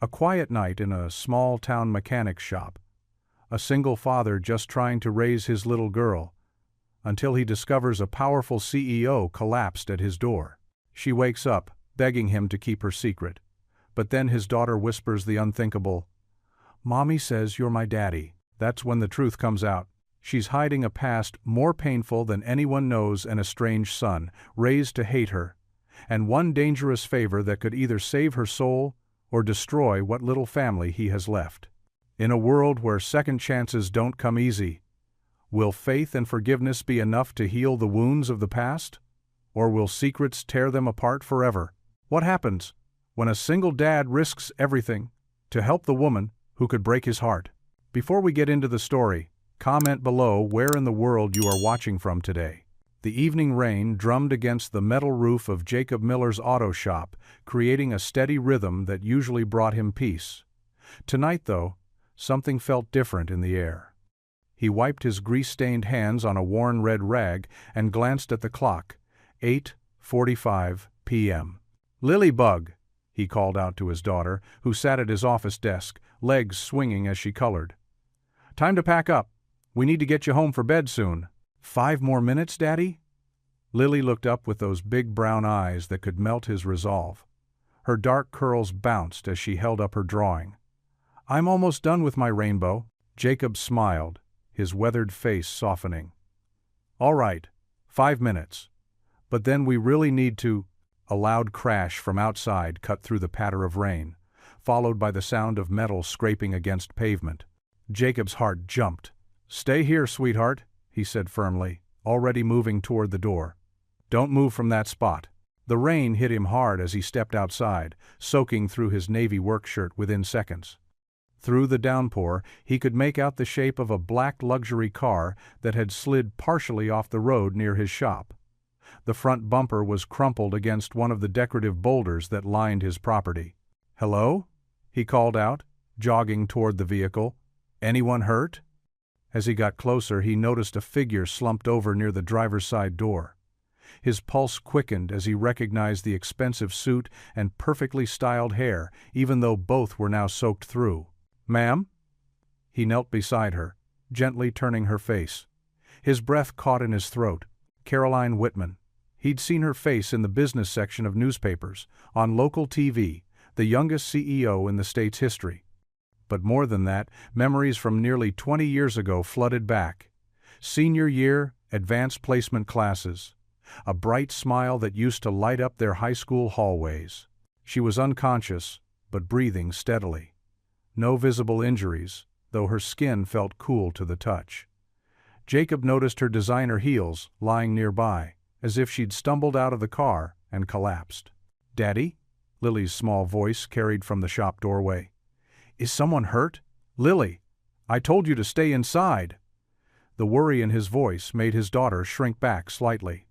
A quiet night in a small-town mechanic's shop. A single father just trying to raise his little girl, until he discovers a powerful CEO collapsed at his door. She wakes up, begging him to keep her secret. But then his daughter whispers the unthinkable, "Mommy says you're my daddy." That's when the truth comes out. She's hiding a past more painful than anyone knows, an estranged son, raised to hate her, and one dangerous favor that could either save her soul or destroy what little family he has left. In a world where second chances don't come easy, will faith and forgiveness be enough to heal the wounds of the past? Or will secrets tear them apart forever? What happens when a single dad risks everything to help the woman who could break his heart? Before we get into the story, comment below where in the world you are watching from today. The evening rain drummed against the metal roof of Jacob Miller's auto shop, creating a steady rhythm that usually brought him peace. Tonight, though, something felt different in the air. He wiped his grease-stained hands on a worn red rag and glanced at the clock. 8:45 p.m. "Lily Bug," he called out to his daughter, who sat at his office desk, legs swinging as she colored. "Time to pack up. We need to get you home for bed soon." "5 more minutes, Daddy?" Lily looked up with those big brown eyes that could melt his resolve. Her dark curls bounced as she held up her drawing. "I'm almost done with my rainbow." Jacob smiled, his weathered face softening. "All right, 5 minutes. But then we really need to—" A loud crash from outside cut through the patter of rain, followed by the sound of metal scraping against pavement. Jacob's heart jumped. "Stay here, sweetheart," he said firmly, already moving toward the door. "Don't move from that spot." The rain hit him hard as he stepped outside, soaking through his navy work shirt within seconds. Through the downpour, he could make out the shape of a black luxury car that had slid partially off the road near his shop. The front bumper was crumpled against one of the decorative boulders that lined his property. "Hello?" he called out, jogging toward the vehicle. "Anyone hurt?" As he got closer, he noticed a figure slumped over near the driver's side door. His pulse quickened as he recognized the expensive suit and perfectly styled hair, even though both were now soaked through. "Ma'am?" He knelt beside her, gently turning her face. His breath caught in his throat. Caroline Whitman. He'd seen her face in the business section of newspapers, on local TV, the youngest CEO in the state's history. But more than that, memories from nearly 20 years ago flooded back. Senior year, advanced placement classes. A bright smile that used to light up their high school hallways. She was unconscious, but breathing steadily. No visible injuries, though her skin felt cool to the touch. Jacob noticed her designer heels lying nearby, as if she'd stumbled out of the car and collapsed. "Daddy?" Lily's small voice carried from the shop doorway. "Is someone hurt? Lily, I told you to stay inside." The worry in his voice made his daughter shrink back slightly.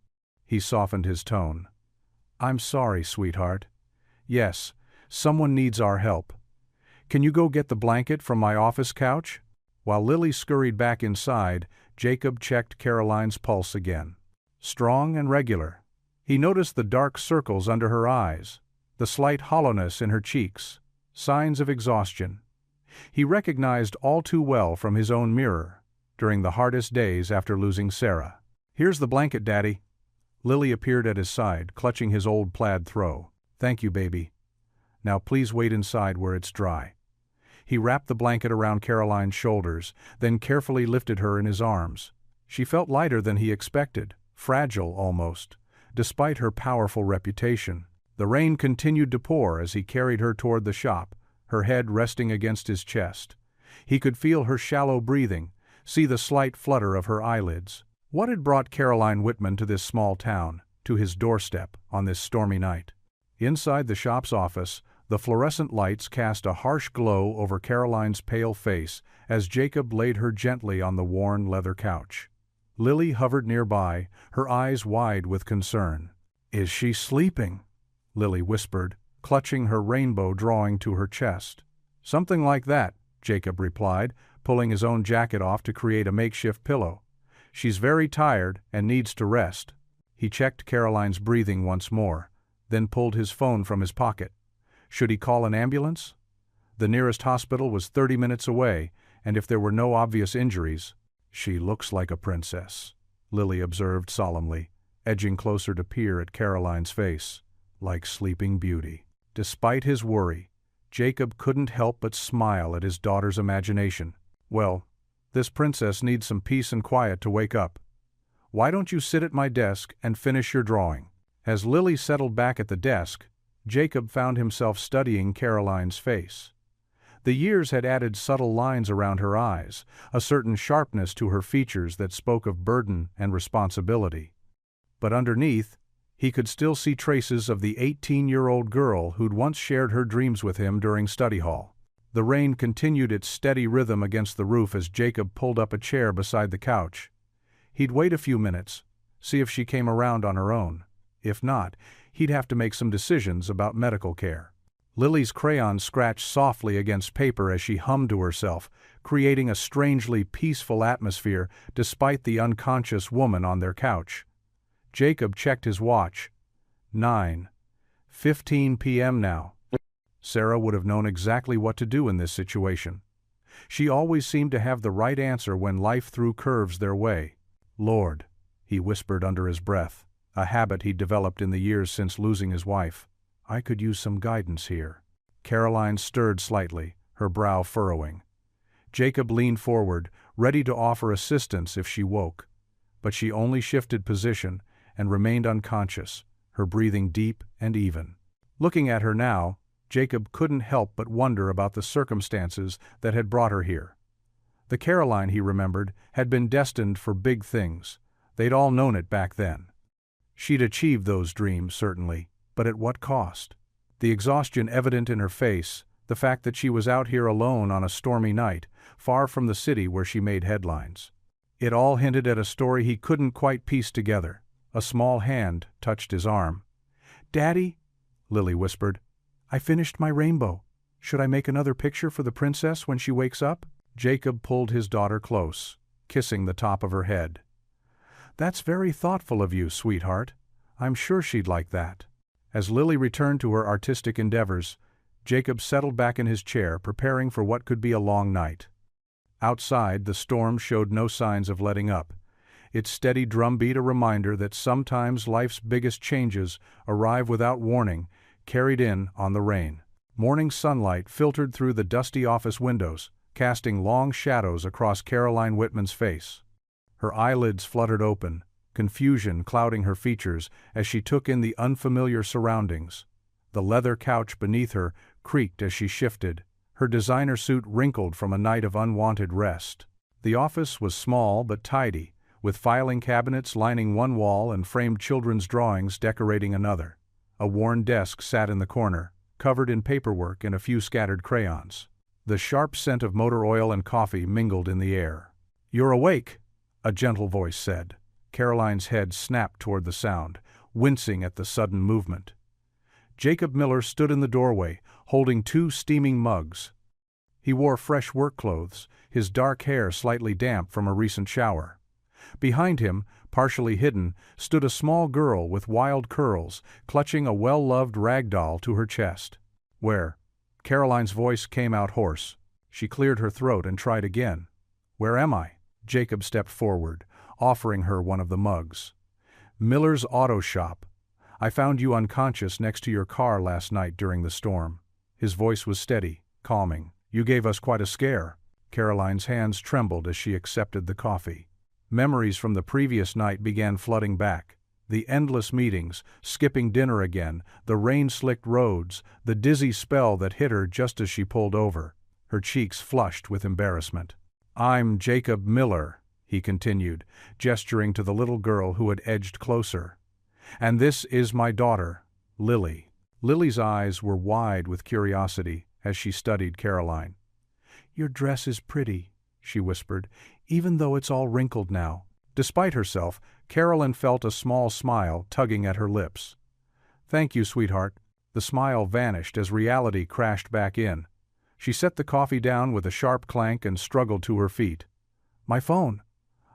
He softened his tone. "I'm sorry, sweetheart. Yes, someone needs our help. Can you go get the blanket from my office couch?" While Lily scurried back inside, Jacob checked Caroline's pulse again. Strong and regular. He noticed the dark circles under her eyes, the slight hollowness in her cheeks, signs of exhaustion. He recognized all too well from his own mirror, during the hardest days after losing Sarah. "Here's the blanket, Daddy." Lily appeared at his side, clutching his old plaid throw. "Thank you, baby. Now please wait inside where it's dry." He wrapped the blanket around Caroline's shoulders, then carefully lifted her in his arms. She felt lighter than he expected, fragile almost, despite her powerful reputation. The rain continued to pour as he carried her toward the shop, her head resting against his chest. He could feel her shallow breathing, see the slight flutter of her eyelids. What had brought Caroline Whitman to this small town, to his doorstep, on this stormy night? Inside the shop's office, the fluorescent lights cast a harsh glow over Caroline's pale face as Jacob laid her gently on the worn leather couch. Lily hovered nearby, her eyes wide with concern. "Is she sleeping?" Lily whispered, clutching her rainbow drawing to her chest. "Something like that," Jacob replied, pulling his own jacket off to create a makeshift pillow. "She's very tired and needs to rest." He checked Caroline's breathing once more, then pulled his phone from his pocket. Should he call an ambulance? The nearest hospital was 30 minutes away, and if there were no obvious injuries— "She looks like a princess," Lily observed solemnly, edging closer to peer at Caroline's face. "Like Sleeping Beauty." Despite his worry, Jacob couldn't help but smile at his daughter's imagination. "Well, this princess needs some peace and quiet to wake up. Why don't you sit at my desk and finish your drawing?" As Lily settled back at the desk, Jacob found himself studying Caroline's face. The years had added subtle lines around her eyes, a certain sharpness to her features that spoke of burden and responsibility. But underneath, he could still see traces of the 18-year-old girl who'd once shared her dreams with him during study hall. The rain continued its steady rhythm against the roof as Jacob pulled up a chair beside the couch. He'd wait a few minutes, see if she came around on her own. If not, he'd have to make some decisions about medical care. Lily's crayon scratched softly against paper as she hummed to herself, creating a strangely peaceful atmosphere despite the unconscious woman on their couch. Jacob checked his watch. 9:15 p.m. now. Sarah would have known exactly what to do in this situation. She always seemed to have the right answer when life threw curves their way. "Lord," he whispered under his breath, a habit he'd developed in the years since losing his wife, "I could use some guidance here." Caroline stirred slightly, her brow furrowing. Jacob leaned forward, ready to offer assistance if she woke. But she only shifted position and remained unconscious, her breathing deep and even. Looking at her now, Jacob couldn't help but wonder about the circumstances that had brought her here. The Caroline, he remembered, had been destined for big things. They'd all known it back then. She'd achieved those dreams, certainly, but at what cost? The exhaustion evident in her face, the fact that she was out here alone on a stormy night, far from the city where she made headlines. It all hinted at a story he couldn't quite piece together. A small hand touched his arm. "Daddy," Lily whispered, "I finished my rainbow. Should I make another picture for the princess when she wakes up?" Jacob pulled his daughter close, kissing the top of her head. "That's very thoughtful of you, sweetheart. I'm sure she'd like that." As Lily returned to her artistic endeavors, Jacob settled back in his chair, preparing for what could be a long night. Outside, the storm showed no signs of letting up, its steady drumbeat a reminder that sometimes life's biggest changes arrive without warning, carried in on the rain. Morning sunlight filtered through the dusty office windows, casting long shadows across Caroline Whitman's face. Her eyelids fluttered open, confusion clouding her features as she took in the unfamiliar surroundings. The leather couch beneath her creaked as she shifted, her designer suit wrinkled from a night of unwanted rest. The office was small but tidy, with filing cabinets lining one wall and framed children's drawings decorating another. A worn desk sat in the corner, covered in paperwork and a few scattered crayons. The sharp scent of motor oil and coffee mingled in the air. "You're awake," a gentle voice said. Caroline's head snapped toward the sound, wincing at the sudden movement. Jacob Miller stood in the doorway, holding 2 steaming mugs. He wore fresh work clothes, his dark hair slightly damp from a recent shower. Behind him, partially hidden, stood a small girl with wild curls, clutching a well-loved rag doll to her chest. "Where?" Caroline's voice came out hoarse. She cleared her throat and tried again. "Where am I?" Jacob stepped forward, offering her one of the mugs. "Miller's Auto Shop. I found you unconscious next to your car last night during the storm." His voice was steady, calming. "You gave us quite a scare." Caroline's hands trembled as she accepted the coffee. Memories from the previous night began flooding back. The endless meetings, skipping dinner again, the rain-slicked roads, the dizzy spell that hit her just as she pulled over. Her cheeks flushed with embarrassment. "I'm Jacob Miller," he continued, gesturing to the little girl who had edged closer. "And this is my daughter, Lily." Lily's eyes were wide with curiosity as she studied Caroline. "Your dress is pretty," she whispered, "even though it's all wrinkled now." Despite herself, Caroline felt a small smile tugging at her lips. "Thank you, sweetheart." The smile vanished as reality crashed back in. She set the coffee down with a sharp clank and struggled to her feet. "My phone.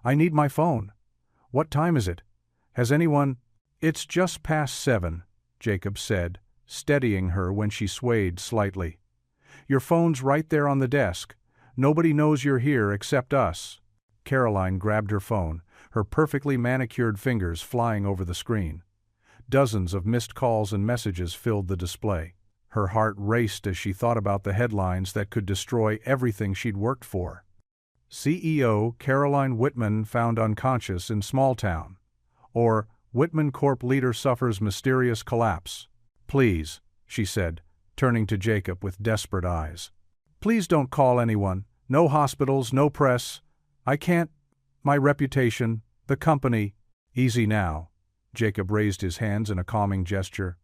I need my phone. What time is it? Has anyone—" "It's just past 7, Jacob said, steadying her when she swayed slightly. Your phone's right there on the desk. Nobody knows you're here except us." Caroline grabbed her phone, her perfectly manicured fingers flying over the screen. Dozens of missed calls and messages filled the display. Her heart raced as she thought about the headlines that could destroy everything she'd worked for. CEO Caroline Whitman found unconscious in small town. Or, Whitman Corp leader suffers mysterious collapse. "Please," she said, turning to Jacob with desperate eyes. "Please don't call anyone. No hospitals, no press. I can't. My reputation, the company." "Easy now." Jacob raised his hands in a calming gesture.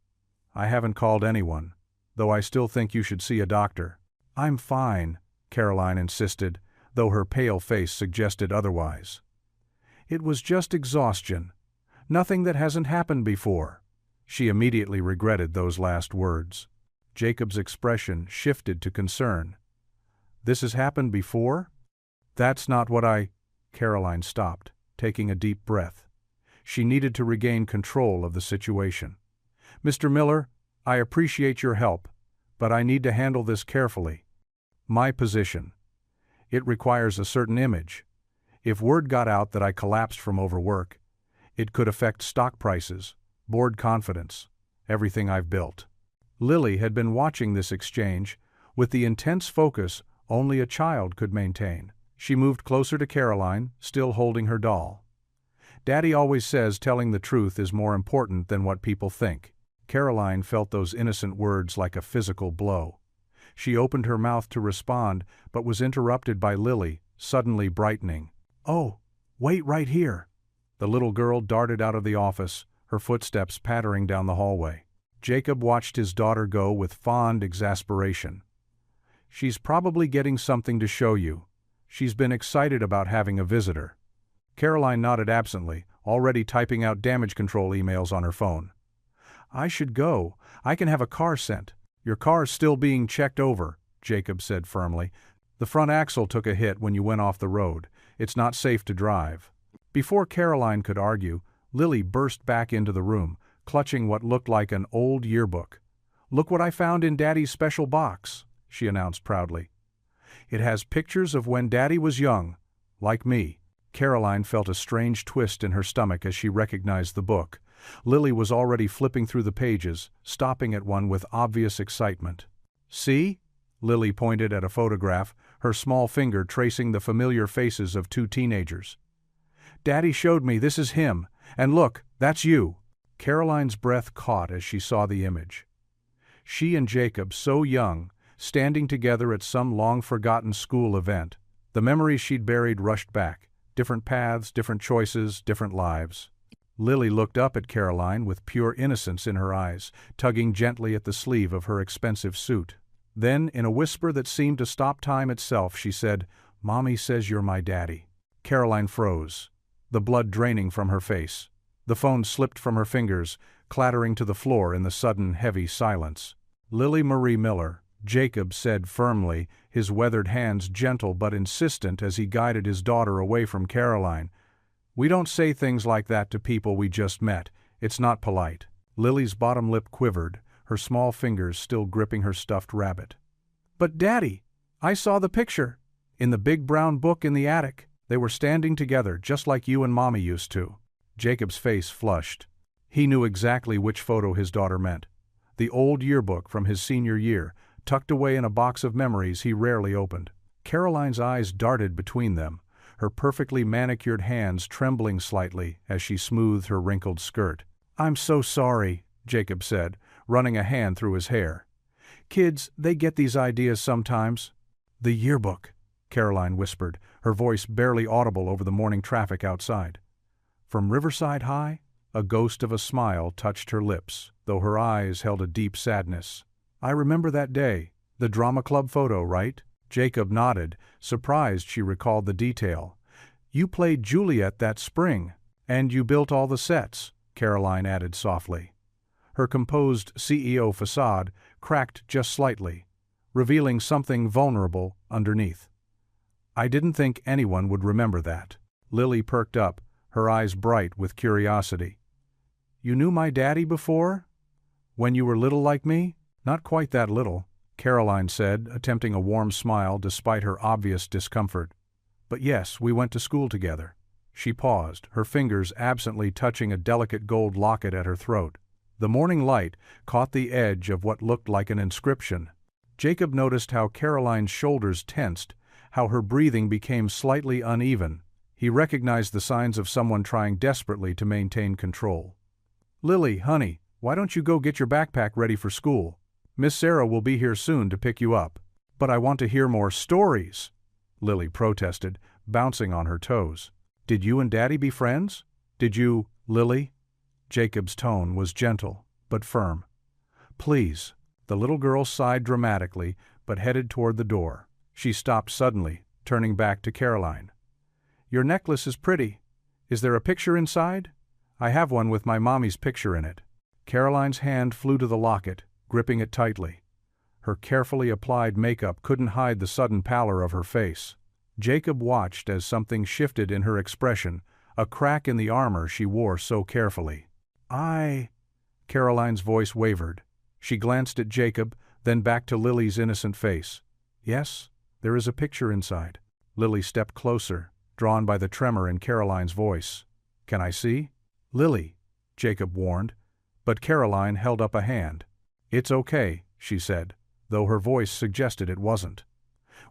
"I haven't called anyone, though I still think you should see a doctor." "I'm fine," Caroline insisted, though her pale face suggested otherwise. "It was just exhaustion. Nothing that hasn't happened before." She immediately regretted those last words. Jacob's expression shifted to concern. "This has happened before?" "That's not what I—" Caroline stopped, taking a deep breath. She needed to regain control of the situation. "Mr. Miller, I appreciate your help, but I need to handle this carefully. My position. It requires a certain image. If word got out that I collapsed from overwork, it could affect stock prices, board confidence, everything I've built." Lily had been watching this exchange with the intense focus only a child could maintain. She moved closer to Caroline, still holding her doll. "Daddy always says telling the truth is more important than what people think." Caroline felt those innocent words like a physical blow. She opened her mouth to respond, but was interrupted by Lily, suddenly brightening. "Oh, wait right here." The little girl darted out of the office, her footsteps pattering down the hallway. Jacob watched his daughter go with fond exasperation. "She's probably getting something to show you. She's been excited about having a visitor." Caroline nodded absently, already typing out damage control emails on her phone. "I should go. I can have a car sent." "Your car's still being checked over," Jacob said firmly. "The front axle took a hit when you went off the road. It's not safe to drive." Before Caroline could argue, Lily burst back into the room, clutching what looked like an old yearbook. "Look what I found in Daddy's special box," she announced proudly. "It has pictures of when Daddy was young, like me." Caroline felt a strange twist in her stomach as she recognized the book. Lily was already flipping through the pages, stopping at one with obvious excitement. "See?" Lily pointed at a photograph, her small finger tracing the familiar faces of two teenagers. "Daddy showed me this is him, and look, that's you." Caroline's breath caught as she saw the image. She and Jacob, so young, standing together at some long-forgotten school event. The memories she'd buried rushed back. Different paths, different choices, different lives. Lily looked up at Caroline with pure innocence in her eyes, tugging gently at the sleeve of her expensive suit. Then, in a whisper that seemed to stop time itself, she said, "Mommy says you're my daddy." Caroline froze, the blood draining from her face. The phone slipped from her fingers, clattering to the floor in the sudden, heavy silence. "Lily Marie Miller," Jacob said firmly, his weathered hands gentle but insistent as he guided his daughter away from Caroline. "We don't say things like that to people we just met. It's not polite." Lily's bottom lip quivered, her small fingers still gripping her stuffed rabbit. "But Daddy, I saw the picture. In the big brown book in the attic. They were standing together, just like you and Mommy used to." Jacob's face flushed. He knew exactly which photo his daughter meant. The old yearbook from his senior year, tucked away in a box of memories he rarely opened. Caroline's eyes darted between them, her perfectly manicured hands trembling slightly as she smoothed her wrinkled skirt. "I'm so sorry," Jacob said, running a hand through his hair. "Kids, they get these ideas sometimes." "The yearbook," Caroline whispered, her voice barely audible over the morning traffic outside. From Riverside High, a ghost of a smile touched her lips, though her eyes held a deep sadness. "I remember that day, the drama club photo, right?" Jacob nodded, surprised she recalled the detail. "You played Juliet that spring, and you built all the sets," Caroline added softly. Her composed CEO facade cracked just slightly, revealing something vulnerable underneath. "I didn't think anyone would remember that." Lily perked up, her eyes bright with curiosity. "You knew my daddy before? When you were little like me?" "Not quite that little," Caroline said, attempting a warm smile despite her obvious discomfort. But yes, we went to school together. She paused, her fingers absently touching a delicate gold locket at her throat. The morning light caught the edge of what looked like an inscription. Jacob noticed how Caroline's shoulders tensed, how her breathing became slightly uneven. He recognized the signs of someone trying desperately to maintain control. "Lily, honey, why don't you go get your backpack ready for school? Miss Sarah will be here soon to pick you up." "But I want to hear more stories," Lily protested, bouncing on her toes. "Did you and Daddy be friends? Did you, Lily?" Jacob's tone was gentle, but firm. "Please." The little girl sighed dramatically, but headed toward the door. She stopped suddenly, turning back to Caroline. "Your necklace is pretty. Is there a picture inside? I have one with my mommy's picture in it." Caroline's hand flew to the locket, gripping it tightly. Her carefully applied makeup couldn't hide the sudden pallor of her face. Jacob watched as something shifted in her expression, a crack in the armor she wore so carefully. Caroline's voice wavered. She glanced at Jacob, then back to Lily's innocent face. "Yes, there is a picture inside." Lily stepped closer, drawn by the tremor in Caroline's voice. "Can I see?" "Lily," Jacob warned, but Caroline held up a hand. "It's okay," she said, though her voice suggested it wasn't.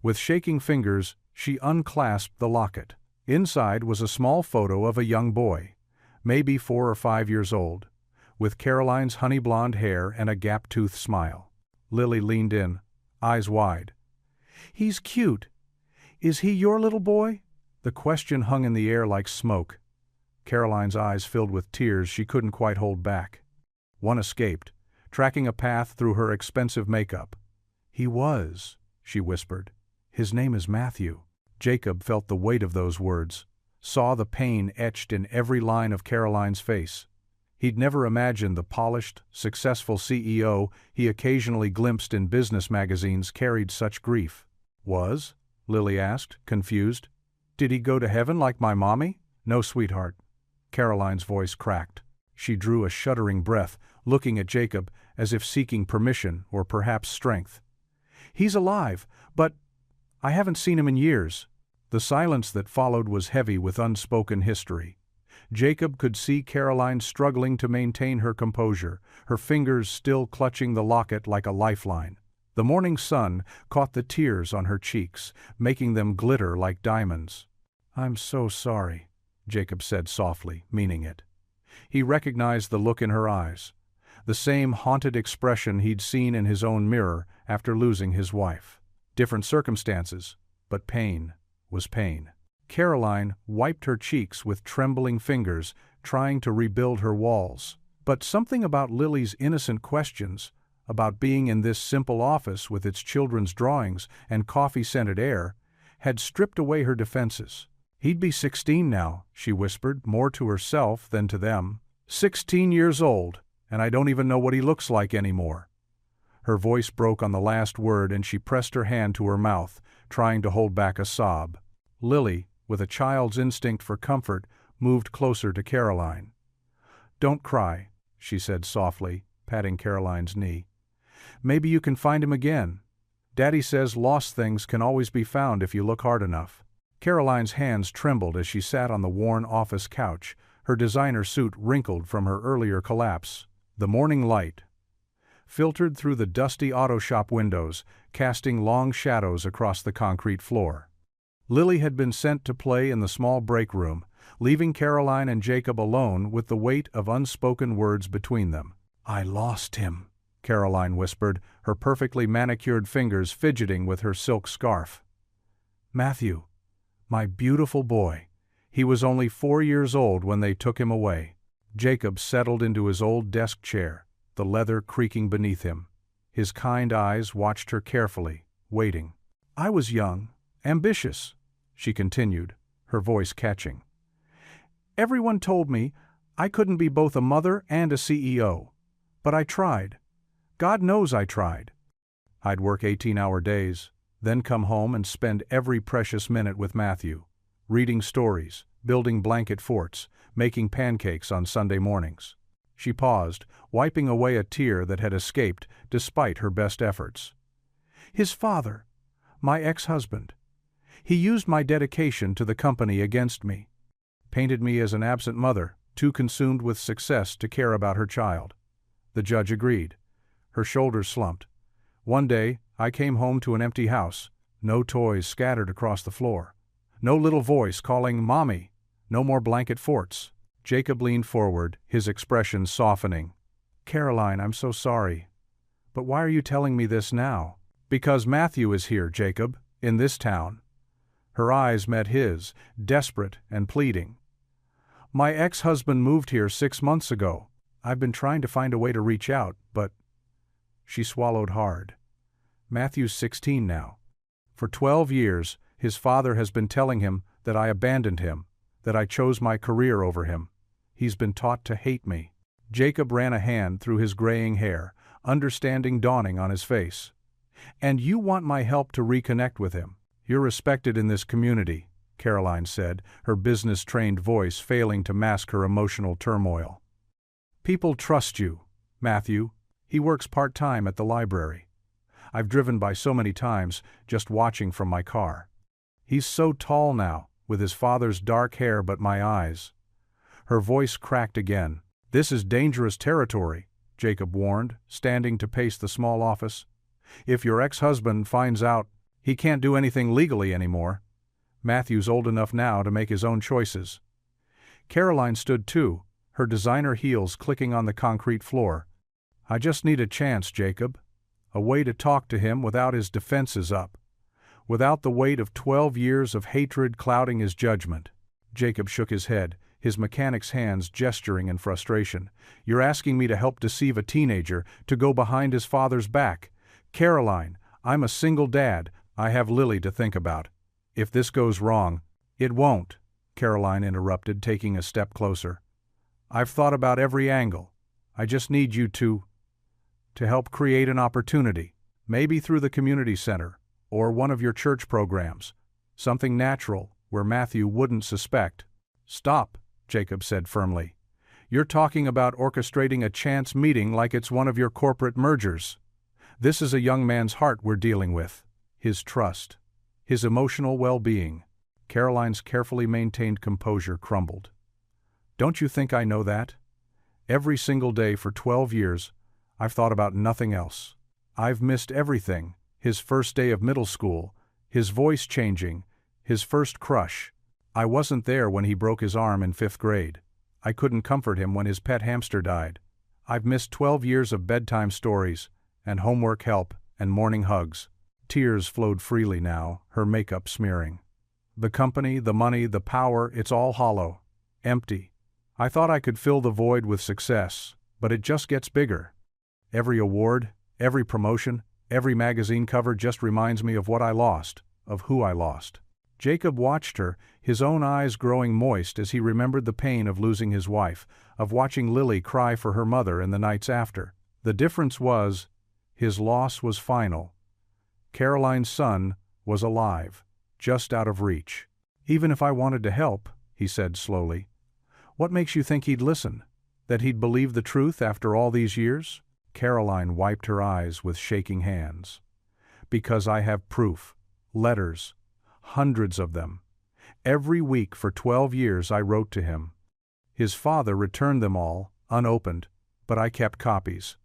With shaking fingers, she unclasped the locket. Inside was a small photo of a young boy, maybe 4 or 5 years old, with Caroline's honey-blonde hair and a gap-toothed smile. Lily leaned in, eyes wide. "He's cute. Is he your little boy?" The question hung in the air like smoke. Caroline's eyes filled with tears she couldn't quite hold back. One escaped, tracking a path through her expensive makeup. "He was," she whispered. "His name is Matthew." Jacob felt the weight of those words, saw the pain etched in every line of Caroline's face. He'd never imagined the polished, successful CEO he occasionally glimpsed in business magazines carried such grief. "Was?" Lily asked, confused. "Did he go to heaven like my mommy?" "No, sweetheart." Caroline's voice cracked. She drew a shuddering breath, looking at Jacob as if seeking permission or perhaps strength. "He's alive, but I haven't seen him in years." The silence that followed was heavy with unspoken history. Jacob could see Caroline struggling to maintain her composure, her fingers still clutching the locket like a lifeline. The morning sun caught the tears on her cheeks, making them glitter like diamonds. "I'm so sorry," Jacob said softly, meaning it. He recognized the look in her eyes, the same haunted expression he'd seen in his own mirror after losing his wife. Different circumstances, but pain was pain. Caroline wiped her cheeks with trembling fingers, trying to rebuild her walls. But something about Lily's innocent questions, about being in this simple office with its children's drawings and coffee-scented air, had stripped away her defenses. "He'd be 16 now," she whispered, more to herself than to them. 16 years old, and I don't even know what he looks like anymore." Her voice broke on the last word and she pressed her hand to her mouth, trying to hold back a sob. Lily, with a child's instinct for comfort, moved closer to Caroline. "Don't cry," she said softly, patting Caroline's knee. "Maybe you can find him again. Daddy says lost things can always be found if you look hard enough." Caroline's hands trembled as she sat on the worn office couch, her designer suit wrinkled from her earlier collapse. The morning light filtered through the dusty auto shop windows, casting long shadows across the concrete floor. Lily had been sent to play in the small break room, leaving Caroline and Jacob alone with the weight of unspoken words between them. "I lost him," Caroline whispered, her perfectly manicured fingers fidgeting with her silk scarf. "Matthew, my beautiful boy. He was only 4 years old when they took him away." Jacob settled into his old desk chair, the leather creaking beneath him. His kind eyes watched her carefully, waiting. "I was young, ambitious," she continued, her voice catching. "Everyone told me I couldn't be both a mother and a CEO. But I tried. God knows I tried. I'd work 18-hour days, then come home and spend every precious minute with Matthew, reading stories, building blanket forts, making pancakes on Sunday mornings." She paused, wiping away a tear that had escaped despite her best efforts. His father, my ex-husband. He used my dedication to the company against me. Painted me as an absent mother, too consumed with success to care about her child. The judge agreed. Her shoulders slumped. One day, I came home to an empty house, no toys scattered across the floor. No little voice calling, "Mommy," no more blanket forts. Jacob leaned forward, his expression softening. "Caroline, I'm so sorry. But why are you telling me this now?" "Because Matthew is here, Jacob, in this town." Her eyes met his, desperate and pleading. "My ex-husband moved here 6 months ago. I've been trying to find a way to reach out, but—" She swallowed hard. "Matthew's 16 now. For 12 years, his father has been telling him that I abandoned him, that I chose my career over him. He's been taught to hate me." Jacob ran a hand through his graying hair, understanding dawning on his face. "And you want my help to reconnect with him? You're respected in this community," Caroline said, her business-trained voice failing to mask her emotional turmoil. "People trust you, Matthew. He works part-time at the library. I've driven by so many times, just watching from my car. He's so tall now, with his father's dark hair but my eyes." Her voice cracked again. "This is dangerous territory," Jacob warned, standing to pace the small office. "If your ex-husband finds out, he can't do anything legally anymore. Matthew's old enough now to make his own choices." Caroline stood too, her designer heels clicking on the concrete floor. "I just need a chance, Jacob. A way to talk to him without his defenses up. Without the weight of 12 years of hatred clouding his judgment." Jacob shook his head, his mechanic's hands gesturing in frustration. "You're asking me to help deceive a teenager, to go behind his father's back. Caroline, I'm a single dad. I have Lily to think about. If this goes wrong—" "It won't," Caroline interrupted, taking a step closer. "I've thought about every angle. I just need you to help create an opportunity, maybe through the community center, or one of your church programs. Something natural, where Matthew wouldn't suspect." "Stop," Jacob said firmly. "You're talking about orchestrating a chance meeting like it's one of your corporate mergers. This is a young man's heart we're dealing with, his trust, his emotional well-being." Caroline's carefully maintained composure crumbled. "Don't you think I know that? Every single day for 12 years, I've thought about nothing else. I've missed everything, his first day of middle school, his voice changing, his first crush. I wasn't there when he broke his arm in 5th grade. I couldn't comfort him when his pet hamster died. I've missed 12 years of bedtime stories, and homework help, and morning hugs." Tears flowed freely now, her makeup smearing. "The company, the money, the power, it's all hollow. Empty. I thought I could fill the void with success, but it just gets bigger. Every award, every promotion, every magazine cover just reminds me of what I lost, of who I lost." Jacob watched her, his own eyes growing moist as he remembered the pain of losing his wife, of watching Lily cry for her mother in the nights after. The difference was, his loss was final. Caroline's son was alive, just out of reach. "Even if I wanted to help," he said slowly, "what makes you think he'd listen? That he'd believe the truth after all these years?" Caroline wiped her eyes with shaking hands. "Because I have proof. Letters. Hundreds of them. Every week for 12 years I wrote to him. His father returned them all, unopened, but I kept copies.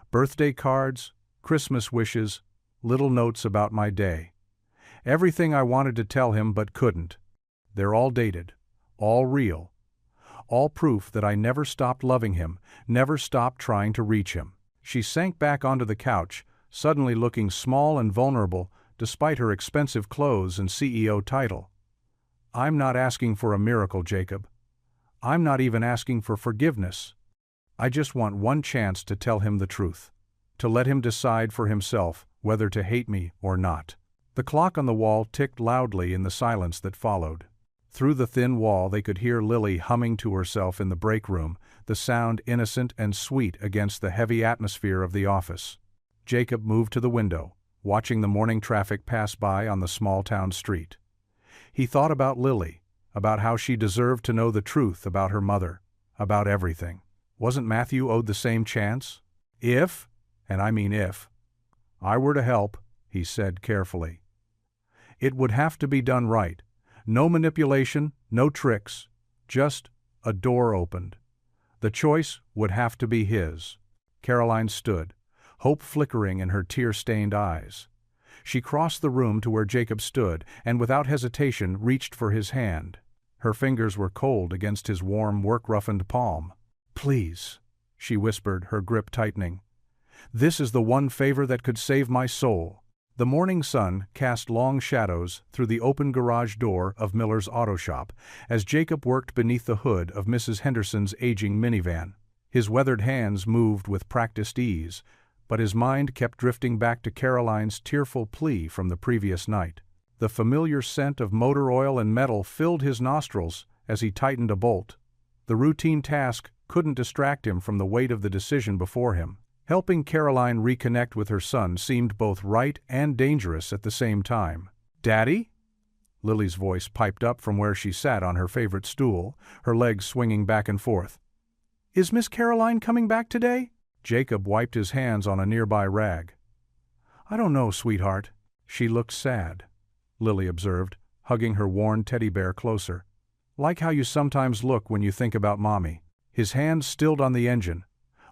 Birthday cards, Christmas wishes, little notes about my day. Everything I wanted to tell him but couldn't. They're all dated, all real. All proof that I never stopped loving him, never stopped trying to reach him." She sank back onto the couch, suddenly looking small and vulnerable despite her expensive clothes and CEO title. "I'm not asking for a miracle, Jacob. I'm not even asking for forgiveness. I just want one chance to tell him the truth, to let him decide for himself whether to hate me or not." The clock on the wall ticked loudly in the silence that followed. Through the thin wall they could hear Lily humming to herself in the break room, the sound innocent and sweet against the heavy atmosphere of the office. Jacob moved to the window, watching the morning traffic pass by on the small-town street. He thought about Lily, about how she deserved to know the truth about her mother, about everything. Wasn't Matthew owed the same chance? If, and I mean if, I were to help, he said carefully. It would have to be done right. No manipulation, no tricks, just a door opened. The choice would have to be his. Caroline stood, hope flickering in her tear-stained eyes. She crossed the room to where Jacob stood and without hesitation reached for his hand. Her fingers were cold against his warm, work-roughened palm. "Please," she whispered, her grip tightening. "This is the one favor that could save my soul." The morning sun cast long shadows through the open garage door of Miller's Auto Shop as Jacob worked beneath the hood of Mrs. Henderson's aging minivan. His weathered hands moved with practiced ease, but his mind kept drifting back to Caroline's tearful plea from the previous night. The familiar scent of motor oil and metal filled his nostrils as he tightened a bolt. The routine task couldn't distract him from the weight of the decision before him. Helping Caroline reconnect with her son seemed both right and dangerous at the same time. "Daddy?" Lily's voice piped up from where she sat on her favorite stool, her legs swinging back and forth. "Is Miss Caroline coming back today?" Jacob wiped his hands on a nearby rag. "I don't know, sweetheart." "She looked sad," Lily observed, hugging her worn teddy bear closer. "Like how you sometimes look when you think about Mommy." His hands stilled on the engine.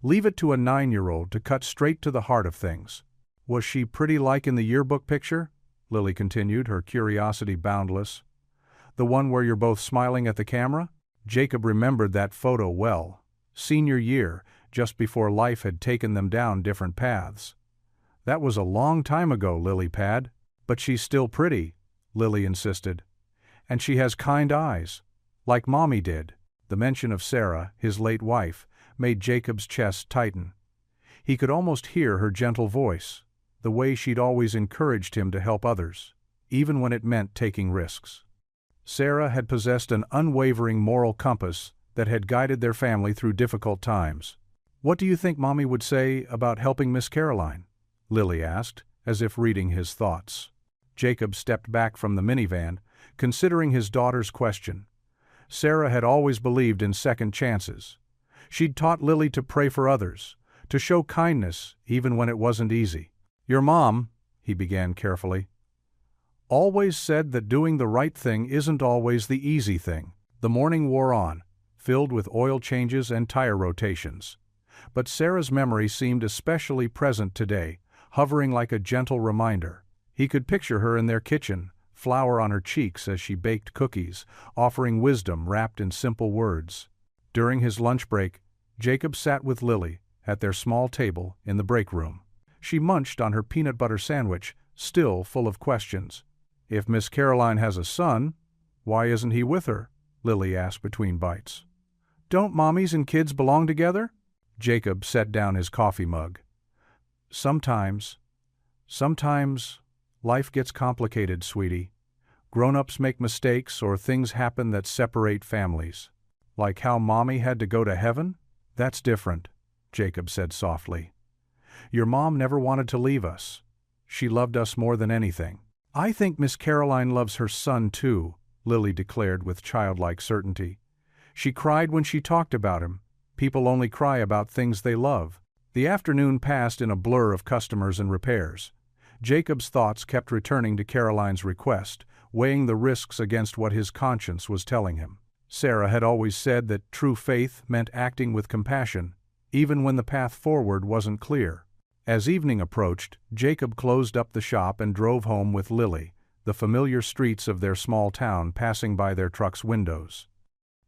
Leave it to a 9-year-old to cut straight to the heart of things. "Was she pretty like in the yearbook picture?" Lily continued, her curiosity boundless. "The one where you're both smiling at the camera?" Jacob remembered that photo well. Senior year, just before life had taken them down different paths. "That was a long time ago, Lily Pad." "But she's still pretty," Lily insisted. "And she has kind eyes, like Mommy did." The mention of Sarah, his late wife, made Jacob's chest tighten. He could almost hear her gentle voice, the way she'd always encouraged him to help others, even when it meant taking risks. Sarah had possessed an unwavering moral compass that had guided their family through difficult times. "What do you think Mommy would say about helping Miss Caroline?" Lily asked, as if reading his thoughts. Jacob stepped back from the minivan, considering his daughter's question. Sarah had always believed in second chances. She'd taught Lily to pray for others, to show kindness even when it wasn't easy. "Your mom," he began carefully, "always said that doing the right thing isn't always the easy thing." The morning wore on, filled with oil changes and tire rotations. But Sarah's memory seemed especially present today, hovering like a gentle reminder. He could picture her in their kitchen, flour on her cheeks as she baked cookies, offering wisdom wrapped in simple words. During his lunch break, Jacob sat with Lily at their small table in the break room. She munched on her peanut butter sandwich, still full of questions. "If Miss Caroline has a son, why isn't he with her?" Lily asked between bites. "Don't mommies and kids belong together?" Jacob set down his coffee mug. Sometimes life gets complicated, sweetie. Grown-ups make mistakes or things happen that separate families. Like how Mommy had to go to heaven? That's different," Jacob said softly. "Your mom never wanted to leave us. She loved us more than anything." "I think Miss Caroline loves her son too," Lily declared with childlike certainty. "She cried when she talked about him. People only cry about things they love." The afternoon passed in a blur of customers and repairs. Jacob's thoughts kept returning to Caroline's request, weighing the risks against what his conscience was telling him. Sarah had always said that true faith meant acting with compassion, even when the path forward wasn't clear. As evening approached, Jacob closed up the shop and drove home with Lily, the familiar streets of their small town passing by their truck's windows.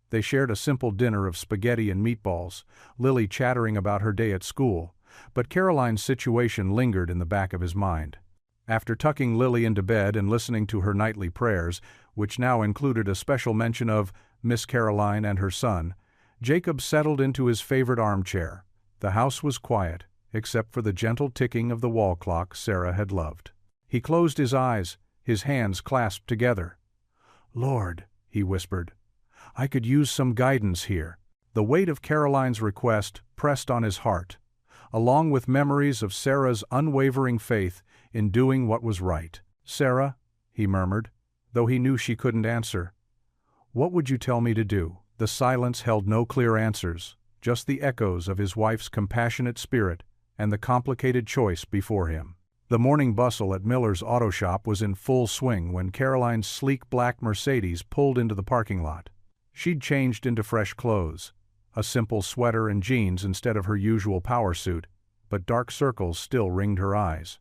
They shared a simple dinner of spaghetti and meatballs, Lily chattering about her day at school, but Caroline's situation lingered in the back of his mind. After tucking Lily into bed and listening to her nightly prayers, which now included a special mention of Miss Caroline and her son, Jacob settled into his favorite armchair. The house was quiet, except for the gentle ticking of the wall clock Sarah had loved. He closed his eyes, his hands clasped together. "Lord," he whispered, "I could use some guidance here." The weight of Caroline's request pressed on his heart, along with memories of Sarah's unwavering faith in doing what was right. "Sarah," he murmured, though he knew she couldn't answer, "what would you tell me to do?" The silence held no clear answers, just the echoes of his wife's compassionate spirit and the complicated choice before him. The morning bustle at Miller's auto shop was in full swing when Caroline's sleek black Mercedes pulled into the parking lot. She'd changed into fresh clothes, a simple sweater and jeans instead of her usual power suit, but dark circles still ringed her eyes.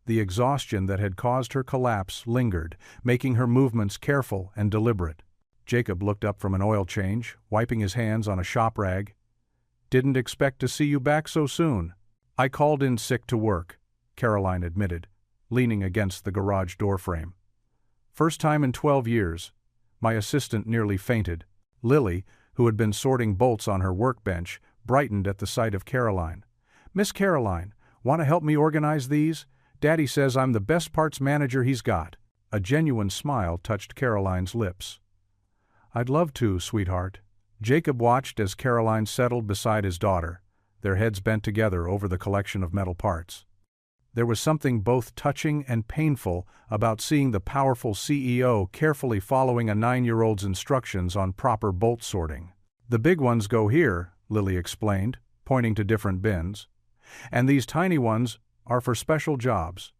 The exhaustion that had caused her collapse lingered, making her movements careful and deliberate. Jacob looked up from an oil change, wiping his hands on a shop rag. "Didn't expect to see you back so soon." "I called in sick to work," Caroline admitted, leaning against the garage doorframe. "First time in 12 years. My assistant nearly fainted." Lily, who had been sorting bolts on her workbench, brightened at the sight of Caroline. "Miss Caroline, want to help me organize these? Daddy says I'm the best parts manager he's got." A genuine smile touched Caroline's lips. "I'd love to, sweetheart." Jacob watched as Caroline settled beside his daughter, their heads bent together over the collection of metal parts. There was something both touching and painful about seeing the powerful CEO carefully following a 9-year-old's instructions on proper bolt sorting. "The big ones go here," Lily explained, pointing to different bins. "And these tiny ones are for special jobs.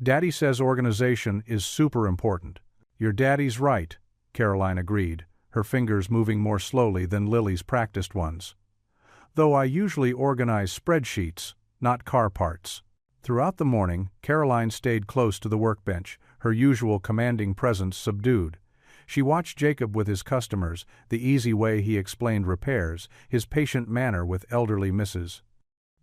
Daddy says organization is super important." "Your daddy's right," Caroline agreed, her fingers moving more slowly than Lily's practiced ones. "Though I usually organize spreadsheets, not car parts." Throughout the morning, Caroline stayed close to the workbench, her usual commanding presence subdued. She watched Jacob with his customers, the easy way he explained repairs, his patient manner with elderly Mrs.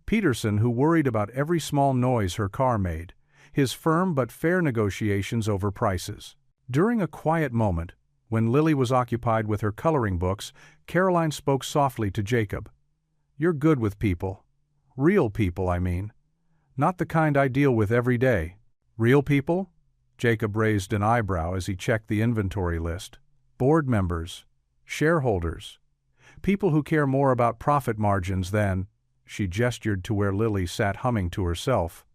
Peterson, who worried about every small noise her car made, his firm but fair negotiations over prices. During a quiet moment, when Lily was occupied with her coloring books, Caroline spoke softly to Jacob. "You're good with people. Real people, I mean. Not the kind I deal with every day." "Real people?" Jacob raised an eyebrow as he checked the inventory list. "Board members, shareholders, people who care more about profit margins than," she gestured to where Lily sat humming to herself,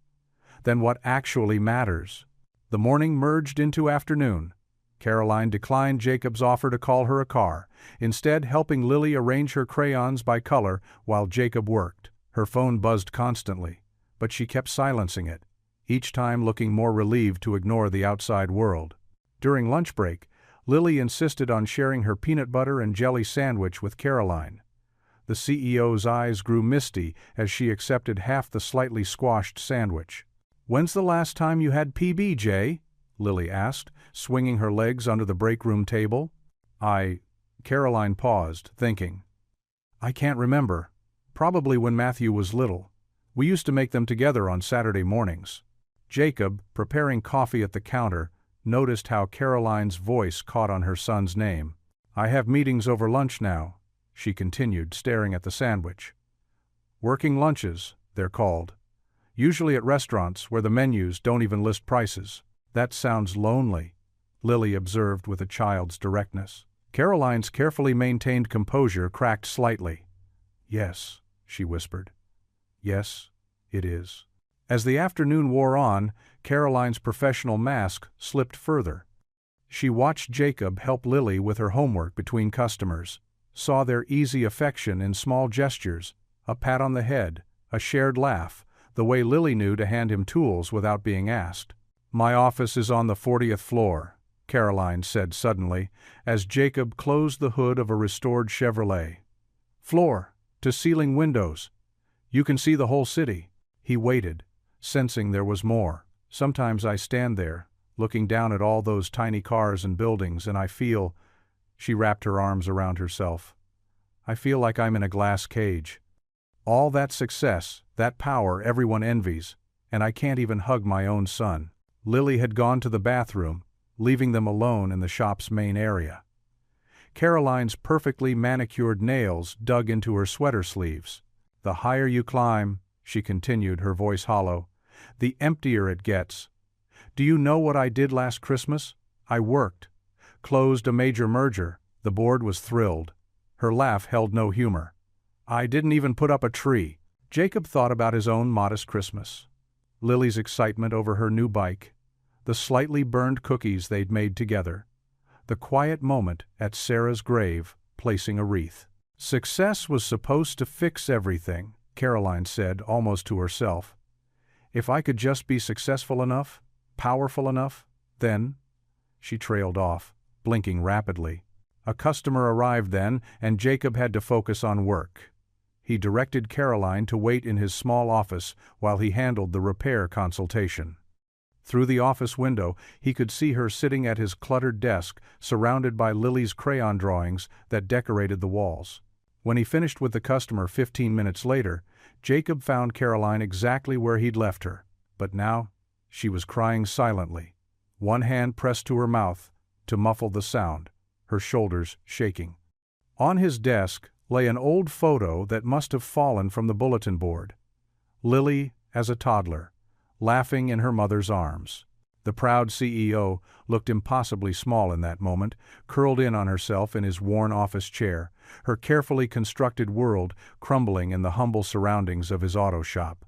"than what actually matters." The morning merged into afternoon. Caroline declined Jacob's offer to call her a car, instead helping Lily arrange her crayons by color while Jacob worked. Her phone buzzed constantly, but she kept silencing it, each time looking more relieved to ignore the outside world. During lunch break, Lily insisted on sharing her peanut butter and jelly sandwich with Caroline. The CEO's eyes grew misty as she accepted half the slightly squashed sandwich. "When's the last time you had PB, Jay?" Lily asked, swinging her legs under the break room table. Caroline paused, thinking. "I can't remember. Probably when Matthew was little. We used to make them together on Saturday mornings." Jacob, preparing coffee at the counter, noticed how Caroline's voice caught on her son's name. "I have meetings over lunch now," she continued, staring at the sandwich. "Working lunches, they're called. Usually at restaurants where the menus don't even list prices." "That sounds lonely," Lily observed with a child's directness. Caroline's carefully maintained composure cracked slightly. "Yes," she whispered. "Yes, it is." As the afternoon wore on, Caroline's professional mask slipped further. She watched Jacob help Lily with her homework between customers, saw their easy affection in small gestures, a pat on the head, a shared laugh, the way Lily knew to hand him tools without being asked. "My office is on the 40th floor," Caroline said suddenly, as Jacob closed the hood of a restored Chevrolet. "Floor to ceiling windows. You can see the whole city." He waited, sensing there was more. "Sometimes I stand there, looking down at all those tiny cars and buildings, and I feel," she wrapped her arms around herself, "I feel like I'm in a glass cage. All that success, that power everyone envies, and I can't even hug my own son." Lily had gone to the bathroom, leaving them alone in the shop's main area. Caroline's perfectly manicured nails dug into her sweater sleeves. "The higher you climb," she continued, her voice hollow, "the emptier it gets. Do you know what I did last Christmas? I worked. Closed a major merger." The board was thrilled. Her laugh held no humor. "I didn't even put up a tree." Jacob thought about his own modest Christmas. Lily's excitement over her new bike, the slightly burned cookies they'd made together, the quiet moment at Sarah's grave, placing a wreath. Success was supposed to fix everything, Caroline said almost to herself. If I could just be successful enough, powerful enough, then. She trailed off, blinking rapidly. A customer arrived then, and Jacob had to focus on work. He directed Caroline to wait in his small office while he handled the repair consultation. Through the office window, he could see her sitting at his cluttered desk, surrounded by Lily's crayon drawings that decorated the walls. When he finished with the customer 15 minutes later, Jacob found Caroline exactly where he'd left her, but now she was crying silently, one hand pressed to her mouth to muffle the sound, her shoulders shaking. On his desk lay an old photo that must have fallen from the bulletin board. Lily as a toddler, laughing in her mother's arms. The proud CEO looked impossibly small in that moment, curled in on herself in his worn office chair, her carefully constructed world crumbling in the humble surroundings of his auto shop.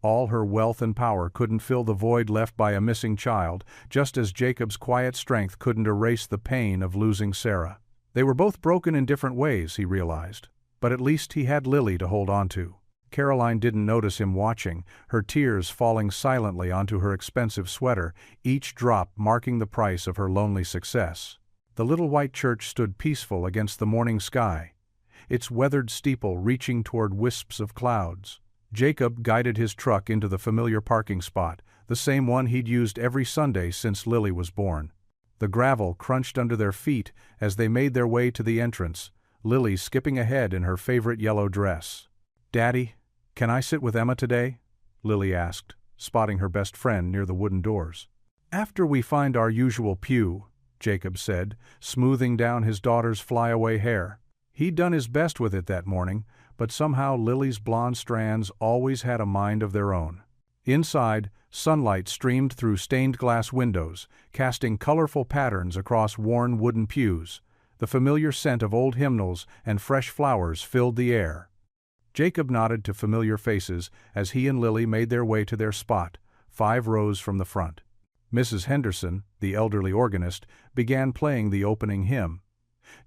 All her wealth and power couldn't fill the void left by a missing child, just as Jacob's quiet strength couldn't erase the pain of losing Sarah. They were both broken in different ways, he realized, but at least he had Lily to hold on to. Caroline didn't notice him watching, her tears falling silently onto her expensive sweater, each drop marking the price of her lonely success. The little white church stood peaceful against the morning sky, its weathered steeple reaching toward wisps of clouds. Jacob guided his truck into the familiar parking spot, the same one he'd used every Sunday since Lily was born. The gravel crunched under their feet as they made their way to the entrance, Lily skipping ahead in her favorite yellow dress. "Daddy, can I sit with Emma today?" Lily asked, spotting her best friend near the wooden doors. "After we find our usual pew," Jacob said, smoothing down his daughter's flyaway hair. He'd done his best with it that morning, but somehow Lily's blonde strands always had a mind of their own. Inside, sunlight streamed through stained glass windows, casting colorful patterns across worn wooden pews. The familiar scent of old hymnals and fresh flowers filled the air. Jacob nodded to familiar faces as he and Lily made their way to their spot, 5 rows from the front. Mrs. Henderson, the elderly organist, began playing the opening hymn.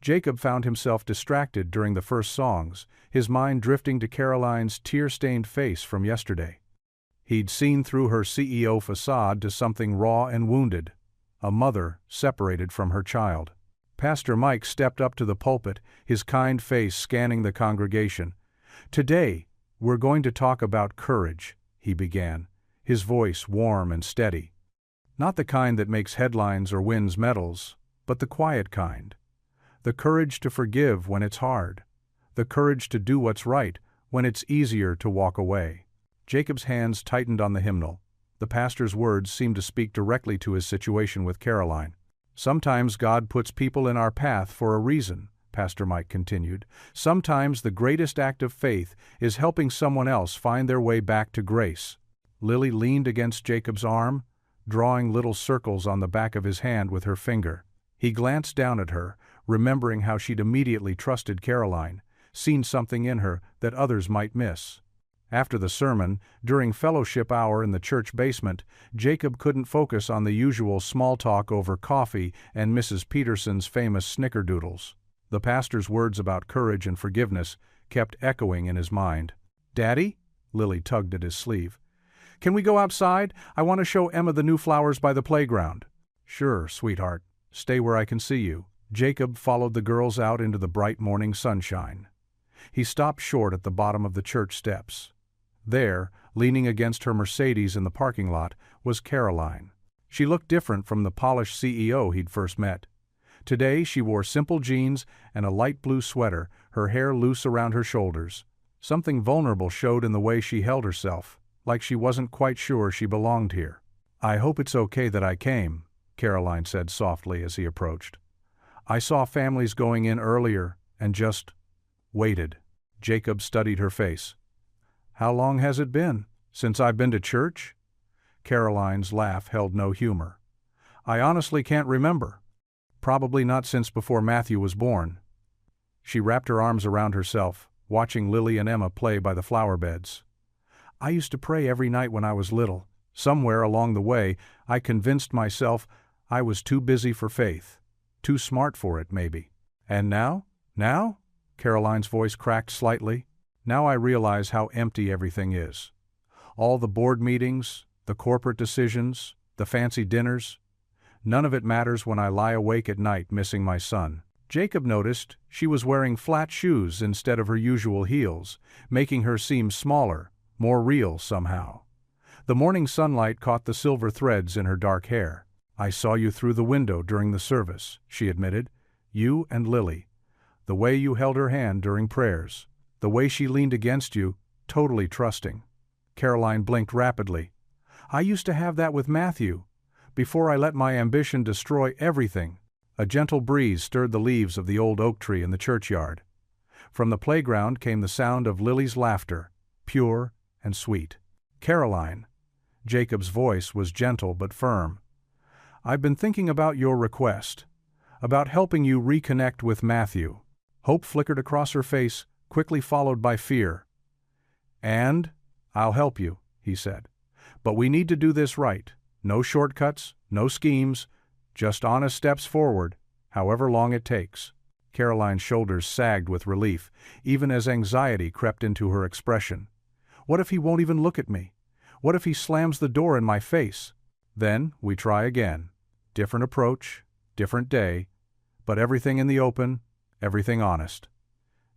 Jacob found himself distracted during the first songs, his mind drifting to Caroline's tear-stained face from yesterday. He'd seen through her CEO facade to something raw and wounded, a mother separated from her child. Pastor Mike stepped up to the pulpit, his kind face scanning the congregation. "Today, we're going to talk about courage," he began, his voice warm and steady. "Not the kind that makes headlines or wins medals, but the quiet kind. The courage to forgive when it's hard. The courage to do what's right when it's easier to walk away." Jacob's hands tightened on the hymnal. The pastor's words seemed to speak directly to his situation with Caroline. "Sometimes God puts people in our path for a reason," Pastor Mike continued. "Sometimes the greatest act of faith is helping someone else find their way back to grace." Lily leaned against Jacob's arm, drawing little circles on the back of his hand with her finger. He glanced down at her, remembering how she'd immediately trusted Caroline, seen something in her that others might miss. After the sermon, during fellowship hour in the church basement, Jacob couldn't focus on the usual small talk over coffee and Mrs. Peterson's famous snickerdoodles. The pastor's words about courage and forgiveness kept echoing in his mind. "Daddy?" Lily tugged at his sleeve. "Can we go outside? I want to show Emma the new flowers by the playground." "Sure, sweetheart. Stay where I can see you." Jacob followed the girls out into the bright morning sunshine. He stopped short at the bottom of the church steps. There, leaning against her Mercedes in the parking lot, was Caroline. She looked different from the polished CEO he'd first met. Today she wore simple jeans and a light blue sweater, her hair loose around her shoulders. Something vulnerable showed in the way she held herself, like she wasn't quite sure she belonged here. "I hope it's okay that I came," Caroline said softly as he approached. "I saw families going in earlier and just waited." Jacob studied her face. "How long has it been? Since I've been to church?" Caroline's laugh held no humor. "I honestly can't remember. Probably not since before Matthew was born." She wrapped her arms around herself, watching Lily and Emma play by the flower beds. "I used to pray every night when I was little. Somewhere along the way, I convinced myself I was too busy for faith. Too smart for it, maybe. And now? Now?" Caroline's voice cracked slightly. "Now I realize how empty everything is. All the board meetings, the corporate decisions, the fancy dinners. None of it matters when I lie awake at night missing my son. Jacob noticed she was wearing flat shoes instead of her usual heels, making her seem smaller, more real somehow. The morning sunlight caught the silver threads in her dark hair. "I saw you through the window during the service," she admitted. "You and Lily. The way you held her hand during prayers. The way she leaned against you, totally trusting." Caroline blinked rapidly. "I used to have that with Matthew, before I let my ambition destroy everything." A gentle breeze stirred the leaves of the old oak tree in the churchyard. From the playground came the sound of Lily's laughter, pure and sweet. "Caroline," Jacob's voice was gentle but firm, "I've been thinking about your request, about helping you reconnect with Matthew." Hope flickered across her face, quickly followed by fear. "And I'll help you," he said. "But we need to do this right. No shortcuts, no schemes, just honest steps forward, however long it takes." Caroline's shoulders sagged with relief, even as anxiety crept into her expression. "What if he won't even look at me? What if he slams the door in my face?" "Then we try again. Different approach, different day, but everything in the open, everything honest."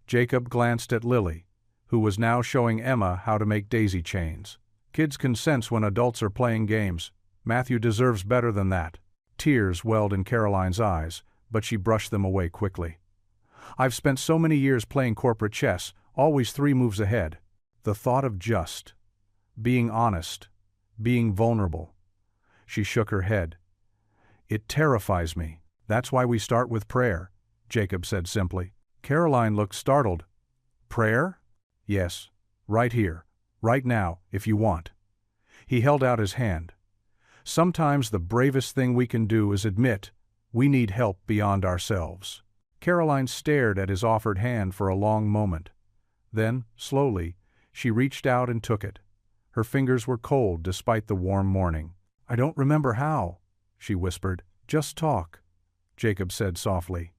Jacob glanced at Lily, who was now showing Emma how to make daisy chains. "Kids can sense when adults are playing games. Matthew deserves better than that." Tears welled in Caroline's eyes, but she brushed them away quickly. "I've spent so many years playing corporate chess, always 3 moves ahead. The thought of just being honest, being vulnerable." She shook her head. "It terrifies me. That's why we start with prayer," Jacob said simply. Caroline looked startled. "Prayer?" "Yes, right here, right now, if you want." He held out his hand. "Sometimes the bravest thing we can do is admit we need help beyond ourselves." Caroline stared at his offered hand for a long moment. Then, slowly, she reached out and took it. Her fingers were cold despite the warm morning. "I don't remember how," she whispered. "Just talk," Jacob said softly.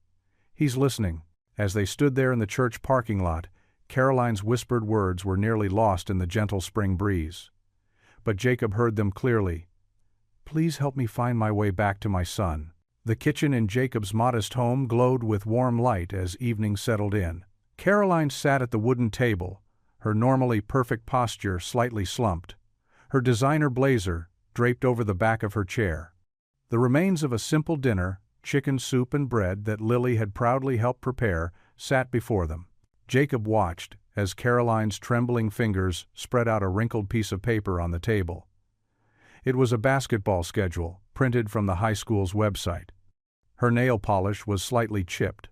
"He's listening." As they stood there in the church parking lot, Caroline's whispered words were nearly lost in the gentle spring breeze. But Jacob heard them clearly. "Please help me find my way back to my son." The kitchen in Jacob's modest home glowed with warm light as evening settled in. Caroline sat at the wooden table, her normally perfect posture slightly slumped, her designer blazer draped over the back of her chair. The remains of a simple dinner, chicken soup and bread that Lily had proudly helped prepare, sat before them. Jacob watched as Caroline's trembling fingers spread out a wrinkled piece of paper on the table. It was a basketball schedule, printed from the high school's website. Her nail polish was slightly chipped,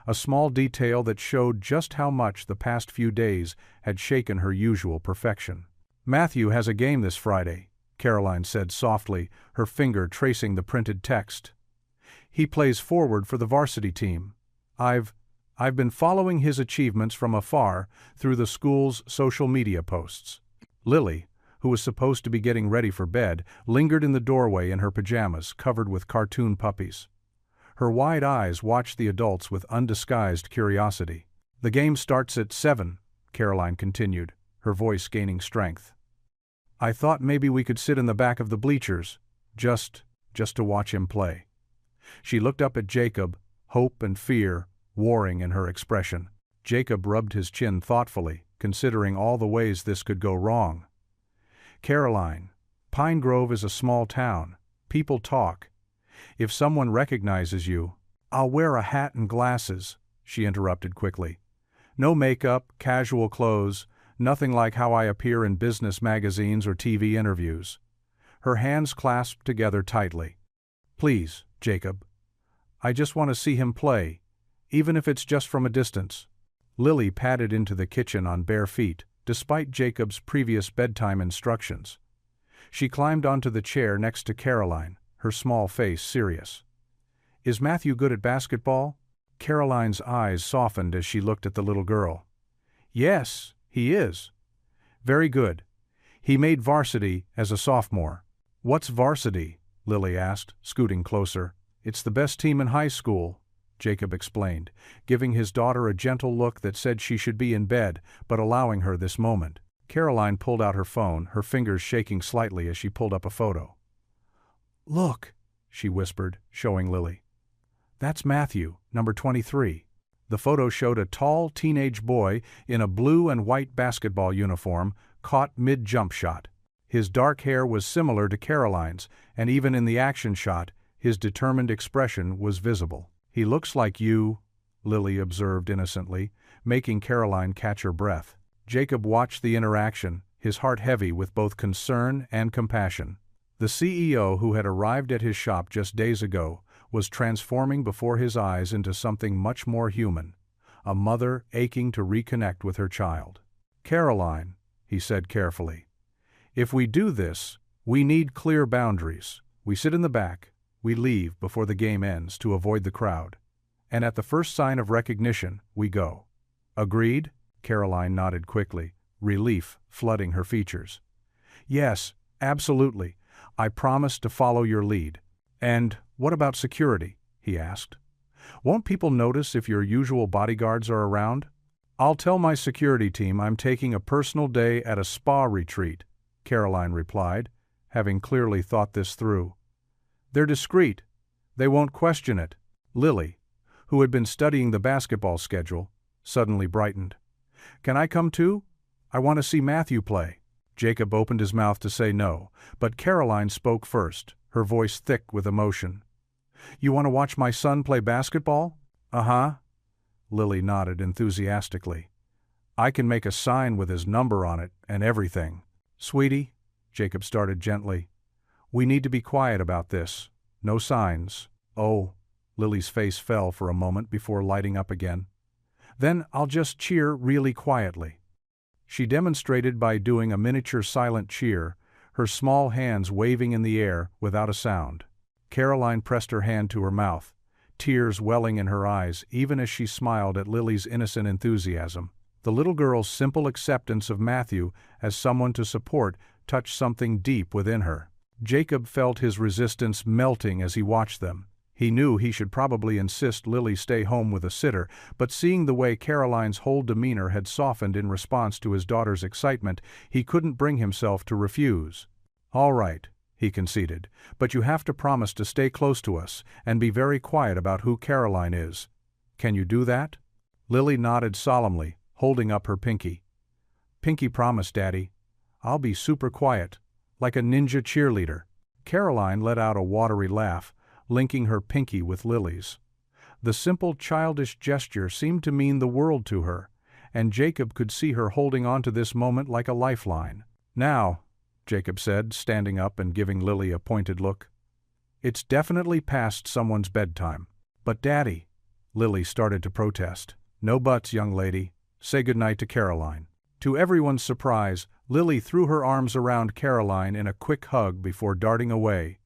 a small detail that showed just how much the past few days had shaken her usual perfection. "Matthew has a game this Friday," Caroline said softly, her finger tracing the printed text. "He plays forward for the varsity team. I've been following his achievements from afar through the school's social media posts." Lily, who was supposed to be getting ready for bed, lingered in the doorway in her pajamas covered with cartoon puppies. Her wide eyes watched the adults with undisguised curiosity. "The game starts at 7, Caroline continued, her voice gaining strength. "I thought maybe we could sit in the back of the bleachers, just to watch him play." She looked up at Jacob, hope and fear warring in her expression. Jacob rubbed his chin thoughtfully, considering all the ways this could go wrong. "Caroline, Pine Grove is a small town. People talk. If someone recognizes you—" "I'll wear a hat and glasses," she interrupted quickly. "No makeup, casual clothes, nothing like how I appear in business magazines or TV interviews." Her hands clasped together tightly. "Please, Jacob. I just want to see him play, even if it's just from a distance." Lily padded into the kitchen on bare feet, despite Jacob's previous bedtime instructions. She climbed onto the chair next to Caroline, her small face serious. "Is Matthew good at basketball?" Caroline's eyes softened as she looked at the little girl. "Yes, he is. Very good. He made varsity as a sophomore." "What's varsity?" Lily asked, scooting closer. "It's the best team in high school," Jacob explained, giving his daughter a gentle look that said she should be in bed, but allowing her this moment. Caroline pulled out her phone, her fingers shaking slightly as she pulled up a photo. "Look," she whispered, showing Lily. "That's Matthew, number 23. The photo showed a tall teenage boy in a blue and white basketball uniform, caught mid-jump shot. His dark hair was similar to Caroline's, and even in the action shot, his determined expression was visible. "He looks like you," Lily observed innocently, making Caroline catch her breath. Jacob watched the interaction, his heart heavy with both concern and compassion. The CEO who had arrived at his shop just days ago was transforming before his eyes into something much more human, a mother aching to reconnect with her child. "Caroline," he said carefully, "if we do this, we need clear boundaries. We sit in the back, we leave before the game ends to avoid the crowd, and at the first sign of recognition, we go. Agreed?" Caroline nodded quickly, relief flooding her features. "Yes, absolutely. I promise to follow your lead." "And what about security?" he asked. "Won't people notice if your usual bodyguards are around?" "I'll tell my security team I'm taking a personal day at a spa retreat," Caroline replied, having clearly thought this through. "They're discreet. They won't question it." Lily, who had been studying the basketball schedule, suddenly brightened. "Can I come too? I want to see Matthew play." Jacob opened his mouth to say no, but Caroline spoke first, her voice thick with emotion. "You want to watch my son play basketball?" "Uh-huh." Lily nodded enthusiastically. "I can make a sign with his number on it and everything." "Sweetie," Jacob started gently, "we need to be quiet about this. No signs." "Oh." Lily's face fell for a moment before lighting up again. "Then I'll just cheer really quietly." She demonstrated by doing a miniature silent cheer, her small hands waving in the air without a sound. Caroline pressed her hand to her mouth, tears welling in her eyes even as she smiled at Lily's innocent enthusiasm. The little girl's simple acceptance of Matthew as someone to support touched something deep within her. Jacob felt his resistance melting as he watched them. He knew he should probably insist Lily stay home with a sitter, but seeing the way Caroline's whole demeanor had softened in response to his daughter's excitement, he couldn't bring himself to refuse. "All right," he conceded, "but you have to promise to stay close to us and be very quiet about who Caroline is. Can you do that?" Lily nodded solemnly, holding up her pinky. "Pinky promise, Daddy. I'll be super quiet, like a ninja cheerleader." Caroline let out a watery laugh, linking her pinky with Lily's. The simple childish gesture seemed to mean the world to her, and Jacob could see her holding on to this moment like a lifeline. "Now," Jacob said, standing up and giving Lily a pointed look, "it's definitely past someone's bedtime." "But Daddy," Lily started to protest. "No buts, young lady. Say goodnight to Caroline." To everyone's surprise, Lily threw her arms around Caroline in a quick hug before darting away.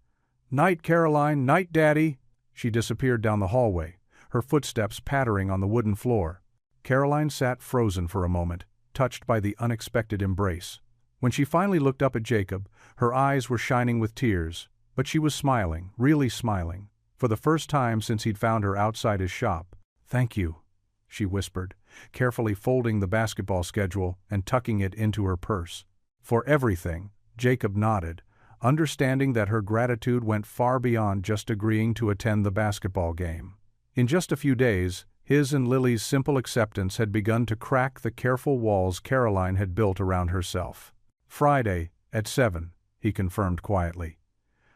"Night, Caroline, night, Daddy." She disappeared down the hallway, her footsteps pattering on the wooden floor. Caroline sat frozen for a moment, touched by the unexpected embrace. When she finally looked up at Jacob, her eyes were shining with tears, but she was smiling, really smiling, for the first time since he'd found her outside his shop. "Thank you," she whispered, carefully folding the basketball schedule and tucking it into her purse. "For everything," Jacob nodded, understanding that her gratitude went far beyond just agreeing to attend the basketball game. In just a few days, his and Lily's simple acceptance had begun to crack the careful walls Caroline had built around herself. "Friday, at 7, he confirmed quietly.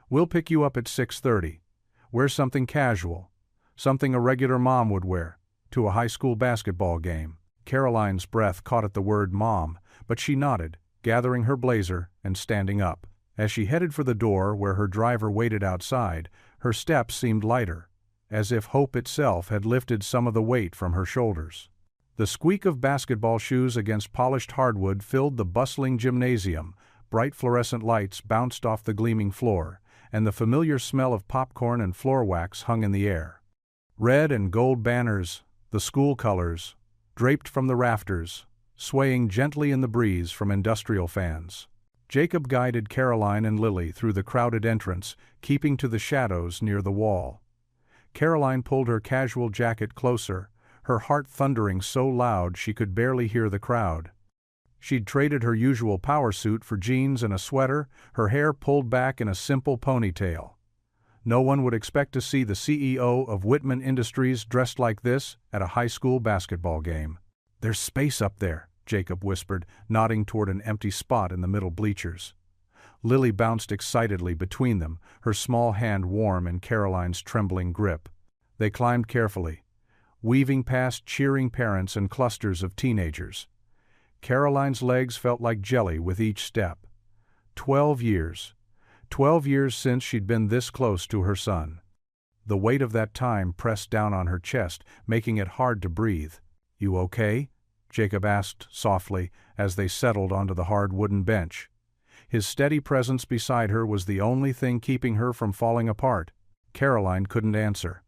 "We'll pick you up at 6:30. Wear something casual, something a regular mom would wear, to a high school basketball game." Caroline's breath caught at the word mom, but she nodded, gathering her blazer and standing up. As she headed for the door where her driver waited outside, her steps seemed lighter, as if hope itself had lifted some of the weight from her shoulders. The squeak of basketball shoes against polished hardwood filled the bustling gymnasium, bright fluorescent lights bounced off the gleaming floor, and the familiar smell of popcorn and floor wax hung in the air. Red and gold banners, the school colors, draped from the rafters, swaying gently in the breeze from industrial fans. Jacob guided Caroline and Lily through the crowded entrance, keeping to the shadows near the wall. Caroline pulled her casual jacket closer, her heart thundering so loud she could barely hear the crowd. She'd traded her usual power suit for jeans and a sweater, her hair pulled back in a simple ponytail. No one would expect to see the CEO of Whitman Industries dressed like this at a high school basketball game. "There's space up there," Jacob whispered, nodding toward an empty spot in the middle bleachers. Lily bounced excitedly between them, her small hand warm in Caroline's trembling grip. They climbed carefully, weaving past cheering parents and clusters of teenagers. Caroline's legs felt like jelly with each step. 12 years. 12 years since she'd been this close to her son. The weight of that time pressed down on her chest, making it hard to breathe. "You okay?" Jacob asked softly as they settled onto the hard wooden bench. His steady presence beside her was the only thing keeping her from falling apart. Caroline couldn't answer.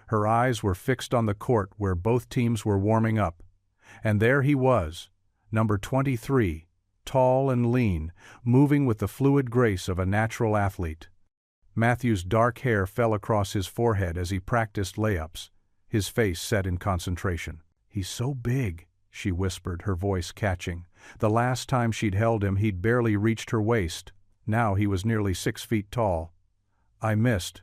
Her eyes were fixed on the court where both teams were warming up. And there he was, number 23, tall and lean, moving with the fluid grace of a natural athlete. Matthew's dark hair fell across his forehead as he practiced layups, his face set in concentration. "He's so big," she whispered, her voice catching. The last time she'd held him, he'd barely reached her waist. Now he was nearly 6 feet tall. I missed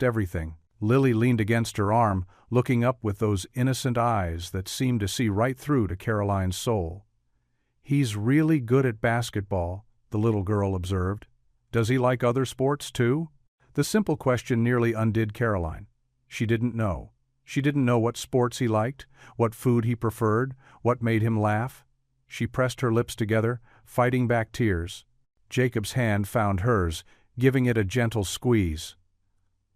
everything." Lily leaned against her arm, looking up with those innocent eyes that seemed to see right through to Caroline's soul. "He's really good at basketball," the little girl observed. "Does he like other sports too?" The simple question nearly undid Caroline. She didn't know. She didn't know what sports he liked, what food he preferred, what made him laugh. She pressed her lips together, fighting back tears. Jacob's hand found hers, giving it a gentle squeeze.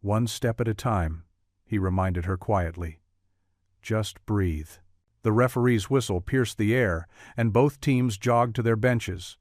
"One step at a time," he reminded her quietly. "Just breathe." The referee's whistle pierced the air, and both teams jogged to their benches.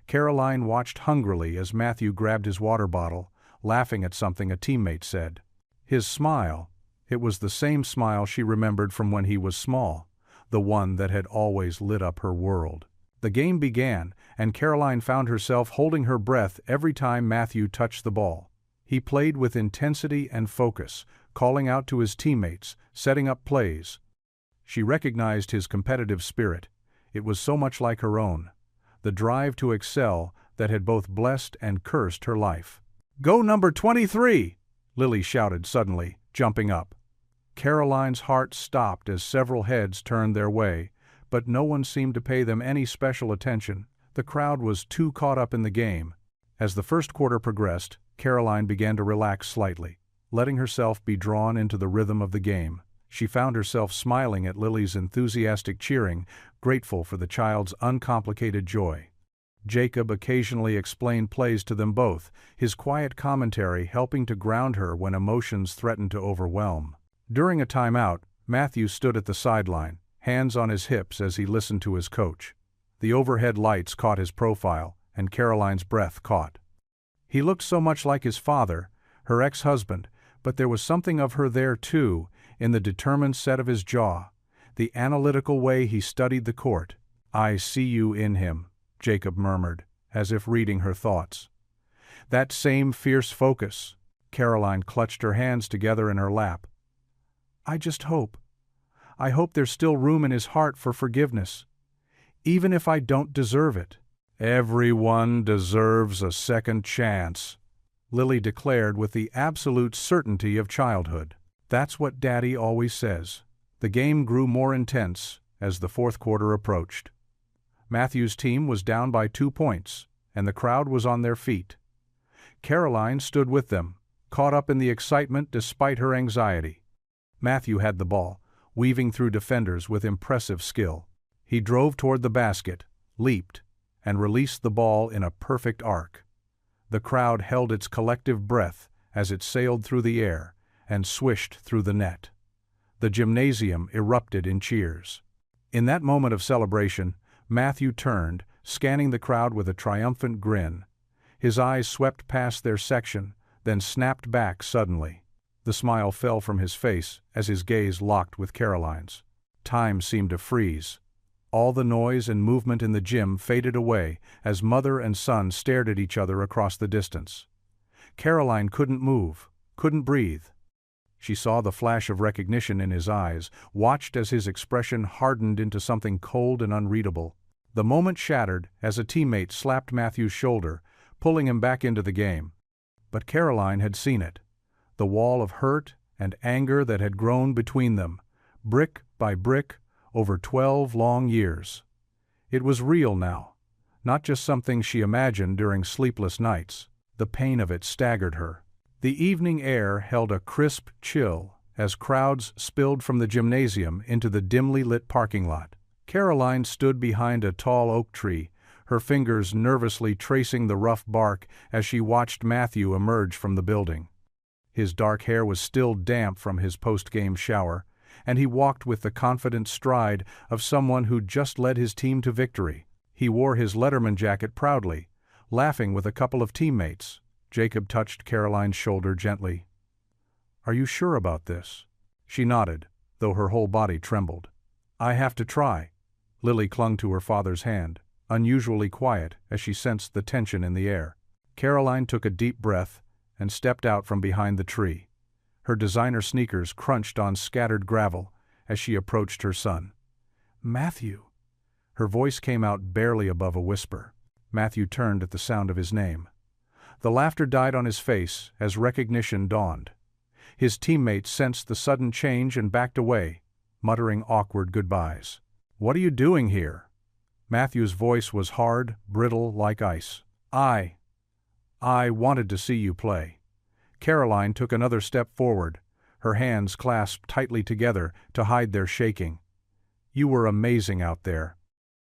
Caroline watched hungrily as Matthew grabbed his water bottle, laughing at something a teammate said. His smile, it was the same smile she remembered from when he was small, the one that had always lit up her world. The game began, and Caroline found herself holding her breath every time Matthew touched the ball. He played with intensity and focus, calling out to his teammates, setting up plays. She recognized his competitive spirit. It was so much like her own, the drive to excel that had both blessed and cursed her life. "Go number 23!" Lily shouted suddenly, jumping up. Caroline's heart stopped as several heads turned their way, but no one seemed to pay them any special attention. The crowd was too caught up in the game. As the first quarter progressed, Caroline began to relax slightly, letting herself be drawn into the rhythm of the game. She found herself smiling at Lily's enthusiastic cheering, grateful for the child's uncomplicated joy. Jacob occasionally explained plays to them both, his quiet commentary helping to ground her when emotions threatened to overwhelm. During a timeout, Matthew stood at the sideline, hands on his hips as he listened to his coach. The overhead lights caught his profile, and Caroline's breath caught. He looked so much like his father, her ex-husband, but there was something of her there too, in the determined set of his jaw, the analytical way he studied the court. "I see you in him," Jacob murmured, as if reading her thoughts. "That same fierce focus." Caroline clutched her hands together in her lap. I hope there's still room in his heart for forgiveness, even if I don't deserve it." "Everyone deserves a second chance," Lily declared with the absolute certainty of childhood. "That's what Daddy always says." The game grew more intense as the fourth quarter approached. Matthew's team was down by 2 points, and the crowd was on their feet. Caroline stood with them, caught up in the excitement despite her anxiety. Matthew had the ball, weaving through defenders with impressive skill. He drove toward the basket, leaped, and released the ball in a perfect arc. The crowd held its collective breath as it sailed through the air and swished through the net. The gymnasium erupted in cheers. In that moment of celebration, Matthew turned, scanning the crowd with a triumphant grin. His eyes swept past their section, then snapped back suddenly. The smile fell from his face as his gaze locked with Caroline's. Time seemed to freeze. All the noise and movement in the gym faded away as mother and son stared at each other across the distance. Caroline couldn't move, couldn't breathe. She saw the flash of recognition in his eyes, watched as his expression hardened into something cold and unreadable. The moment shattered as a teammate slapped Matthew's shoulder, pulling him back into the game. But Caroline had seen it. The wall of hurt and anger that had grown between them, brick by brick, over 12 long years. It was real now, not just something she imagined during sleepless nights. The pain of it staggered her. The evening air held a crisp chill as crowds spilled from the gymnasium into the dimly lit parking lot. Caroline stood behind a tall oak tree, her fingers nervously tracing the rough bark as she watched Matthew emerge from the building. His dark hair was still damp from his post-game shower, and he walked with the confident stride of someone who'd just led his team to victory. He wore his Letterman jacket proudly, laughing with a couple of teammates. Jacob touched Caroline's shoulder gently. "Are you sure about this?" She nodded, though her whole body trembled. "I have to try." Lily clung to her father's hand, unusually quiet as she sensed the tension in the air. Caroline took a deep breath and stepped out from behind the tree. Her designer sneakers crunched on scattered gravel as she approached her son. "Matthew." Her voice came out barely above a whisper. Matthew turned at the sound of his name. The laughter died on his face as recognition dawned. His teammates sensed the sudden change and backed away, muttering awkward goodbyes. "What are you doing here?" Matthew's voice was hard, brittle like ice. I wanted to see you play." Caroline took another step forward, her hands clasped tightly together to hide their shaking. "You were amazing out there.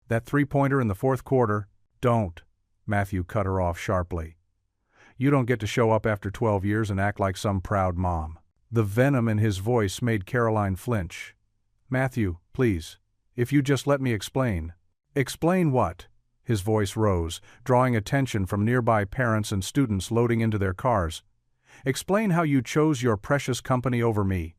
That three-pointer in the fourth quarter—" "Don't," Matthew cut her off sharply. "You don't get to show up after 12 years and act like some proud mom." The venom in his voice made Caroline flinch. "Matthew, please, if you just let me explain." "Explain what?" His voice rose, drawing attention from nearby parents and students loading into their cars. "Explain how you chose your precious company over me.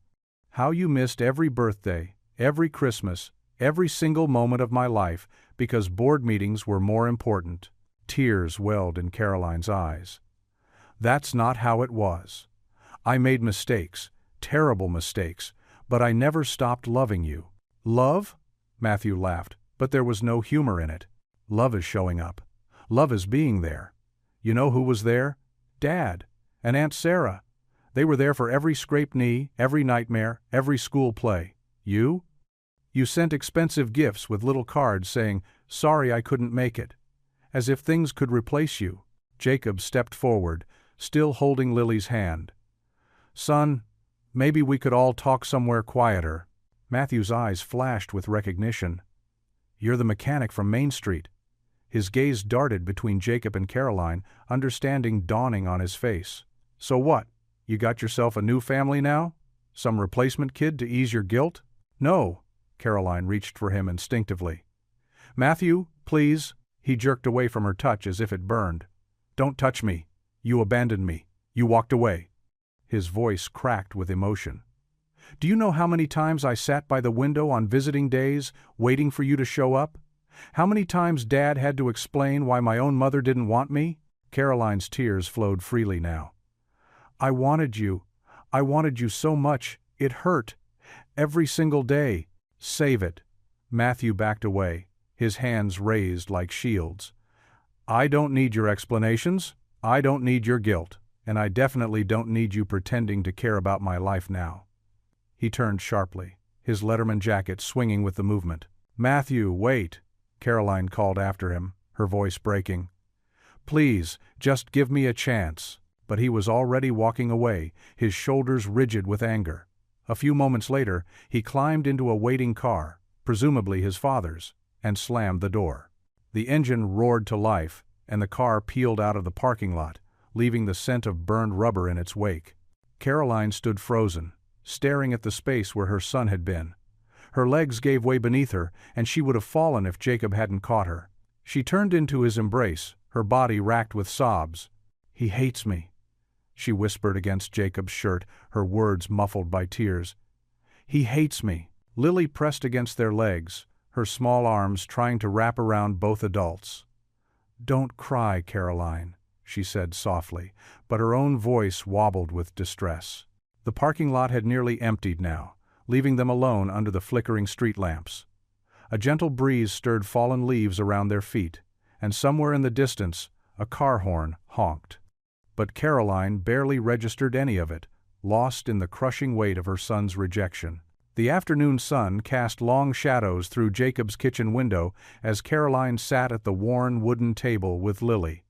How you missed every birthday, every Christmas, every single moment of my life because board meetings were more important." Tears welled in Caroline's eyes. "That's not how it was. I made mistakes, terrible mistakes, but I never stopped loving you." "Love?" Matthew laughed, but there was no humor in it. "Love is showing up. Love is being there. You know who was there? Dad and Aunt Sarah. They were there for every scraped knee, every nightmare, every school play. You? You sent expensive gifts with little cards saying, 'Sorry I couldn't make it,' as if things could replace you." Jacob stepped forward, still holding Lily's hand. "Son, maybe we could all talk somewhere quieter." Matthew's eyes flashed with recognition. "You're the mechanic from Main Street." His gaze darted between Jacob and Caroline, understanding dawning on his face. "So what? You got yourself a new family now? Some replacement kid to ease your guilt?" "No." Caroline reached for him instinctively. "Matthew, please." He jerked away from her touch as if it burned. "Don't touch me. You abandoned me. You walked away." His voice cracked with emotion. "Do you know how many times I sat by the window on visiting days, waiting for you to show up? How many times Dad had to explain why my own mother didn't want me?" Caroline's tears flowed freely now. I wanted you so much, it hurt. Every single day. Save it." Matthew backed away, his hands raised like shields. "I don't need your explanations. I don't need your guilt. And I definitely don't need you pretending to care about my life now." He turned sharply, his Letterman jacket swinging with the movement. "Matthew, wait," Caroline called after him, her voice breaking. "Please, just give me a chance." But he was already walking away, his shoulders rigid with anger. A few moments later, he climbed into a waiting car, presumably his father's, and slammed the door. The engine roared to life, and the car peeled out of the parking lot, leaving the scent of burned rubber in its wake. Caroline stood frozen, staring at the space where her son had been. Her legs gave way beneath her, and she would have fallen if Jacob hadn't caught her. She turned into his embrace, her body racked with sobs. "He hates me," she whispered against Jacob's shirt, her words muffled by tears. "He hates me." Lily pressed against their legs, her small arms trying to wrap around both adults. "Don't cry, Caroline," she said softly, but her own voice wobbled with distress. The parking lot had nearly emptied now, leaving them alone under the flickering street lamps. A gentle breeze stirred fallen leaves around their feet, and somewhere in the distance, a car horn honked. But Caroline barely registered any of it, lost in the crushing weight of her son's rejection. The afternoon sun cast long shadows through Jacob's kitchen window as Caroline sat at the worn wooden table with Lily.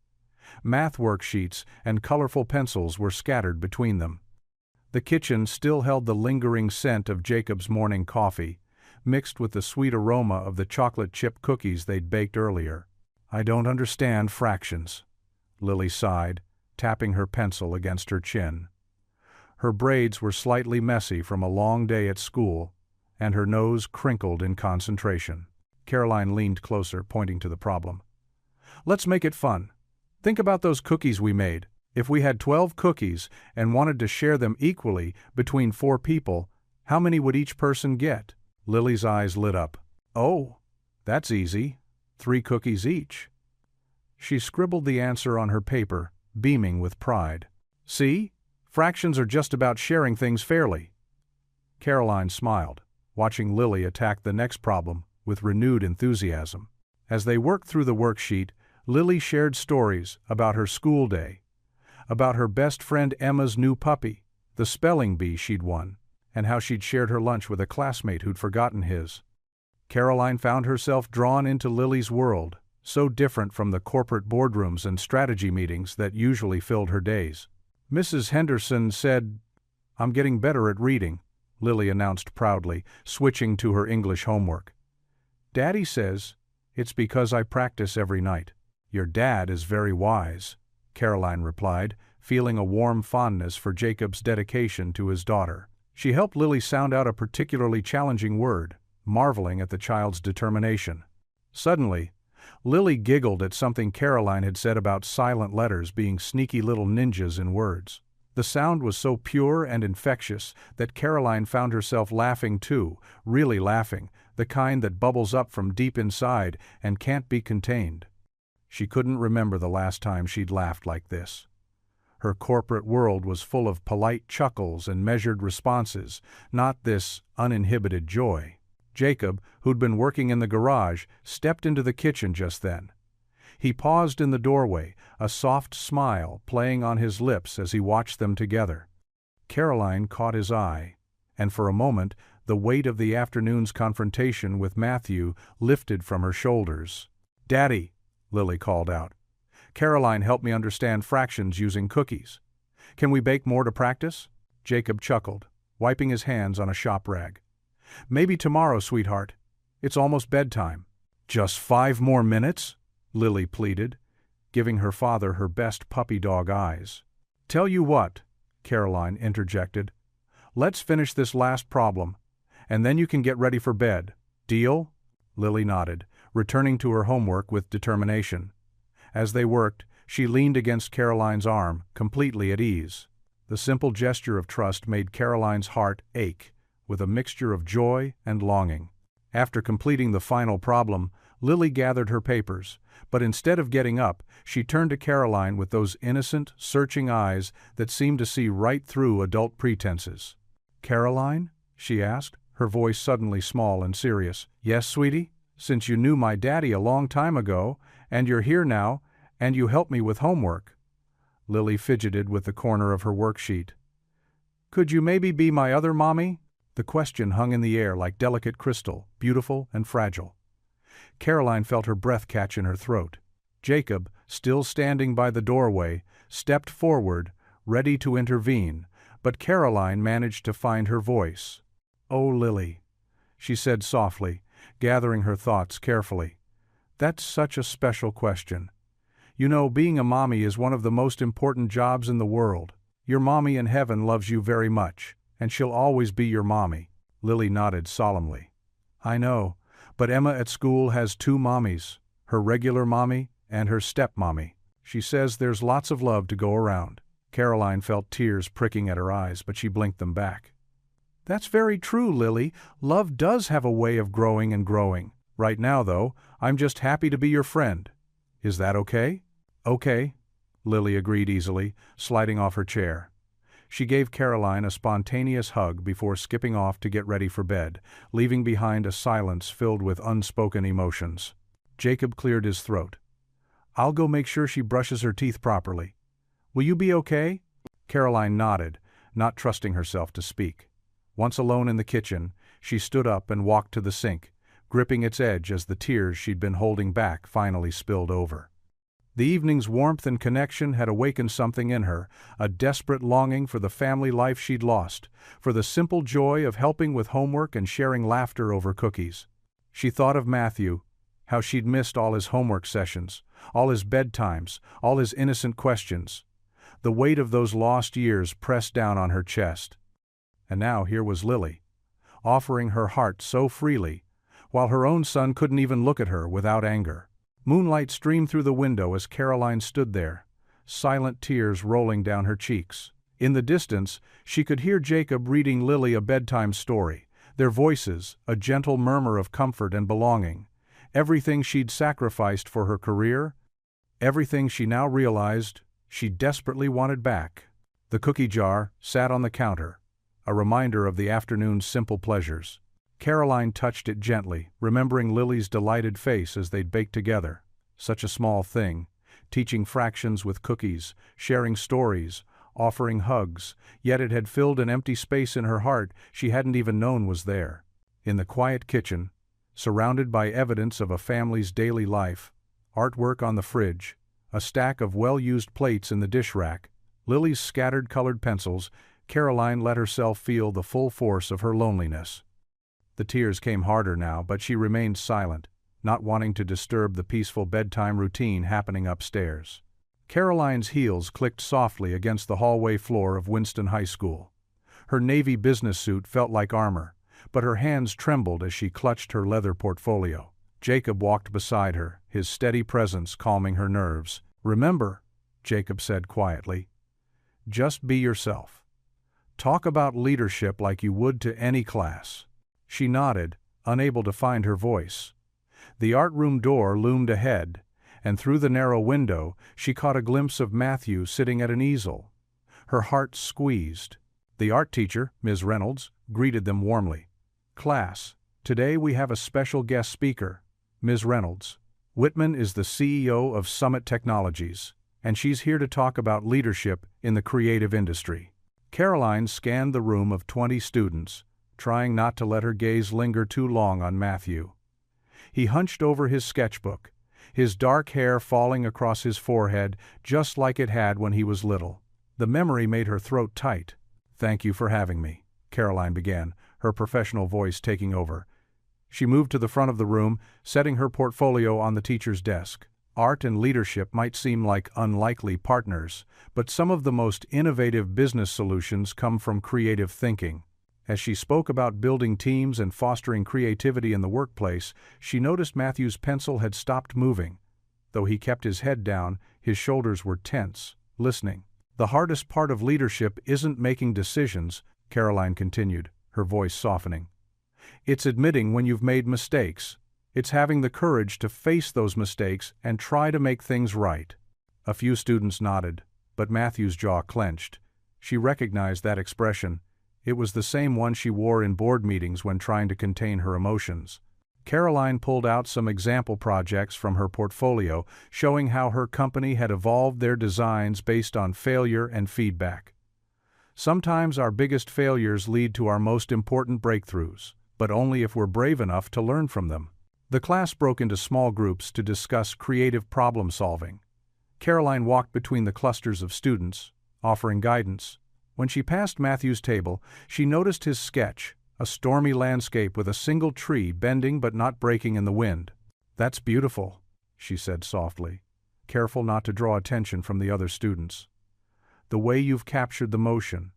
Math worksheets and colorful pencils were scattered between them. The kitchen still held the lingering scent of Jacob's morning coffee, mixed with the sweet aroma of the chocolate chip cookies they'd baked earlier. "I don't understand fractions," Lily sighed, tapping her pencil against her chin. Her braids were slightly messy from a long day at school, and her nose crinkled in concentration. Caroline leaned closer, pointing to the problem. "Let's make it fun. Think about those cookies we made. If we had 12 cookies and wanted to share them equally between 4 people, how many would each person get?" Lily's eyes lit up. "Oh, that's easy. 3 cookies each." She scribbled the answer on her paper, beaming with pride. "See? Fractions are just about sharing things fairly." Caroline smiled, watching Lily attack the next problem with renewed enthusiasm. As they worked through the worksheet, Lily shared stories about her school day, about her best friend Emma's new puppy, the spelling bee she'd won, and how she'd shared her lunch with a classmate who'd forgotten his. Caroline found herself drawn into Lily's world, so different from the corporate boardrooms and strategy meetings that usually filled her days. "Mrs. Henderson said, 'I'm getting better at reading,'" Lily announced proudly, switching to her English homework. "Daddy says it's because I practice every night." "Your dad is very wise," Caroline replied, feeling a warm fondness for Jacob's dedication to his daughter. She helped Lily sound out a particularly challenging word, marveling at the child's determination. Suddenly, Lily giggled at something Caroline had said about silent letters being sneaky little ninjas in words. The sound was so pure and infectious that Caroline found herself laughing too, really laughing, the kind that bubbles up from deep inside and can't be contained. She couldn't remember the last time she'd laughed like this. Her corporate world was full of polite chuckles and measured responses, not this uninhibited joy. Jacob, who'd been working in the garage, stepped into the kitchen just then. He paused in the doorway, a soft smile playing on his lips as he watched them together. Caroline caught his eye, and for a moment the weight of the afternoon's confrontation with Matthew lifted from her shoulders. "Daddy," Lily called out, "Caroline helped me understand fractions using cookies. Can we bake more to practice?" Jacob chuckled, wiping his hands on a shop rag. "Maybe tomorrow, sweetheart. It's almost bedtime." "Just 5 more minutes?" Lily pleaded, giving her father her best puppy dog eyes. "Tell you what," Caroline interjected. "Let's finish this last problem, and then you can get ready for bed. Deal?" Lily nodded, returning to her homework with determination. As they worked, she leaned against Caroline's arm, completely at ease. The simple gesture of trust made Caroline's heart ache, with a mixture of joy and longing. After completing the final problem, Lily gathered her papers, but instead of getting up, she turned to Caroline with those innocent, searching eyes that seemed to see right through adult pretenses. "Caroline?" she asked, her voice suddenly small and serious. "Yes, sweetie? Since you knew my daddy a long time ago, and you're here now, and you helped me with homework." Lily fidgeted with the corner of her worksheet. "Could you maybe be my other mommy?" The question hung in the air like delicate crystal, beautiful and fragile. Caroline felt her breath catch in her throat. Jacob, still standing by the doorway, stepped forward, ready to intervene, but Caroline managed to find her voice. "Oh, Lily," she said softly, gathering her thoughts carefully. "That's such a special question. You know, being a mommy is one of the most important jobs in the world. Your mommy in heaven loves you very much, and she'll always be your mommy." Lily nodded solemnly. "I know, but Emma at school has 2 mommies, her regular mommy and her stepmommy. She says there's lots of love to go around." Caroline felt tears pricking at her eyes, but she blinked them back. "That's very true, Lily. Love does have a way of growing and growing. Right now, though, I'm just happy to be your friend. Is that okay?" "Okay," Lily agreed easily, sliding off her chair. She gave Caroline a spontaneous hug before skipping off to get ready for bed, leaving behind a silence filled with unspoken emotions. Jacob cleared his throat. "I'll go make sure she brushes her teeth properly. Will you be okay?" Caroline nodded, not trusting herself to speak. Once alone in the kitchen, she stood up and walked to the sink, gripping its edge as the tears she'd been holding back finally spilled over. The evening's warmth and connection had awakened something in her, a desperate longing for the family life she'd lost, for the simple joy of helping with homework and sharing laughter over cookies. She thought of Matthew, how she'd missed all his homework sessions, all his bedtimes, all his innocent questions. The weight of those lost years pressed down on her chest. And now here was Lily, offering her heart so freely, while her own son couldn't even look at her without anger. Moonlight streamed through the window as Caroline stood there, silent tears rolling down her cheeks. In the distance, she could hear Jacob reading Lily a bedtime story, their voices, a gentle murmur of comfort and belonging. Everything she'd sacrificed for her career, everything she now realized she desperately wanted back. The cookie jar sat on the counter, a reminder of the afternoon's simple pleasures. Caroline touched it gently, remembering Lily's delighted face as they'd baked together. Such a small thing, teaching fractions with cookies, sharing stories, offering hugs, yet it had filled an empty space in her heart she hadn't even known was there. In the quiet kitchen, surrounded by evidence of a family's daily life, artwork on the fridge, a stack of well-used plates in the dish rack, Lily's scattered colored pencils, Caroline let herself feel the full force of her loneliness. The tears came harder now, but she remained silent, not wanting to disturb the peaceful bedtime routine happening upstairs. Caroline's heels clicked softly against the hallway floor of Winston High School. Her navy business suit felt like armor, but her hands trembled as she clutched her leather portfolio. Jacob walked beside her, his steady presence calming her nerves. "Remember," Jacob said quietly, "just be yourself. Talk about leadership like you would to any class." She nodded, unable to find her voice. The art room door loomed ahead, and through the narrow window she caught a glimpse of Matthew sitting at an easel. Her heart squeezed. The art teacher, Ms. Reynolds, greeted them warmly. "Class, today we have a special guest speaker, Ms. Reynolds. Whitman is the CEO of Summit Technologies, and she's here to talk about leadership in the creative industry." Caroline scanned the room of 20 students, trying not to let her gaze linger too long on Matthew. He hunched over his sketchbook, his dark hair falling across his forehead just like it had when he was little. The memory made her throat tight. "Thank you for having me," Caroline began, her professional voice taking over. She moved to the front of the room, setting her portfolio on the teacher's desk. Art and leadership might seem like unlikely partners, but some of the most innovative business solutions come from creative thinking. As she spoke about building teams and fostering creativity in the workplace, she noticed Matthew's pencil had stopped moving. Though he kept his head down, his shoulders were tense, listening. "The hardest part of leadership isn't making decisions," Caroline continued, her voice softening. "It's admitting when you've made mistakes. It's having the courage to face those mistakes and try to make things right." A few students nodded, but Matthew's jaw clenched. She recognized that expression. It was the same one she wore in board meetings when trying to contain her emotions. Caroline pulled out some example projects from her portfolio, showing how her company had evolved their designs based on failure and feedback. Sometimes our biggest failures lead to our most important breakthroughs, but only if we're brave enough to learn from them. The class broke into small groups to discuss creative problem solving. Caroline walked between the clusters of students, offering guidance. When she passed Matthew's table, she noticed his sketch, a stormy landscape with a single tree bending but not breaking in the wind. "That's beautiful," she said softly, careful not to draw attention from the other students. "The way you've captured the motion.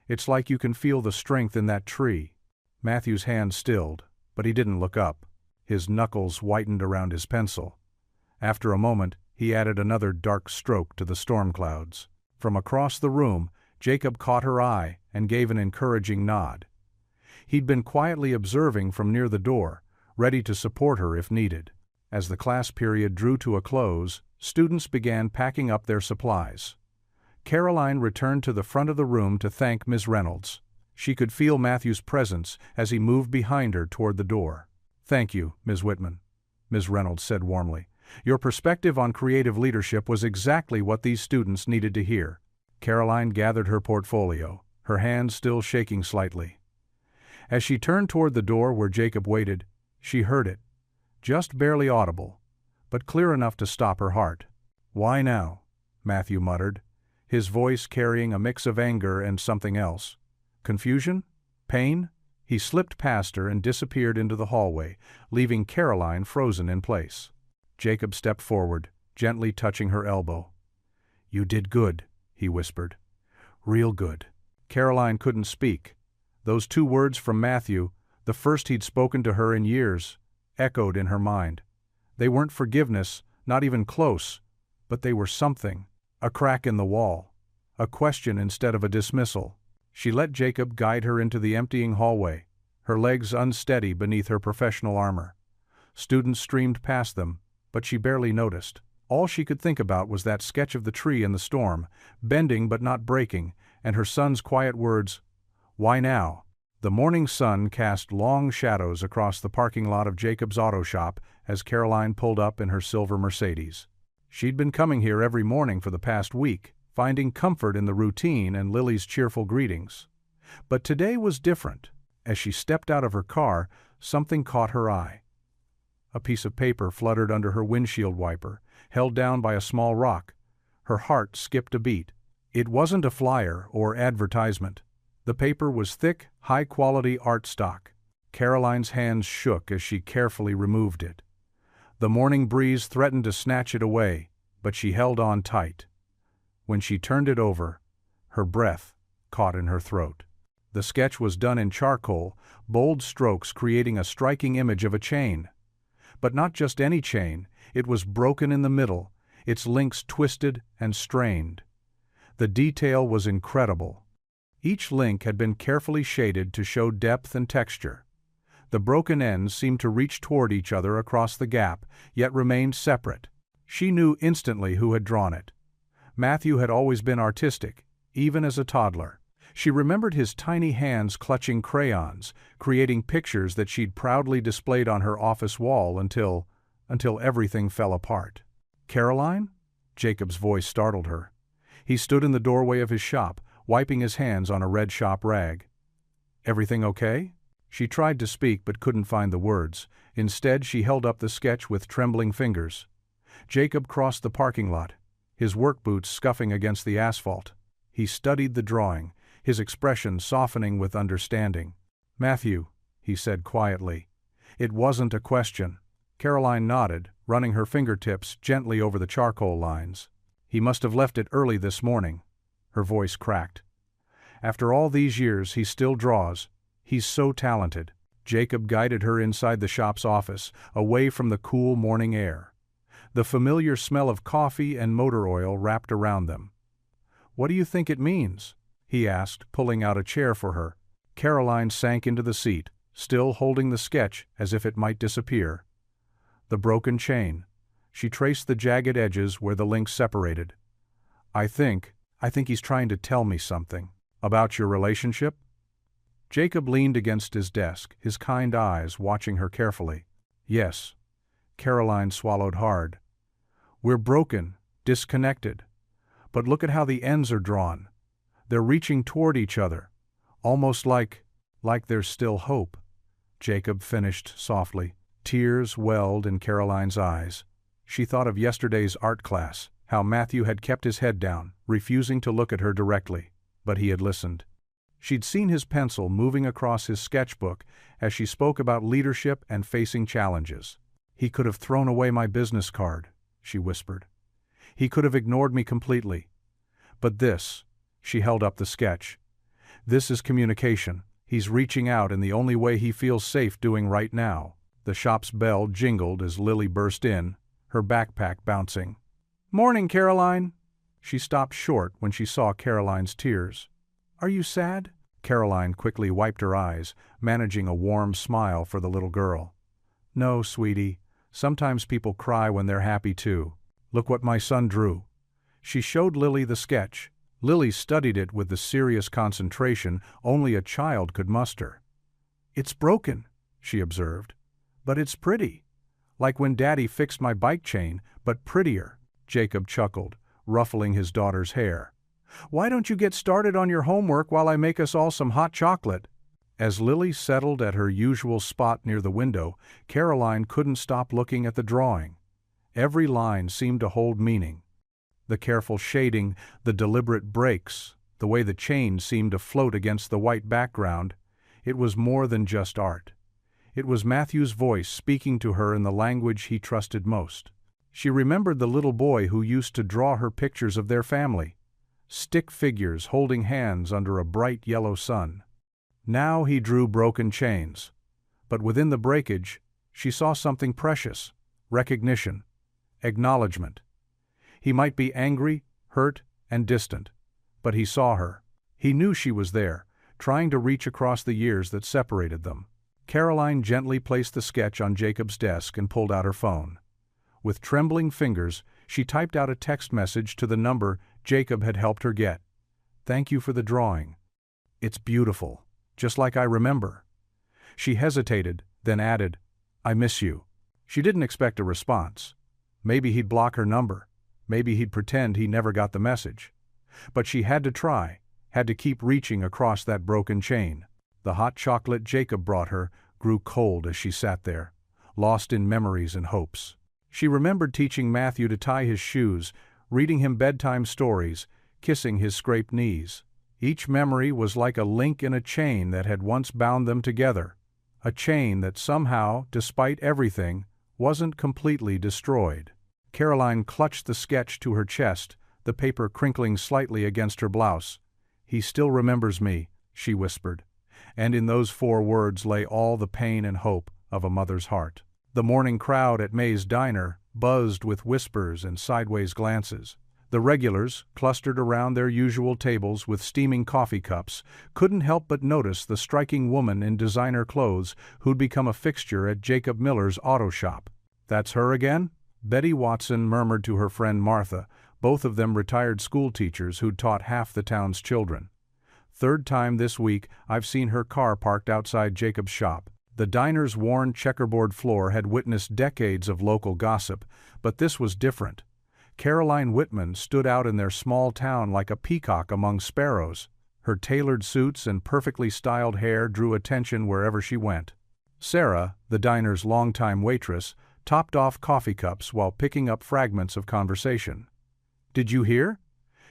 It's like you can feel the strength in that tree." Matthew's hand stilled, but he didn't look up. His knuckles whitened around his pencil. After a moment, he added another dark stroke to the storm clouds. From across the room, Jacob caught her eye and gave an encouraging nod. He'd been quietly observing from near the door, ready to support her if needed. As the class period drew to a close, students began packing up their supplies. Caroline returned to the front of the room to thank Ms. Reynolds. She could feel Matthew's presence as he moved behind her toward the door. "Thank you, Ms. Whitman," Ms. Reynolds said warmly. "Your perspective on creative leadership was exactly what these students needed to hear." Caroline gathered her portfolio, her hands still shaking slightly. As she turned toward the door where Jacob waited, she heard it, just barely audible, but clear enough to stop her heart. "Why now?" Matthew muttered, his voice carrying a mix of anger and something else. Confusion? Pain? He slipped past her and disappeared into the hallway, leaving Caroline frozen in place. Jacob stepped forward, gently touching her elbow. "You did good," he whispered. "Real good." Caroline couldn't speak. Those 2 words from Matthew, the first he'd spoken to her in years, echoed in her mind. They weren't forgiveness, not even close, but they were something. A crack in the wall. A question instead of a dismissal. She let Jacob guide her into the emptying hallway, her legs unsteady beneath her professional armor. Students streamed past them, but she barely noticed. All she could think about was that sketch of the tree in the storm, bending but not breaking, and her son's quiet words, "Why now?" The morning sun cast long shadows across the parking lot of Jacob's auto shop as Caroline pulled up in her silver Mercedes. She'd been coming here every morning for the past week, finding comfort in the routine and Lily's cheerful greetings. But today was different. As she stepped out of her car, something caught her eye. A piece of paper fluttered under her windshield wiper, held down by a small rock. Her heart skipped a beat. It wasn't a flyer or advertisement. The paper was thick, high-quality art stock. Caroline's hands shook as she carefully removed it. The morning breeze threatened to snatch it away, but she held on tight. When she turned it over, her breath caught in her throat. The sketch was done in charcoal, bold strokes creating a striking image of a chain. But not just any chain, it was broken in the middle, its links twisted and strained. The detail was incredible. Each link had been carefully shaded to show depth and texture. The broken ends seemed to reach toward each other across the gap, yet remained separate. She knew instantly who had drawn it. Matthew had always been artistic, even as a toddler. She remembered his tiny hands clutching crayons, creating pictures that she'd proudly displayed on her office wall until everything fell apart. "Caroline?" Jacob's voice startled her. He stood in the doorway of his shop, wiping his hands on a red shop rag. "Everything okay?" She tried to speak but couldn't find the words. Instead, she held up the sketch with trembling fingers. Jacob crossed the parking lot, his work boots scuffing against the asphalt. He studied the drawing, his expression softening with understanding. "Matthew," he said quietly. It wasn't a question. Caroline nodded, running her fingertips gently over the charcoal lines. "He must have left it early this morning." Her voice cracked. "After all these years, he still draws. He's so talented." Jacob guided her inside the shop's office, away from the cool morning air. The familiar smell of coffee and motor oil wrapped around them. "What do you think it means?" he asked, pulling out a chair for her. Caroline sank into the seat, still holding the sketch as if it might disappear. The broken chain. She traced the jagged edges where the links separated. I think he's trying to tell me something." "About your relationship?" Jacob leaned against his desk, his kind eyes watching her carefully. "Yes." Caroline swallowed hard. "We're broken, disconnected. But look at how the ends are drawn. They're reaching toward each other, almost like there's still hope." Jacob finished softly. Tears welled in Caroline's eyes. She thought of yesterday's art class, how Matthew had kept his head down, refusing to look at her directly, but he had listened. She'd seen his pencil moving across his sketchbook as she spoke about leadership and facing challenges. "He could have thrown away my business card," she whispered. "He could have ignored me completely. But this," she held up the sketch, "this is communication. He's reaching out in the only way he feels safe doing right now." The shop's bell jingled as Lily burst in, her backpack bouncing. "Morning, Caroline." She stopped short when she saw Caroline's tears. "Are you sad?" Caroline quickly wiped her eyes, managing a warm smile for the little girl. "No, sweetie. Sometimes people cry when they're happy too. Look what my son drew." She showed Lily the sketch. Lily studied it with the serious concentration only a child could muster. "It's broken," she observed. "But it's pretty. Like when Daddy fixed my bike chain, but prettier." Jacob chuckled, ruffling his daughter's hair. "Why don't you get started on your homework while I make us all some hot chocolate?" As Lily settled at her usual spot near the window, Caroline couldn't stop looking at the drawing. Every line seemed to hold meaning. The careful shading, the deliberate breaks, the way the chain seemed to float against the white background, it was more than just art. It was Matthew's voice speaking to her in the language he trusted most. She remembered the little boy who used to draw her pictures of their family, stick figures holding hands under a bright yellow sun. Now he drew broken chains. But within the breakage, she saw something precious: recognition, acknowledgement. He might be angry, hurt, and distant, but he saw her. He knew she was there, trying to reach across the years that separated them. Caroline gently placed the sketch on Jacob's desk and pulled out her phone. With trembling fingers, she typed out a text message to the number Jacob had helped her get. "Thank you for the drawing. It's beautiful, just like I remember." She hesitated, then added, "I miss you." She didn't expect a response. Maybe he'd block her number. Maybe he'd pretend he never got the message. But she had to try, had to keep reaching across that broken chain. The hot chocolate Jacob brought her grew cold as she sat there, lost in memories and hopes. She remembered teaching Matthew to tie his shoes, reading him bedtime stories, kissing his scraped knees. Each memory was like a link in a chain that had once bound them together, a chain that somehow, despite everything, wasn't completely destroyed. Caroline clutched the sketch to her chest, the paper crinkling slightly against her blouse. "He still remembers me," she whispered, and in those 4 words lay all the pain and hope of a mother's heart. The morning crowd at May's diner buzzed with whispers and sideways glances. The regulars, clustered around their usual tables with steaming coffee cups, couldn't help but notice the striking woman in designer clothes who'd become a fixture at Jacob Miller's auto shop. "That's her again?" Betty Watson murmured to her friend Martha, both of them retired school teachers who'd taught half the town's children. "Third time this week I've seen her car parked outside Jacob's shop." The diner's worn checkerboard floor had witnessed decades of local gossip, but this was different. Caroline Whitman stood out in their small town like a peacock among sparrows. Her tailored suits and perfectly styled hair drew attention wherever she went. Sarah, the diner's longtime waitress, topped off coffee cups while picking up fragments of conversation. "Did you hear?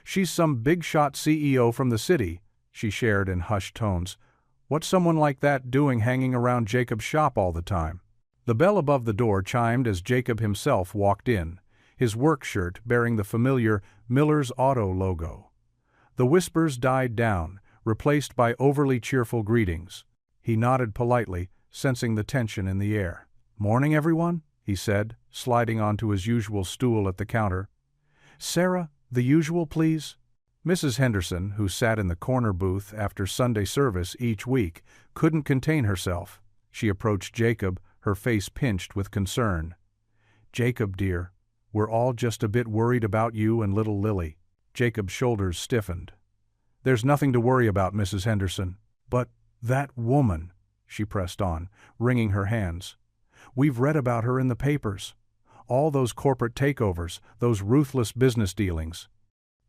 She's some big-shot CEO from the city," she shared in hushed tones. "What's someone like that doing hanging around Jacob's shop all the time?" The bell above the door chimed as Jacob himself walked in, his work shirt bearing the familiar Miller's Auto logo. The whispers died down, replaced by overly cheerful greetings. He nodded politely, sensing the tension in the air. "Morning, everyone," he said, sliding onto his usual stool at the counter. "Sarah, the usual, please." Mrs. Henderson, who sat in the corner booth after Sunday service each week, couldn't contain herself. She approached Jacob, her face pinched with concern. "Jacob, dear, we're all just a bit worried about you and little Lily." Jacob's shoulders stiffened. "There's nothing to worry about, Mrs. Henderson." "But that woman," she pressed on, wringing her hands. "We've read about her in the papers. All those corporate takeovers, those ruthless business dealings.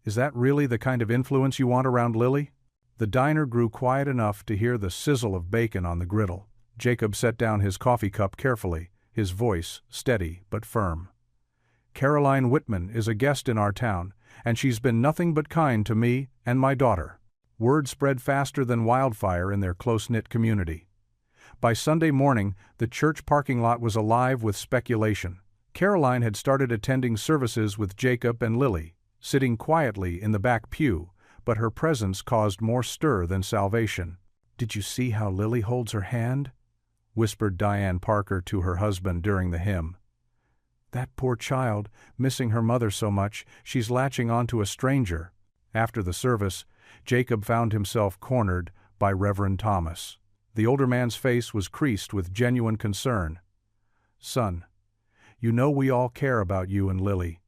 Is that really the kind of influence you want around Lily?" The diner grew quiet enough to hear the sizzle of bacon on the griddle. Jacob set down his coffee cup carefully, his voice steady but firm. "Caroline Whitman is a guest in our town, and she's been nothing but kind to me and my daughter." Word spread faster than wildfire in their close-knit community. By Sunday morning, the church parking lot was alive with speculation. Caroline had started attending services with Jacob and Lily, sitting quietly in the back pew, but her presence caused more stir than salvation. "Did you see how Lily holds her hand?" whispered Diane Parker to her husband during the hymn. "That poor child, missing her mother so much, she's latching onto a stranger." After the service, Jacob found himself cornered by Reverend Thomas. The older man's face was creased with genuine concern. "Son, you know we all care about you and Lily.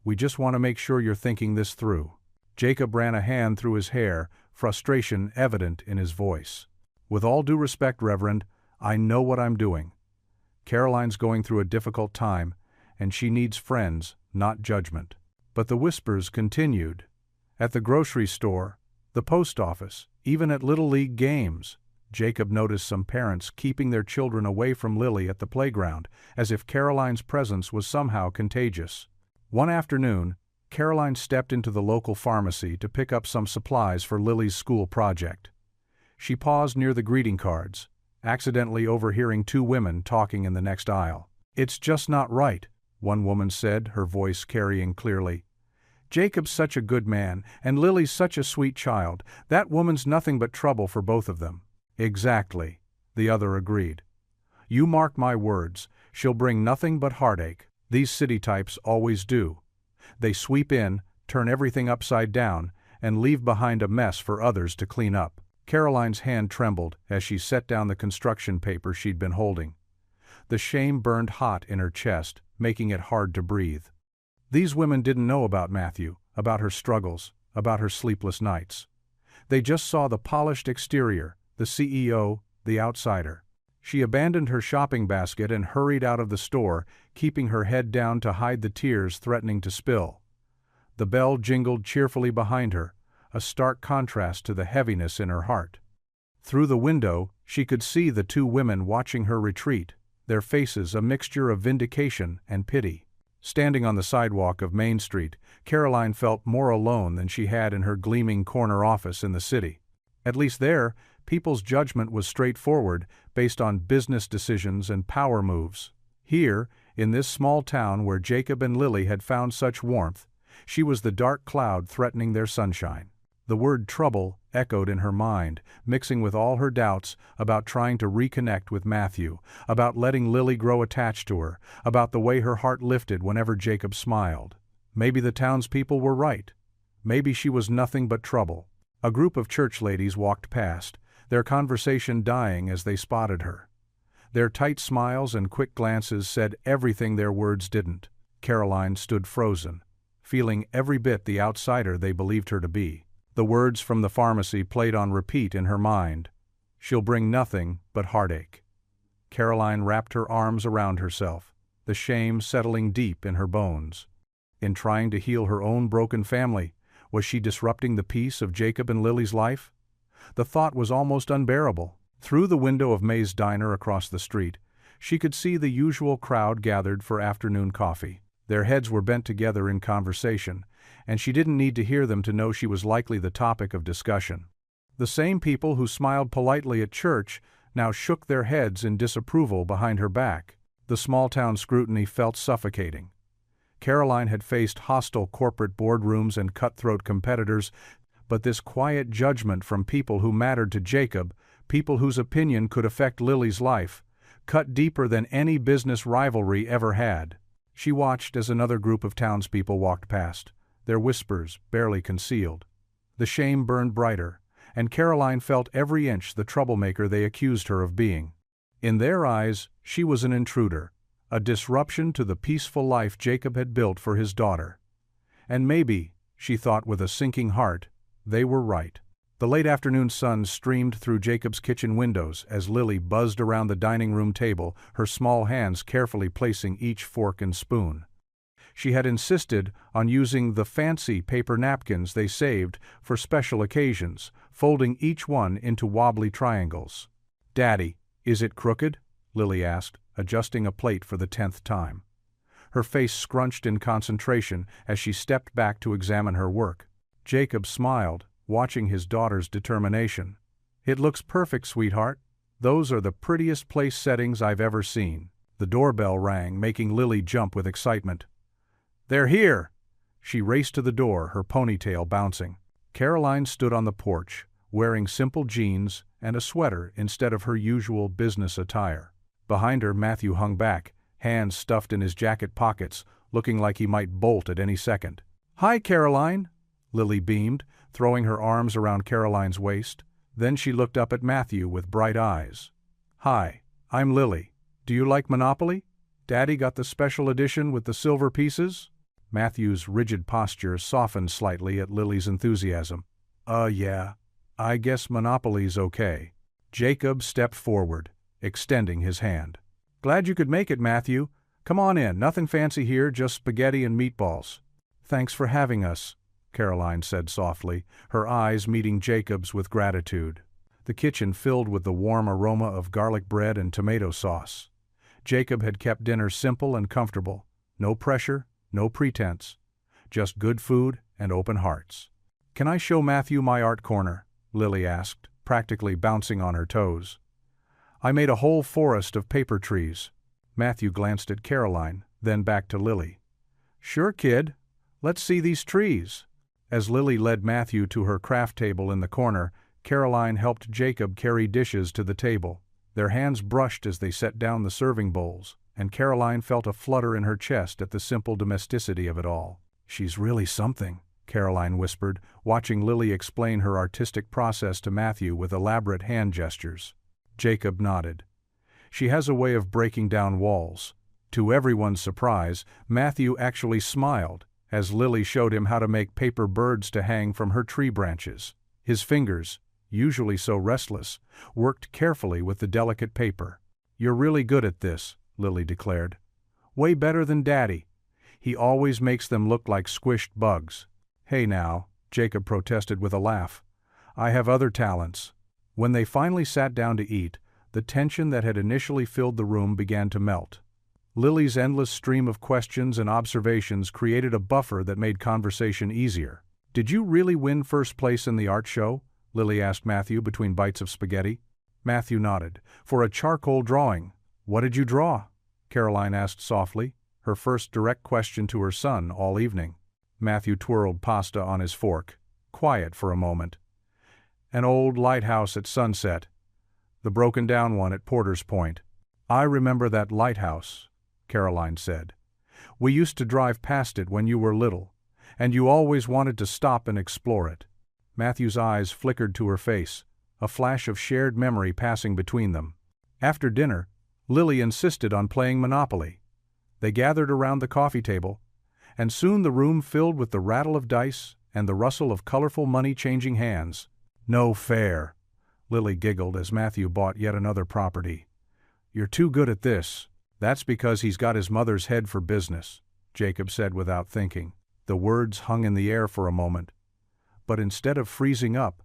We just want to make sure you're thinking this through." Jacob ran a hand through his hair, frustration evident in his voice. "With all due respect, Reverend, I know what I'm doing. Caroline's going through a difficult time, and she needs friends, not judgment." But the whispers continued. At the grocery store, the post office, even at Little League games, Jacob noticed some parents keeping their children away from Lily at the playground, as if Caroline's presence was somehow contagious. One afternoon, Caroline stepped into the local pharmacy to pick up some supplies for Lily's school project. She paused near the greeting cards, accidentally overhearing two women talking in the next aisle. "It's just not right," one woman said, her voice carrying clearly. "Jacob's such a good man, and Lily's such a sweet child. That woman's nothing but trouble for both of them." "Exactly," the other agreed. "You mark my words, she'll bring nothing but heartache. These city types always do. They sweep in, turn everything upside down, and leave behind a mess for others to clean up." Caroline's hand trembled as she set down the construction paper she'd been holding. The shame burned hot in her chest, making it hard to breathe. These women didn't know about Matthew, about her struggles, about her sleepless nights. They just saw the polished exterior, the CEO, the outsider. She abandoned her shopping basket and hurried out of the store, keeping her head down to hide the tears threatening to spill. The bell jingled cheerfully behind her, a stark contrast to the heaviness in her heart. Through the window, she could see the two women watching her retreat, their faces a mixture of vindication and pity. Standing on the sidewalk of Main Street, Caroline felt more alone than she had in her gleaming corner office in the city. At least there, people's judgment was straightforward, based on business decisions and power moves. Here, in this small town where Jacob and Lily had found such warmth, she was the dark cloud threatening their sunshine. The word trouble echoed in her mind, mixing with all her doubts about trying to reconnect with Matthew, about letting Lily grow attached to her, about the way her heart lifted whenever Jacob smiled. Maybe the townspeople were right. Maybe she was nothing but trouble. A group of church ladies walked past, their conversation dying as they spotted her. Their tight smiles and quick glances said everything their words didn't. Caroline stood frozen, feeling every bit the outsider they believed her to be. The words from the pharmacy played on repeat in her mind. "She'll bring nothing but heartache." Caroline wrapped her arms around herself, the shame settling deep in her bones. In trying to heal her own broken family, was she disrupting the peace of Jacob and Lily's life? The thought was almost unbearable. Through the window of May's diner across the street, she could see the usual crowd gathered for afternoon coffee. Their heads were bent together in conversation, and she didn't need to hear them to know she was likely the topic of discussion. The same people who smiled politely at church now shook their heads in disapproval behind her back. The small-town scrutiny felt suffocating. Caroline had faced hostile corporate boardrooms and cutthroat competitors, but this quiet judgment from people who mattered to Jacob, people whose opinion could affect Lily's life, cut deeper than any business rivalry ever had. She watched as another group of townspeople walked past, their whispers barely concealed. The shame burned brighter, and Caroline felt every inch the troublemaker they accused her of being. In their eyes, she was an intruder, a disruption to the peaceful life Jacob had built for his daughter. And maybe, she thought with a sinking heart, they were right. The late afternoon sun streamed through Jacob's kitchen windows as Lily buzzed around the dining room table, her small hands carefully placing each fork and spoon. She had insisted on using the fancy paper napkins they saved for special occasions, folding each one into wobbly triangles. "Daddy, is it crooked?" Lily asked, adjusting a plate for the 10th time. Her face scrunched in concentration as she stepped back to examine her work. Jacob smiled, watching his daughter's determination. "It looks perfect, sweetheart. Those are the prettiest place settings I've ever seen." The doorbell rang, making Lily jump with excitement. "They're here!" She raced to the door, her ponytail bouncing. Caroline stood on the porch, wearing simple jeans and a sweater instead of her usual business attire. Behind her, Matthew hung back, hands stuffed in his jacket pockets, looking like he might bolt at any second. "Hi, Caroline," Lily beamed, throwing her arms around Caroline's waist. Then she looked up at Matthew with bright eyes. "Hi, I'm Lily. Do you like Monopoly? Daddy got the special edition with the silver pieces?" Matthew's rigid posture softened slightly at Lily's enthusiasm. Yeah. I guess Monopoly's okay." Jacob stepped forward, extending his hand. "Glad you could make it, Matthew. Come on in, nothing fancy here, just spaghetti and meatballs." "Thanks for having us," Caroline said softly, her eyes meeting Jacob's with gratitude. The kitchen filled with the warm aroma of garlic bread and tomato sauce. Jacob had kept dinner simple and comfortable. No pressure, no pretense. Just good food and open hearts. "Can I show Matthew my art corner?" Lily asked, practically bouncing on her toes. "I made a whole forest of paper trees." Matthew glanced at Caroline, then back to Lily. "Sure, kid. Let's see these trees." As Lily led Matthew to her craft table in the corner, Caroline helped Jacob carry dishes to the table. Their hands brushed as they set down the serving bowls, and Caroline felt a flutter in her chest at the simple domesticity of it all. "She's really something," Caroline whispered, watching Lily explain her artistic process to Matthew with elaborate hand gestures. Jacob nodded. "She has a way of breaking down walls." To everyone's surprise, Matthew actually smiled as Lily showed him how to make paper birds to hang from her tree branches. His fingers, usually so restless, worked carefully with the delicate paper. "You're really good at this," Lily declared. "Way better than Daddy. He always makes them look like squished bugs." "Hey now," Jacob protested with a laugh. "I have other talents." When they finally sat down to eat, the tension that had initially filled the room began to melt. Lily's endless stream of questions and observations created a buffer that made conversation easier. "Did you really win first place in the art show?" Lily asked Matthew between bites of spaghetti. Matthew nodded. "For a charcoal drawing." "What did you draw?" Caroline asked softly, her first direct question to her son all evening. Matthew twirled pasta on his fork, quiet for a moment. "An old lighthouse at sunset. The broken-down one at Porter's Point." "I remember that lighthouse," Caroline said. "We used to drive past it when you were little, and you always wanted to stop and explore it." Matthew's eyes flickered to her face, a flash of shared memory passing between them. After dinner, Lily insisted on playing Monopoly. They gathered around the coffee table, and soon the room filled with the rattle of dice and the rustle of colorful money changing hands. "No fair," Lily giggled as Matthew bought yet another property. "You're too good at this." "That's because he's got his mother's head for business," Jacob said without thinking. The words hung in the air for a moment, but instead of freezing up,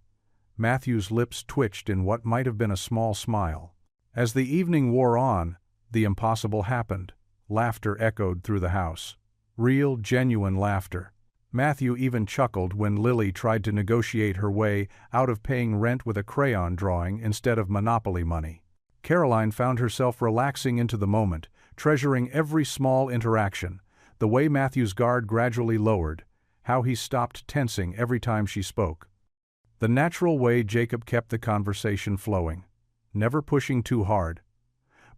Matthew's lips twitched in what might have been a small smile. As the evening wore on, the impossible happened. Laughter echoed through the house. Real, genuine laughter. Matthew even chuckled when Lily tried to negotiate her way out of paying rent with a crayon drawing instead of Monopoly money. Caroline found herself relaxing into the moment, treasuring every small interaction, the way Matthew's guard gradually lowered, how he stopped tensing every time she spoke. The natural way Jacob kept the conversation flowing, never pushing too hard,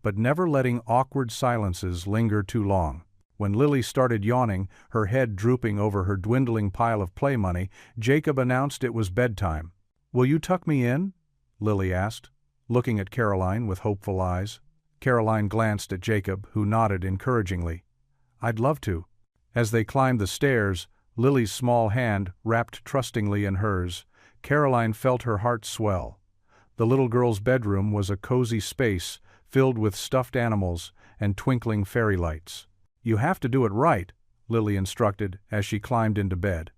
but never letting awkward silences linger too long. When Lily started yawning, her head drooping over her dwindling pile of play money, Jacob announced it was bedtime. "Will you tuck me in?" Lily asked, looking at Caroline with hopeful eyes. Caroline glanced at Jacob, who nodded encouragingly. "I'd love to." As they climbed the stairs, Lily's small hand wrapped trustingly in hers. Caroline felt her heart swell. The little girl's bedroom was a cozy space filled with stuffed animals and twinkling fairy lights. "You have to do it right," Lily instructed as she climbed into bed.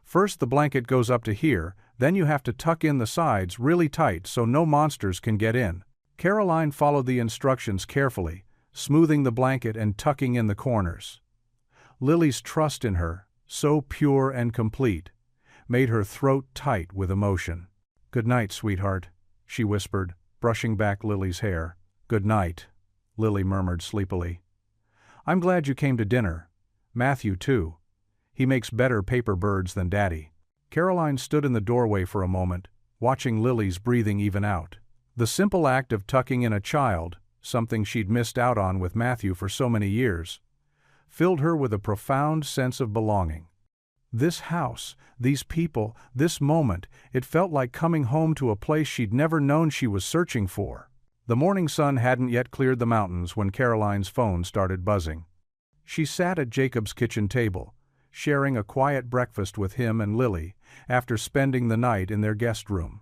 "First the blanket goes up to here, then you have to tuck in the sides really tight so no monsters can get in." Caroline followed the instructions carefully, smoothing the blanket and tucking in the corners. Lily's trust in her, so pure and complete, made her throat tight with emotion. "Good night, sweetheart," she whispered, brushing back Lily's hair. "Good night," Lily murmured sleepily. "I'm glad you came to dinner. Matthew, too. He makes better paper birds than Daddy." Caroline stood in the doorway for a moment, watching Lily's breathing even out. The simple act of tucking in a child, something she'd missed out on with Matthew for so many years, filled her with a profound sense of belonging. This house, these people, this moment, it felt like coming home to a place she'd never known she was searching for. The morning sun hadn't yet cleared the mountains when Caroline's phone started buzzing. She sat at Jacob's kitchen table, sharing a quiet breakfast with him and Lily after spending the night in their guest room.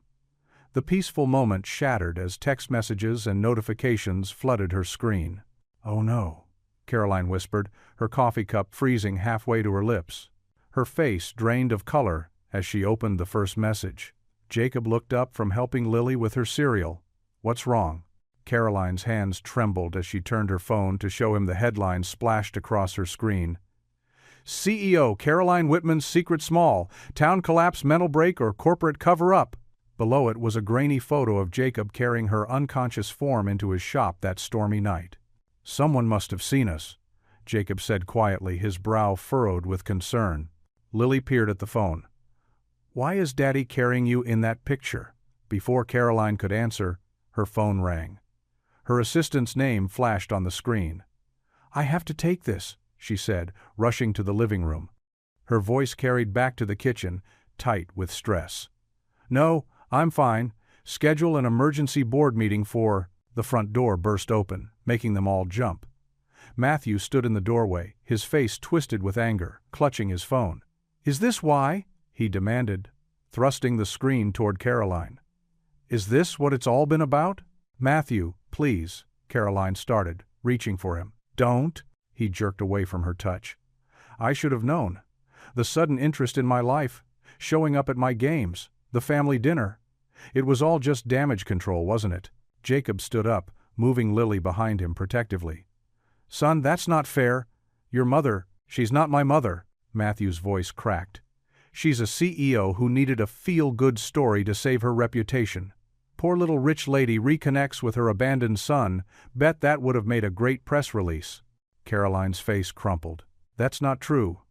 The peaceful moment shattered as text messages and notifications flooded her screen. "Oh no," Caroline whispered, her coffee cup freezing halfway to her lips. Her face drained of color as she opened the first message. Jacob looked up from helping Lily with her cereal. "What's wrong?" Caroline's hands trembled as she turned her phone to show him the headline splashed across her screen. "CEO Caroline Whitman's secret small. Town collapse, mental break, or corporate cover-up." Below it was a grainy photo of Jacob carrying her unconscious form into his shop that stormy night. "Someone must have seen us," Jacob said quietly, his brow furrowed with concern. Lily peered at the phone. "Why is Daddy carrying you in that picture?" Before Caroline could answer, her phone rang. Her assistant's name flashed on the screen. "I have to take this," she said, rushing to the living room. Her voice carried back to the kitchen, tight with stress. "No, I'm fine. Schedule an emergency board meeting for—" The front door burst open, making them all jump. Matthew stood in the doorway, his face twisted with anger, clutching his phone. "Is this why?" he demanded, thrusting the screen toward Caroline. "Is this what it's all been about?" "Matthew, please," Caroline started, reaching for him. "Don't," he jerked away from her touch. "I should have known. The sudden interest in my life, showing up at my games, the family dinner. It was all just damage control, wasn't it?" Jacob stood up, moving Lily behind him protectively. "Son, that's not fair. Your mother, she's not my mother." Matthew's voice cracked. "She's a CEO who needed a feel-good story to save her reputation. Poor little rich lady reconnects with her abandoned son. Bet that would have made a great press release." Caroline's face crumpled. "That's not true.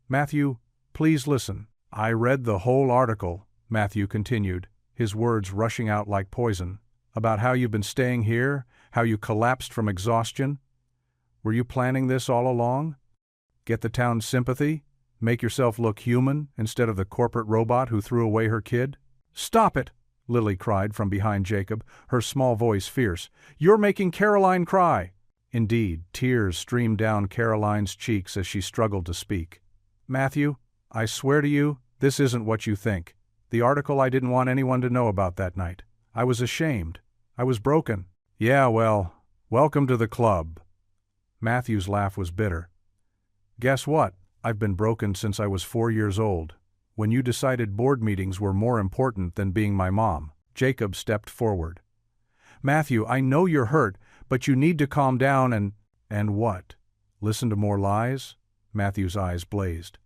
Matthew, please listen." "I read the whole article," Matthew continued, his words rushing out like poison, "about how you've been staying here, how you collapsed from exhaustion. Were you planning this all along? Get the town's sympathy? Make yourself look human instead of the corporate robot who threw away her kid?" "Stop it!" Lily cried from behind Jacob, her small voice fierce. "You're making Caroline cry." Indeed, tears streamed down Caroline's cheeks as she struggled to speak. "Matthew, I swear to you, this isn't what you think. The article I didn't want anyone to know about that night. I was ashamed. I was broken." "Yeah, well, welcome to the club." Matthew's laugh was bitter. "Guess what? I've been broken since I was 4 years old. When you decided board meetings were more important than being my mom." Jacob stepped forward. "Matthew, I know you're hurt, but you need to calm down and what? Listen to more lies?" Matthew's eyes blazed.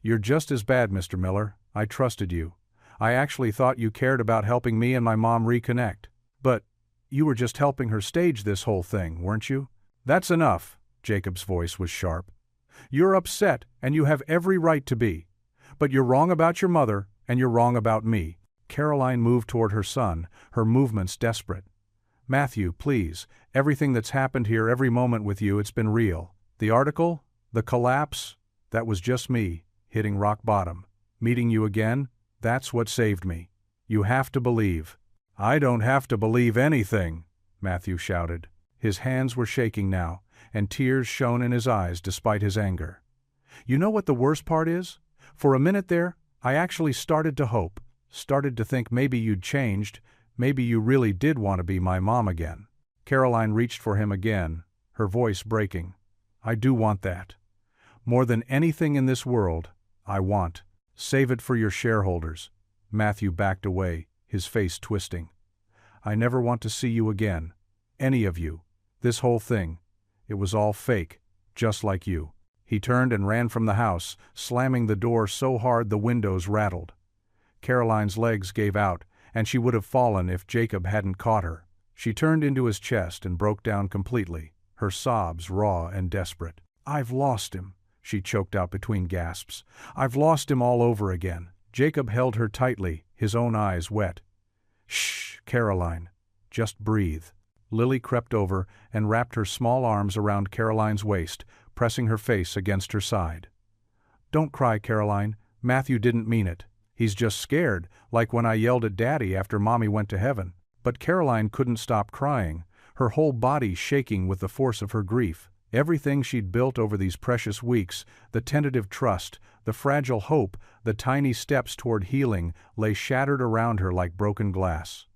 "You're just as bad, Mr. Miller. I trusted you. I actually thought you cared about helping me and my mom reconnect. But you were just helping her stage this whole thing, weren't you?" "That's enough." Jacob's voice was sharp. "You're upset, and you have every right to be. But you're wrong about your mother, and you're wrong about me." Caroline moved toward her son, her movements desperate. "Matthew, please, everything that's happened here, every moment with you, it's been real. The article, the collapse, that was just me, hitting rock bottom. Meeting you again, that's what saved me. You have to believe." "I don't have to believe anything," Matthew shouted. His hands were shaking now, and tears shone in his eyes despite his anger. "You know what the worst part is? For a minute there, I actually started to hope, started to think maybe you'd changed, maybe you really did want to be my mom again." Caroline reached for him again, her voice breaking. "I do want that. More than anything in this world, I want. Save it for your shareholders." Matthew backed away, his face twisting. "I never want to see you again. Any of you. This whole thing. It was all fake, just like you." He turned and ran from the house, slamming the door so hard the windows rattled. Caroline's legs gave out, and she would have fallen if Jacob hadn't caught her. She turned into his chest and broke down completely, her sobs raw and desperate. "I've lost him," she choked out between gasps. "I've lost him all over again." Jacob held her tightly, his own eyes wet. "Shh, Caroline. Just breathe." Lily crept over and wrapped her small arms around Caroline's waist, pressing her face against her side. "Don't cry, Caroline. Matthew didn't mean it. He's just scared, like when I yelled at Daddy after Mommy went to heaven." But Caroline couldn't stop crying, her whole body shaking with the force of her grief. Everything she'd built over these precious weeks, the tentative trust, the fragile hope, the tiny steps toward healing, lay shattered around her like broken glass.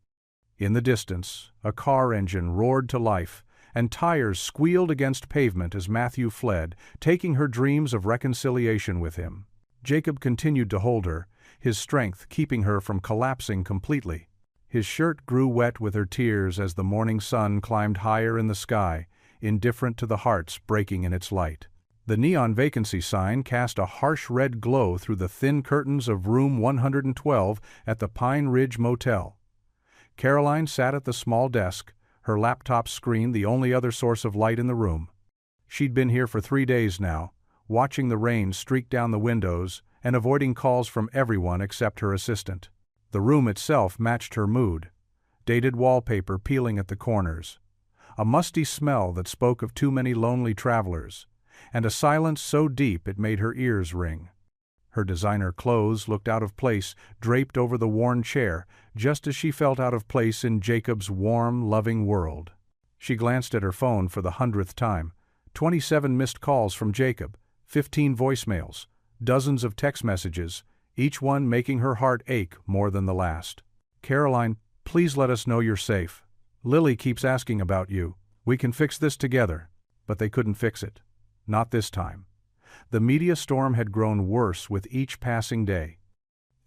In the distance, a car engine roared to life, and tires squealed against pavement as Matthew fled, taking her dreams of reconciliation with him. Jacob continued to hold her, his strength keeping her from collapsing completely. His shirt grew wet with her tears as the morning sun climbed higher in the sky, indifferent to the hearts breaking in its light. The neon vacancy sign cast a harsh red glow through the thin curtains of room 112 at the Pine Ridge Motel. Caroline sat at the small desk, her laptop screen the only other source of light in the room. She'd been here for 3 days now, watching the rain streak down the windows and avoiding calls from everyone except her assistant. The room itself matched her mood, dated wallpaper peeling at the corners, a musty smell that spoke of too many lonely travelers, and a silence so deep it made her ears ring. Her designer clothes looked out of place, draped over the worn chair, just as she felt out of place in Jacob's warm, loving world. She glanced at her phone for the 100th time. 27 missed calls from Jacob, 15 voicemails, dozens of text messages, each one making her heart ache more than the last. "Caroline, please let us know you're safe. Lily keeps asking about you. We can fix this together." But they couldn't fix it. Not this time. The media storm had grown worse with each passing day.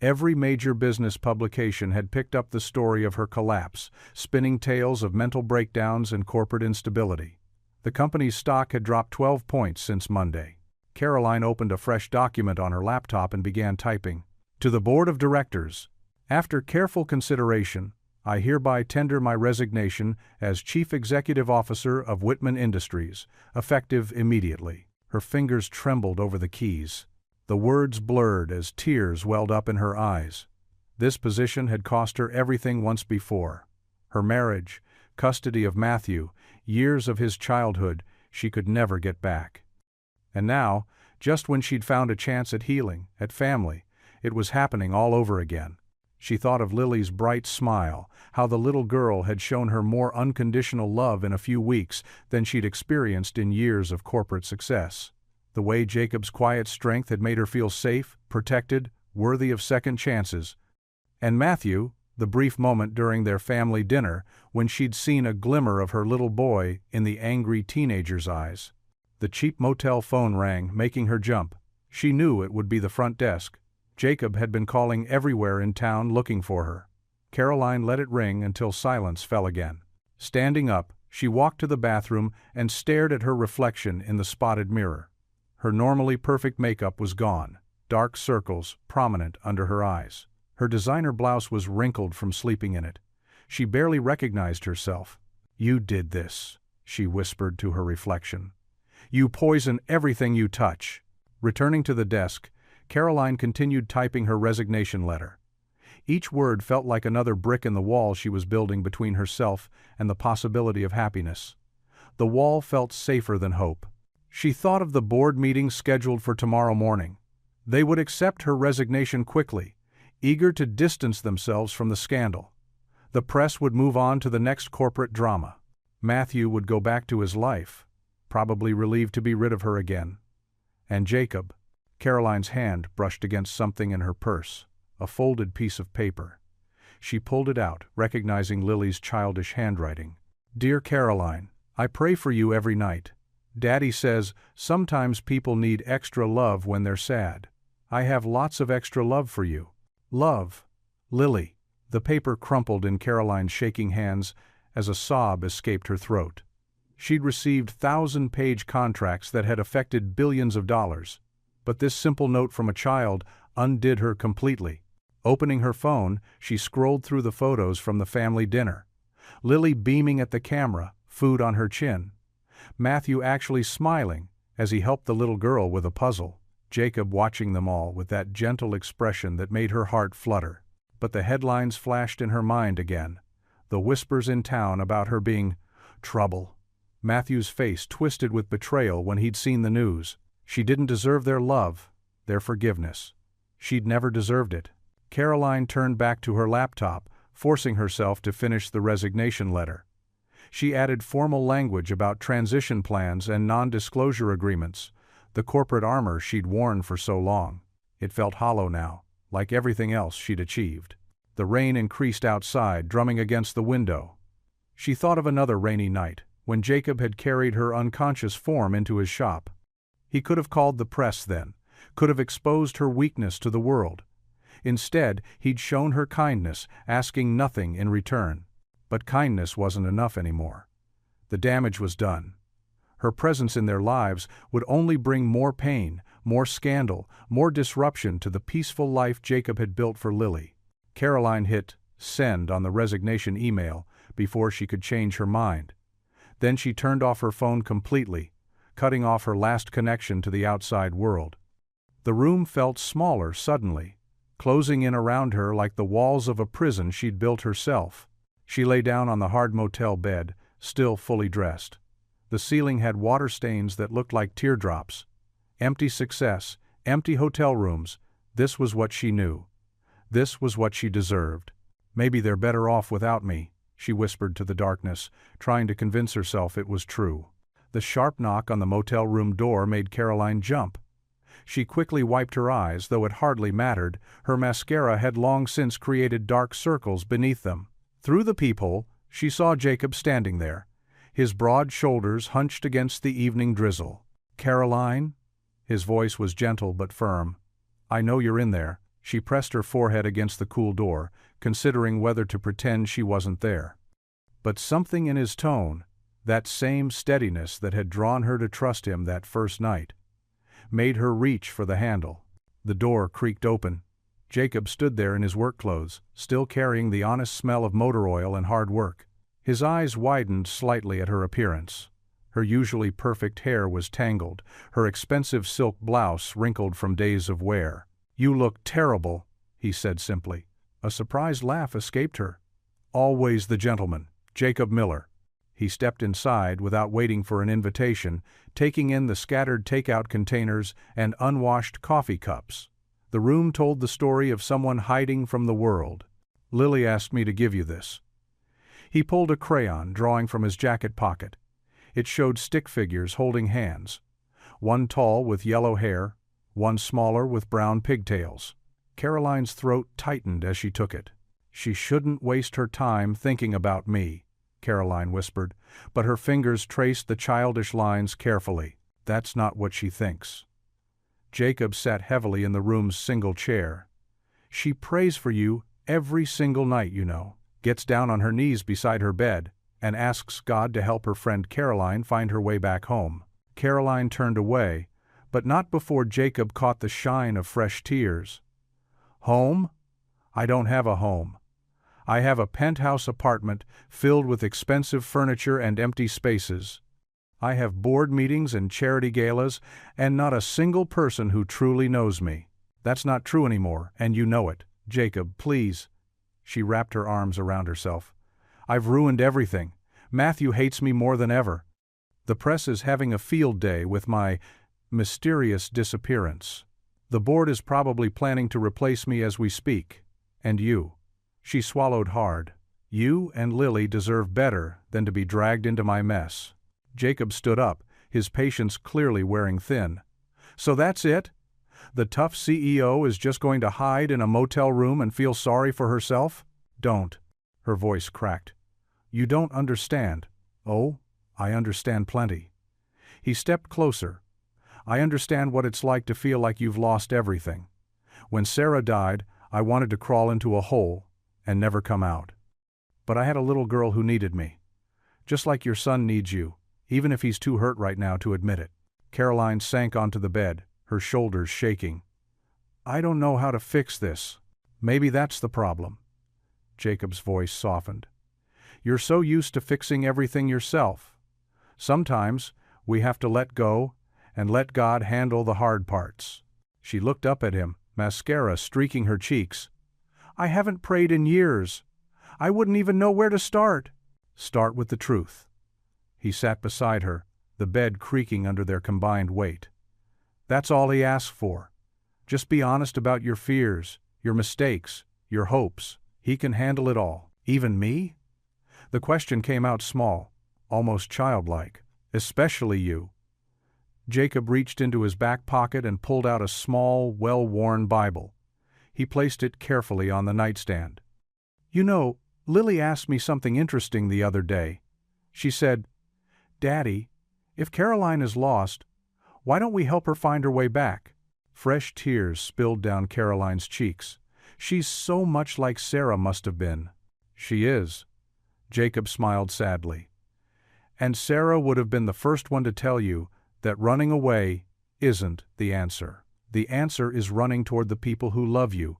Every major business publication had picked up the story of her collapse, spinning tales of mental breakdowns and corporate instability. The company's stock had dropped 12 points since Monday. Caroline opened a fresh document on her laptop and began typing. "To the Board of Directors. After careful consideration, I hereby tender my resignation as Chief Executive Officer of Whitman Industries, effective immediately." Her fingers trembled over the keys. The words blurred as tears welled up in her eyes. This position had cost her everything once before. Her marriage, custody of Matthew, years of his childhood she could never get back. And now, just when she'd found a chance at healing, at family, it was happening all over again. She thought of Lily's bright smile, how the little girl had shown her more unconditional love in a few weeks than she'd experienced in years of corporate success. The way Jacob's quiet strength had made her feel safe, protected, worthy of second chances. And Matthew, the brief moment during their family dinner when she'd seen a glimmer of her little boy in the angry teenager's eyes. The cheap motel phone rang, making her jump. She knew it would be the front desk. Jacob had been calling everywhere in town looking for her. Caroline let it ring until silence fell again. Standing up, she walked to the bathroom and stared at her reflection in the spotted mirror. Her normally perfect makeup was gone, dark circles prominent under her eyes. Her designer blouse was wrinkled from sleeping in it. She barely recognized herself. "You did this," she whispered to her reflection. "You poison everything you touch." Returning to the desk, Caroline continued typing her resignation letter. Each word felt like another brick in the wall she was building between herself and the possibility of happiness. The wall felt safer than hope. She thought of the board meeting scheduled for tomorrow morning. They would accept her resignation quickly, eager to distance themselves from the scandal. The press would move on to the next corporate drama. Matthew would go back to his life, probably relieved to be rid of her again. And Jacob. Caroline's hand brushed against something in her purse, a folded piece of paper. She pulled it out, recognizing Lily's childish handwriting. "Dear Caroline, I pray for you every night. Daddy says sometimes people need extra love when they're sad. I have lots of extra love for you. Love, Lily." The paper crumpled in Caroline's shaking hands as a sob escaped her throat. She'd received 1,000-page contracts that had affected billions of dollars. But this simple note from a child undid her completely. Opening her phone, she scrolled through the photos from the family dinner. Lily beaming at the camera, food on her chin. Matthew actually smiling as he helped the little girl with a puzzle. Jacob watching them all with that gentle expression that made her heart flutter. But the headlines flashed in her mind again. The whispers in town about her being trouble. Matthew's face twisted with betrayal when he'd seen the news. She didn't deserve their love, their forgiveness. She'd never deserved it. Caroline turned back to her laptop, forcing herself to finish the resignation letter. She added formal language about transition plans and non-disclosure agreements, the corporate armor she'd worn for so long. It felt hollow now, like everything else she'd achieved. The rain increased outside, drumming against the window. She thought of another rainy night, when Jacob had carried her unconscious form into his shop. He could have called the press then, could have exposed her weakness to the world. Instead, he'd shown her kindness, asking nothing in return. But kindness wasn't enough anymore. The damage was done. Her presence in their lives would only bring more pain, more scandal, more disruption to the peaceful life Jacob had built for Lily. Caroline hit send on the resignation email before she could change her mind. Then she turned off her phone completely, cutting off her last connection to the outside world. The room felt smaller suddenly, closing in around her like the walls of a prison she'd built herself. She lay down on the hard motel bed, still fully dressed. The ceiling had water stains that looked like teardrops. Empty success, empty hotel rooms. This was what she knew. This was what she deserved. Maybe they're better off without me, she whispered to the darkness, trying to convince herself it was true. The sharp knock on the motel room door made Caroline jump. She quickly wiped her eyes, though it hardly mattered. Her mascara had long since created dark circles beneath them. Through the peephole, she saw Jacob standing there, his broad shoulders hunched against the evening drizzle. "Caroline?" His voice was gentle but firm. "I know you're in there." She pressed her forehead against the cool door, considering whether to pretend she wasn't there. But something in his tone, that same steadiness that had drawn her to trust him that first night, made her reach for the handle. The door creaked open. Jacob stood there in his work clothes, still carrying the honest smell of motor oil and hard work. His eyes widened slightly at her appearance. Her usually perfect hair was tangled, her expensive silk blouse wrinkled from days of wear. "You look terrible," he said simply. A surprised laugh escaped her. "Always the gentleman, Jacob Miller." He stepped inside without waiting for an invitation, taking in the scattered takeout containers and unwashed coffee cups. The room told the story of someone hiding from the world. "Lily asked me to give you this." He pulled a crayon, drawing from his jacket pocket. It showed stick figures holding hands, one tall with yellow hair, one smaller with brown pigtails. Caroline's throat tightened as she took it. "She shouldn't waste her time thinking about me," Caroline whispered, but her fingers traced the childish lines carefully. "That's not what she thinks." Jacob sat heavily in the room's single chair. "She prays for you every single night, you know, gets down on her knees beside her bed, and asks God to help her friend Caroline find her way back home." Caroline turned away, but not before Jacob caught the shine of fresh tears. "Home? I don't have a home. I have a penthouse apartment filled with expensive furniture and empty spaces. I have board meetings and charity galas, and not a single person who truly knows me. That's not true anymore, and you know it. Jacob, please." She wrapped her arms around herself. "I've ruined everything. Matthew hates me more than ever. The press is having a field day with my mysterious disappearance. The board is probably planning to replace me as we speak. And you." She swallowed hard. "You and Lily deserve better than to be dragged into my mess." Jacob stood up, his patience clearly wearing thin. "So that's it? The tough CEO is just going to hide in a motel room and feel sorry for herself? Don't." Her voice cracked. "You don't understand." "Oh, I understand plenty." He stepped closer. "I understand what it's like to feel like you've lost everything. When Sarah died, I wanted to crawl into a hole and never come out. But I had a little girl who needed me. Just like your son needs you, even if he's too hurt right now to admit it." Caroline sank onto the bed, her shoulders shaking. "I don't know how to fix this." "Maybe that's the problem." Jacob's voice softened. "You're so used to fixing everything yourself. Sometimes we have to let go and let God handle the hard parts." She looked up at him, mascara streaking her cheeks. "I haven't prayed in years. I wouldn't even know where to start." "Start with the truth." He sat beside her, the bed creaking under their combined weight. "That's all he asked for. Just be honest about your fears, your mistakes, your hopes. He can handle it all." "Even me?" The question came out small, almost childlike. Especially you. Jacob reached into his back pocket and pulled out a small, well-worn Bible. He placed it carefully on the nightstand. You know, Lily asked me something interesting the other day. She said, "Daddy, if Caroline is lost, why don't we help her find her way back?" Fresh tears spilled down Caroline's cheeks. She's so much like Sarah must have been. She is. Jacob smiled sadly. And Sarah would have been the first one to tell you that running away isn't the answer. The answer is running toward the people who love you,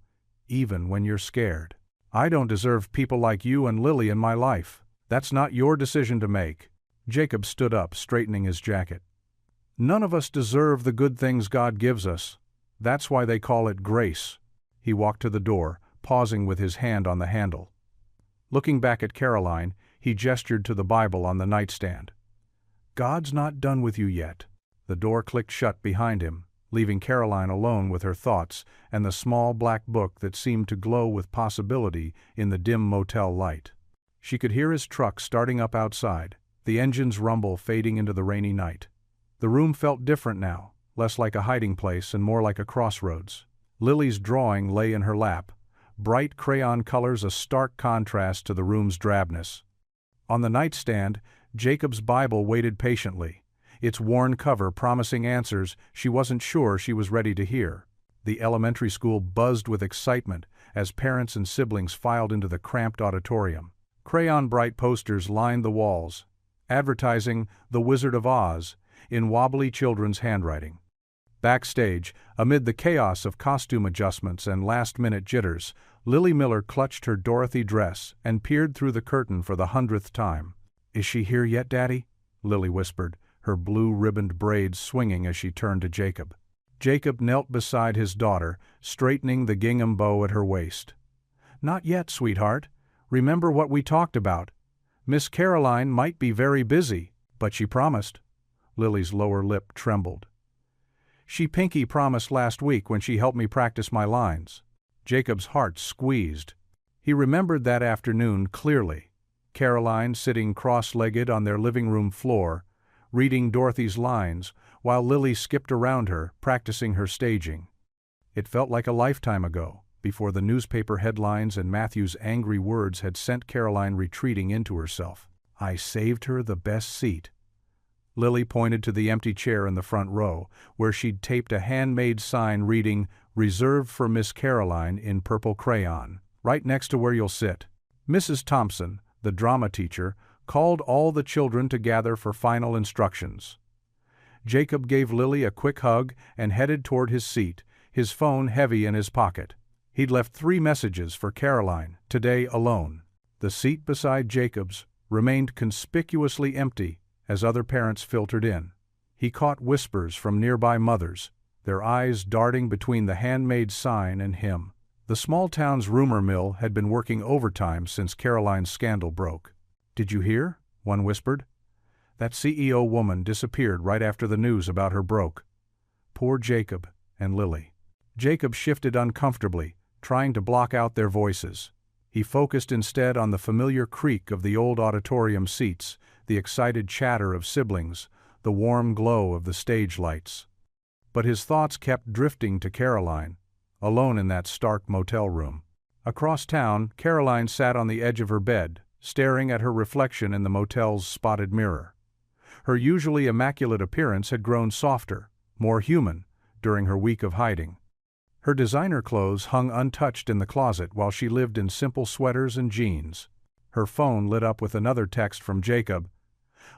even when you're scared. I don't deserve people like you and Lily in my life. That's not your decision to make. Jacob stood up, straightening his jacket. None of us deserve the good things God gives us. That's why they call it grace. He walked to the door, pausing with his hand on the handle. Looking back at Caroline, he gestured to the Bible on the nightstand. God's not done with you yet. The door clicked shut behind him, leaving Caroline alone with her thoughts and the small black book that seemed to glow with possibility in the dim motel light. She could hear his truck starting up outside, the engine's rumble fading into the rainy night. The room felt different now, less like a hiding place and more like a crossroads. Lily's drawing lay in her lap, bright crayon colors a stark contrast to the room's drabness. On the nightstand, Jacob's Bible waited patiently, its worn cover promising answers she wasn't sure she was ready to hear. The elementary school buzzed with excitement as parents and siblings filed into the cramped auditorium. Crayon-bright posters lined the walls, advertising The Wizard of Oz in wobbly children's handwriting. Backstage, amid the chaos of costume adjustments and last-minute jitters, Lily Miller clutched her Dorothy dress and peered through the curtain for the 100th time. "Is she here yet, Daddy?" Lily whispered, her blue-ribboned braids swinging as she turned to Jacob. Jacob knelt beside his daughter, straightening the gingham bow at her waist. "Not yet, sweetheart. Remember what we talked about. Miss Caroline might be very busy, but she promised." Lily's lower lip trembled. "She pinky promised last week when she helped me practice my lines." Jacob's heart squeezed. He remembered that afternoon clearly. Caroline sitting cross-legged on their living room floor, reading Dorothy's lines, while Lily skipped around her, practicing her staging. It felt like a lifetime ago, before the newspaper headlines and Matthew's angry words had sent Caroline retreating into herself. "I saved her the best seat." Lily pointed to the empty chair in the front row, where she'd taped a handmade sign reading, "Reserved for Miss Caroline" in purple crayon, right next to where you'll sit. Mrs. Thompson, the drama teacher, called all the children to gather for final instructions. Jacob gave Lily a quick hug and headed toward his seat, his phone heavy in his pocket. He'd left 3 messages for Caroline, today alone. The seat beside Jacob's remained conspicuously empty as other parents filtered in. He caught whispers from nearby mothers, their eyes darting between the handmade sign and him. The small town's rumor mill had been working overtime since Caroline's scandal broke. "Did you hear?" one whispered. "That CEO woman disappeared right after the news about her broke." Poor Jacob and Lily. Jacob shifted uncomfortably, trying to block out their voices. He focused instead on the familiar creak of the old auditorium seats, the excited chatter of siblings, the warm glow of the stage lights. But his thoughts kept drifting to Caroline, alone in that stark motel room. Across town, Caroline sat on the edge of her bed, staring at her reflection in the motel's spotted mirror. Her usually immaculate appearance had grown softer, more human, during her week of hiding. Her designer clothes hung untouched in the closet while she lived in simple sweaters and jeans. Her phone lit up with another text from Jacob.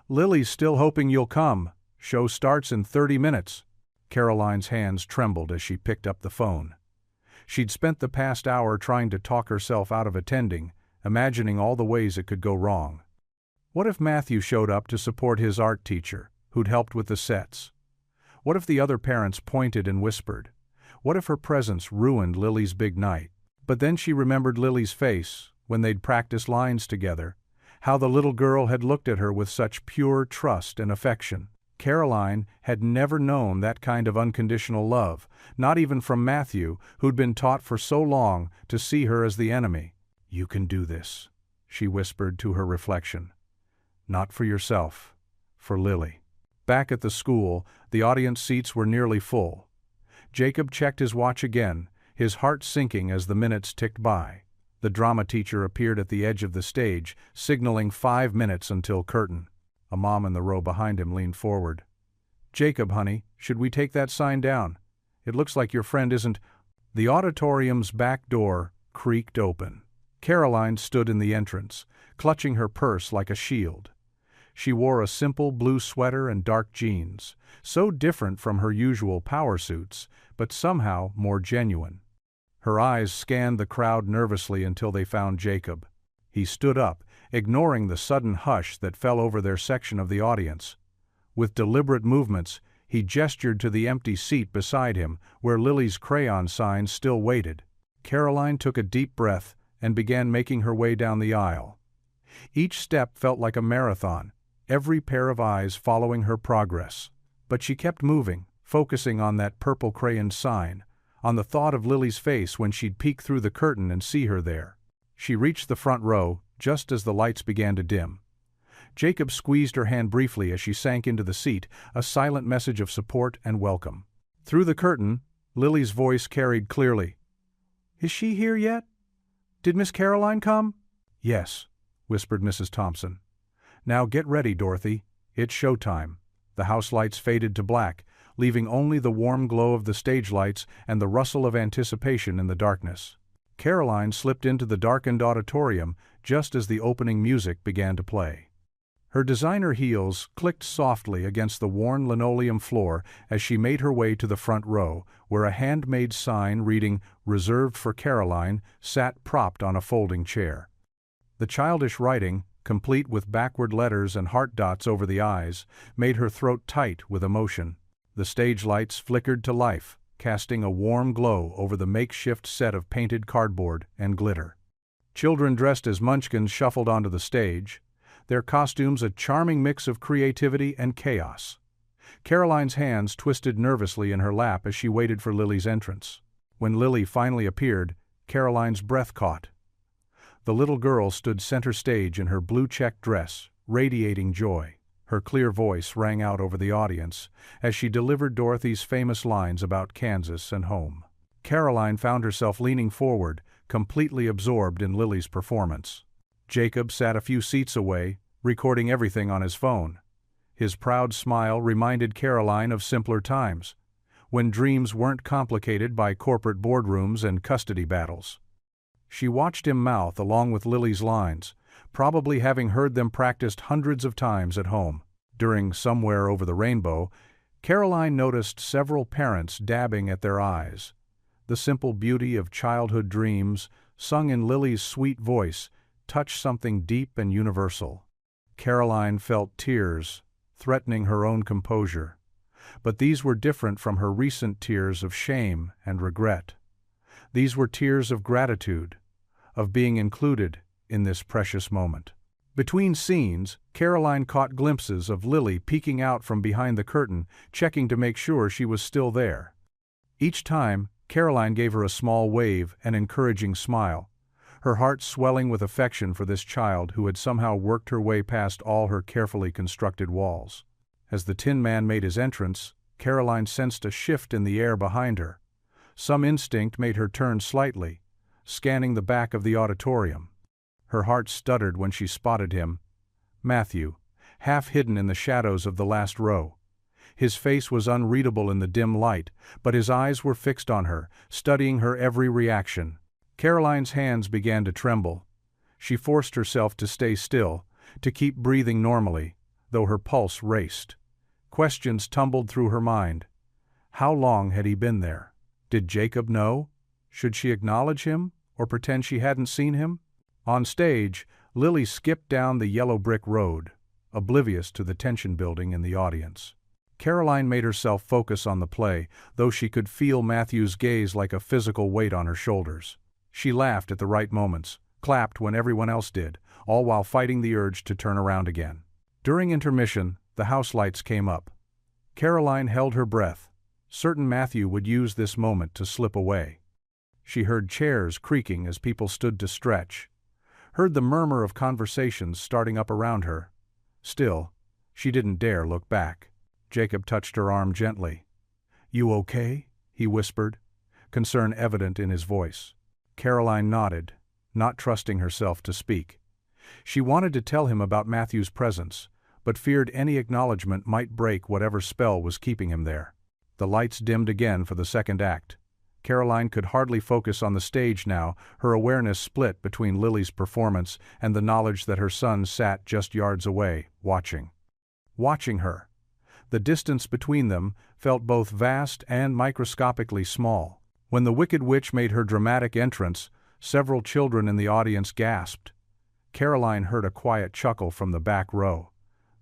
"Lily's still hoping you'll come. Show starts in 30 minutes. Caroline's hands trembled as she picked up the phone. She'd spent the past hour trying to talk herself out of attending, imagining all the ways it could go wrong. What if Matthew showed up to support his art teacher, who'd helped with the sets? What if the other parents pointed and whispered? What if her presence ruined Lily's big night? But then she remembered Lily's face, when they'd practiced lines together, how the little girl had looked at her with such pure trust and affection. Caroline had never known that kind of unconditional love, not even from Matthew, who'd been taught for so long to see her as the enemy. "You can do this," she whispered to her reflection. Not for yourself. For Lily. Back at the school, the audience seats were nearly full. Jacob checked his watch again, his heart sinking as the minutes ticked by. The drama teacher appeared at the edge of the stage, signaling 5 minutes until curtain. A mom in the row behind him leaned forward. "Jacob, honey, should we take that sign down? It looks like your friend isn't—" The auditorium's back door creaked open. Caroline stood in the entrance, clutching her purse like a shield. She wore a simple blue sweater and dark jeans, so different from her usual power suits, but somehow more genuine. Her eyes scanned the crowd nervously until they found Jacob. He stood up, ignoring the sudden hush that fell over their section of the audience. With deliberate movements, he gestured to the empty seat beside him, where Lily's crayon sign still waited. Caroline took a deep breath and began making her way down the aisle. Each step felt like a marathon, every pair of eyes following her progress. But she kept moving, focusing on that purple crayon sign, on the thought of Lily's face when she'd peek through the curtain and see her there. She reached the front row, just as the lights began to dim. Jacob squeezed her hand briefly as she sank into the seat, a silent message of support and welcome. Through the curtain, Lily's voice carried clearly. "Is she here yet? Did Miss Caroline come?" "Yes," whispered Mrs. Thompson. "Now get ready, Dorothy. It's showtime." The house lights faded to black, leaving only the warm glow of the stage lights and the rustle of anticipation in the darkness. Caroline slipped into the darkened auditorium just as the opening music began to play. Her designer heels clicked softly against the worn linoleum floor as she made her way to the front row, where a handmade sign reading "Reserved for Caroline" sat propped on a folding chair. The childish writing, complete with backward letters and heart dots over the eyes, made her throat tight with emotion. The stage lights flickered to life, casting a warm glow over the makeshift set of painted cardboard and glitter. Children dressed as munchkins shuffled onto the stage, their costumes a charming mix of creativity and chaos. Caroline's hands twisted nervously in her lap as she waited for Lily's entrance. When Lily finally appeared, Caroline's breath caught. The little girl stood center stage in her blue-checked dress, radiating joy. Her clear voice rang out over the audience as she delivered Dorothy's famous lines about Kansas and home. Caroline found herself leaning forward, completely absorbed in Lily's performance. Jacob sat a few seats away, recording everything on his phone. His proud smile reminded Caroline of simpler times, when dreams weren't complicated by corporate boardrooms and custody battles. She watched him mouth along with Lily's lines, probably having heard them practiced hundreds of times at home. During Somewhere Over the Rainbow, Caroline noticed several parents dabbing at their eyes. The simple beauty of childhood dreams, sung in Lily's sweet voice, touched something deep and universal. Caroline felt tears, threatening her own composure. But these were different from her recent tears of shame and regret. These were tears of gratitude, of being included in this precious moment. Between scenes, Caroline caught glimpses of Lily peeking out from behind the curtain, checking to make sure she was still there. Each time, Caroline gave her a small wave, an encouraging smile, her heart swelling with affection for this child who had somehow worked her way past all her carefully constructed walls. As the Tin Man made his entrance, Caroline sensed a shift in the air behind her. Some instinct made her turn slightly, scanning the back of the auditorium. Her heart stuttered when she spotted him, Matthew, half hidden in the shadows of the last row. His face was unreadable in the dim light, but his eyes were fixed on her, studying her every reaction. Caroline's hands began to tremble. She forced herself to stay still, to keep breathing normally, though her pulse raced. Questions tumbled through her mind. How long had he been there? Did Jacob know? Should she acknowledge him, or pretend she hadn't seen him? On stage, Lily skipped down the yellow brick road, oblivious to the tension building in the audience. Caroline made herself focus on the play, though she could feel Matthew's gaze like a physical weight on her shoulders. She laughed at the right moments, clapped when everyone else did, all while fighting the urge to turn around again. During intermission, the house lights came up. Caroline held her breath, certain Matthew would use this moment to slip away. She heard chairs creaking as people stood to stretch, heard the murmur of conversations starting up around her. Still, she didn't dare look back. Jacob touched her arm gently. "You okay?" he whispered, concern evident in his voice. Caroline nodded, not trusting herself to speak. She wanted to tell him about Matthew's presence, but feared any acknowledgement might break whatever spell was keeping him there. The lights dimmed again for the second act. Caroline could hardly focus on the stage now, her awareness split between Lily's performance and the knowledge that her son sat just yards away, watching. Watching her. The distance between them felt both vast and microscopically small. When the Wicked Witch made her dramatic entrance, several children in the audience gasped. Caroline heard a quiet chuckle from the back row.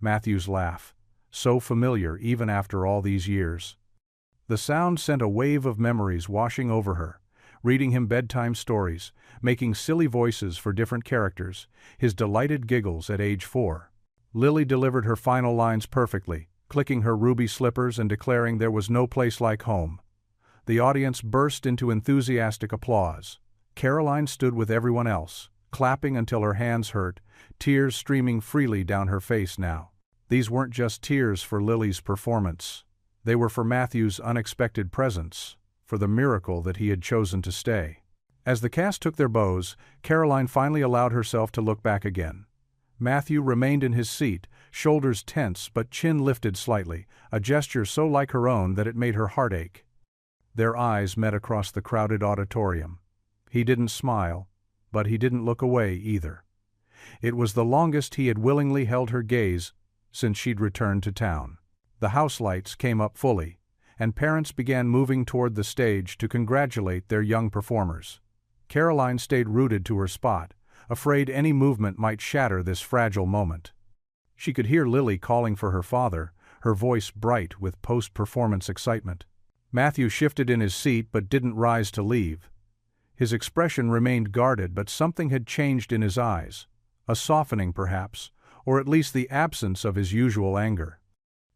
Matthew's laugh, so familiar even after all these years. The sound sent a wave of memories washing over her, reading him bedtime stories, making silly voices for different characters, his delighted giggles at age 4. Lily delivered her final lines perfectly, clicking her ruby slippers and declaring there was no place like home. The audience burst into enthusiastic applause. Caroline stood with everyone else, clapping until her hands hurt, tears streaming freely down her face now. These weren't just tears for Lily's performance. They were for Matthew's unexpected presence, for the miracle that he had chosen to stay. As the cast took their bows, Caroline finally allowed herself to look back again. Matthew remained in his seat, shoulders tense but chin lifted slightly, a gesture so like her own that it made her heart ache. Their eyes met across the crowded auditorium. He didn't smile, but he didn't look away either. It was the longest he had willingly held her gaze since she'd returned to town. The house lights came up fully, and parents began moving toward the stage to congratulate their young performers. Caroline stayed rooted to her spot, afraid any movement might shatter this fragile moment. She could hear Lily calling for her father, her voice bright with post-performance excitement. Matthew shifted in his seat but didn't rise to leave. His expression remained guarded, but something had changed in his eyes, a softening perhaps, or at least the absence of his usual anger.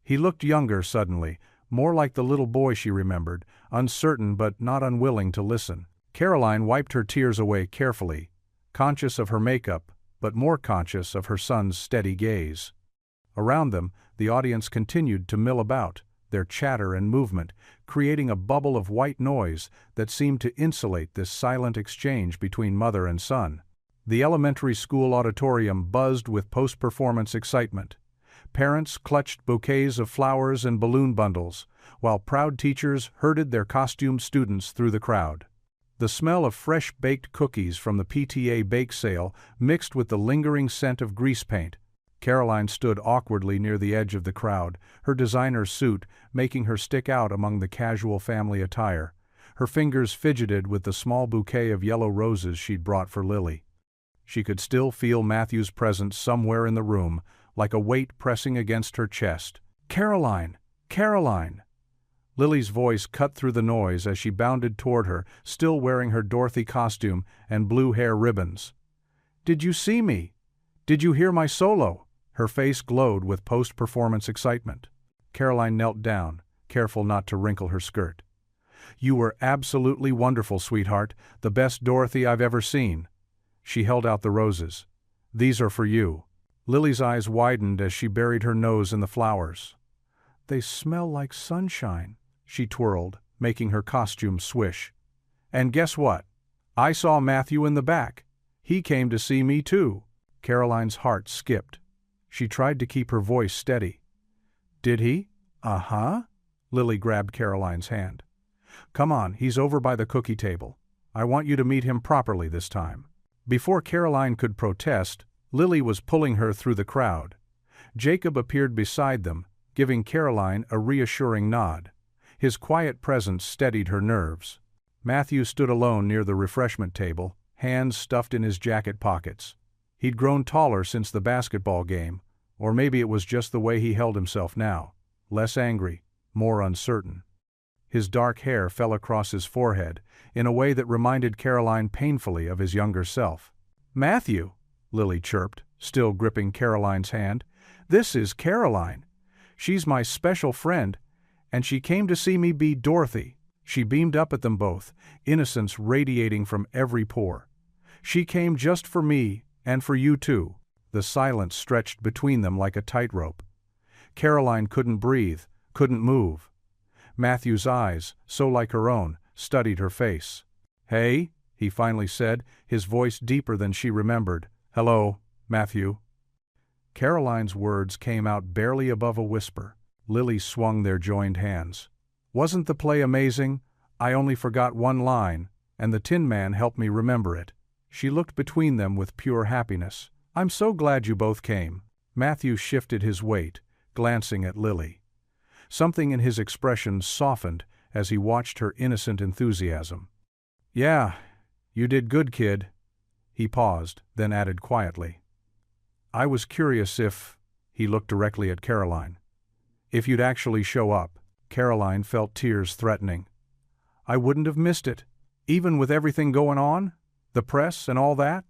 He looked younger suddenly, more like the little boy she remembered, uncertain but not unwilling to listen. Caroline wiped her tears away carefully, conscious of her makeup, but more conscious of her son's steady gaze. Around them, the audience continued to mill about, their chatter and movement, creating a bubble of white noise that seemed to insulate this silent exchange between mother and son. The elementary school auditorium buzzed with post-performance excitement. Parents clutched bouquets of flowers and balloon bundles, while proud teachers herded their costumed students through the crowd. The smell of fresh-baked cookies from the PTA bake sale mixed with the lingering scent of grease paint. Caroline stood awkwardly near the edge of the crowd, her designer suit making her stick out among the casual family attire. Her fingers fidgeted with the small bouquet of yellow roses she'd brought for Lily. She could still feel Matthew's presence somewhere in the room, like a weight pressing against her chest. "Caroline! Caroline!" Lily's voice cut through the noise as she bounded toward her, still wearing her Dorothy costume and blue hair ribbons. "Did you see me? Did you hear my solo?" Her face glowed with post-performance excitement. Caroline knelt down, careful not to wrinkle her skirt. "You were absolutely wonderful, sweetheart, the best Dorothy I've ever seen." She held out the roses. "These are for you." Lily's eyes widened as she buried her nose in the flowers. "They smell like sunshine," she twirled, making her costume swish. "And guess what? I saw Matthew in the back. He came to see me too." Caroline's heart skipped. She tried to keep her voice steady. "Did he?" "Uh-huh." Lily grabbed Caroline's hand. "Come on, he's over by the cookie table. I want you to meet him properly this time." Before Caroline could protest, Lily was pulling her through the crowd. Jacob appeared beside them, giving Caroline a reassuring nod. His quiet presence steadied her nerves. Matthew stood alone near the refreshment table, hands stuffed in his jacket pockets. He'd grown taller since the basketball game, or maybe it was just the way he held himself now, less angry, more uncertain. His dark hair fell across his forehead in a way that reminded Caroline painfully of his younger self. "Matthew," Lily chirped, still gripping Caroline's hand, "this is Caroline. She's my special friend, and she came to see me be Dorothy." She beamed up at them both, innocence radiating from every pore. "She came just for me, and for you too." The silence stretched between them like a tightrope. Caroline couldn't breathe, couldn't move. Matthew's eyes, so like her own, studied her face. "Hey," he finally said, his voice deeper than she remembered. "Hello, Matthew." Caroline's words came out barely above a whisper. Lily swung their joined hands. "Wasn't the play amazing? I only forgot one line, and the Tin Man helped me remember it." She looked between them with pure happiness. "I'm so glad you both came." Matthew shifted his weight, glancing at Lily. Something in his expression softened as he watched her innocent enthusiasm. "Yeah, you did good, kid." He paused, then added quietly, "I was curious if—" he looked directly at Caroline. "If you'd actually show up." Caroline felt tears threatening. "I wouldn't have missed it, even with everything going on? The press and all that?"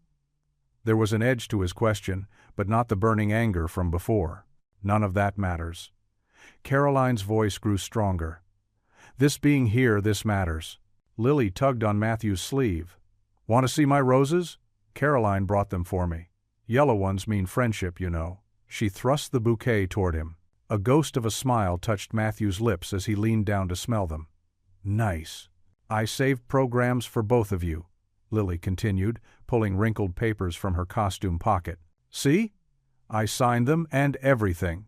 There was an edge to his question, but not the burning anger from before. "None of that matters." Caroline's voice grew stronger. "This being here, this matters." Lily tugged on Matthew's sleeve. "Want to see my roses? Caroline brought them for me. Yellow ones mean friendship, you know." She thrust the bouquet toward him. A ghost of a smile touched Matthew's lips as he leaned down to smell them. "Nice. I saved programs for both of you," Lily continued, pulling wrinkled papers from her costume pocket. "See? I signed them and everything.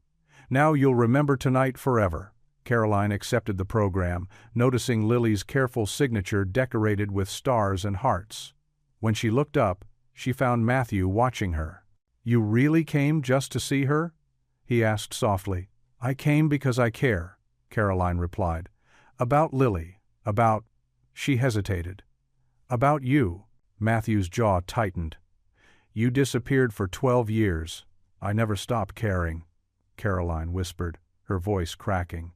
Now you'll remember tonight forever." Caroline accepted the program, noticing Lily's careful signature decorated with stars and hearts. When she looked up, she found Matthew watching her. "You really came just to see her?" he asked softly. "I came because I care," Caroline replied. "About Lily, about—" she hesitated. "About you." Matthew's jaw tightened. "You disappeared for 12 years. I never stopped caring," Caroline whispered, her voice cracking.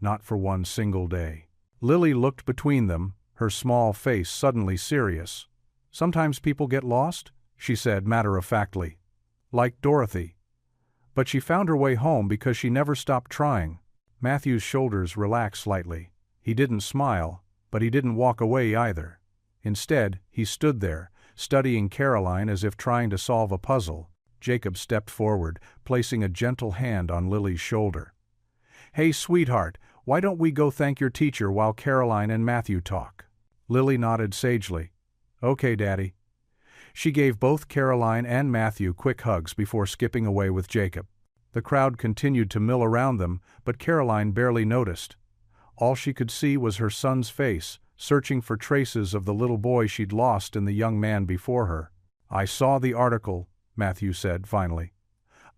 "Not for one single day." Lily looked between them, her small face suddenly serious. "Sometimes people get lost," she said matter-of-factly. "Like Dorothy. But she found her way home because she never stopped trying." Matthew's shoulders relaxed slightly. He didn't smile, but he didn't walk away either. Instead, he stood there, studying Caroline as if trying to solve a puzzle. Jacob stepped forward, placing a gentle hand on Lily's shoulder. "Hey, sweetheart, why don't we go thank your teacher while Caroline and Matthew talk?" Lily nodded sagely. "Okay, Daddy." She gave both Caroline and Matthew quick hugs before skipping away with Jacob. The crowd continued to mill around them, but Caroline barely noticed. All she could see was her son's face, searching for traces of the little boy she'd lost in the young man before her. "I saw the article," Matthew said finally.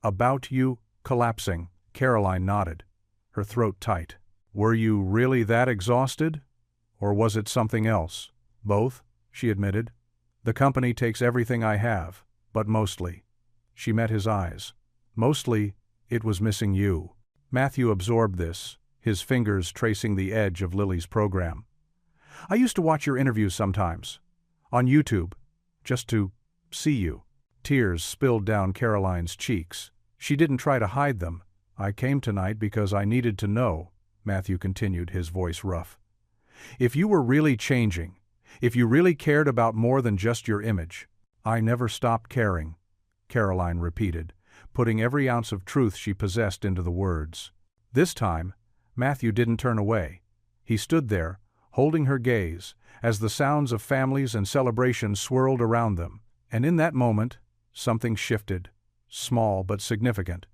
"About you collapsing." Caroline nodded, her throat tight. "Were you really that exhausted? Or was it something else?" "Both," she admitted. "The company takes everything I have, but mostly." She met his eyes. "Mostly, it was missing you." Matthew absorbed this, his fingers tracing the edge of Lily's program. "I used to watch your interviews sometimes. On YouTube. Just to see you." Tears spilled down Caroline's cheeks. She didn't try to hide them. "I came tonight because I needed to know," Matthew continued, his voice rough. "If you were really changing, if you really cared about more than just your image." "I never stopped caring," Caroline repeated, putting every ounce of truth she possessed into the words. This time, Matthew didn't turn away. He stood there, holding her gaze, as the sounds of families and celebrations swirled around them. And in that moment, something shifted, small but significant,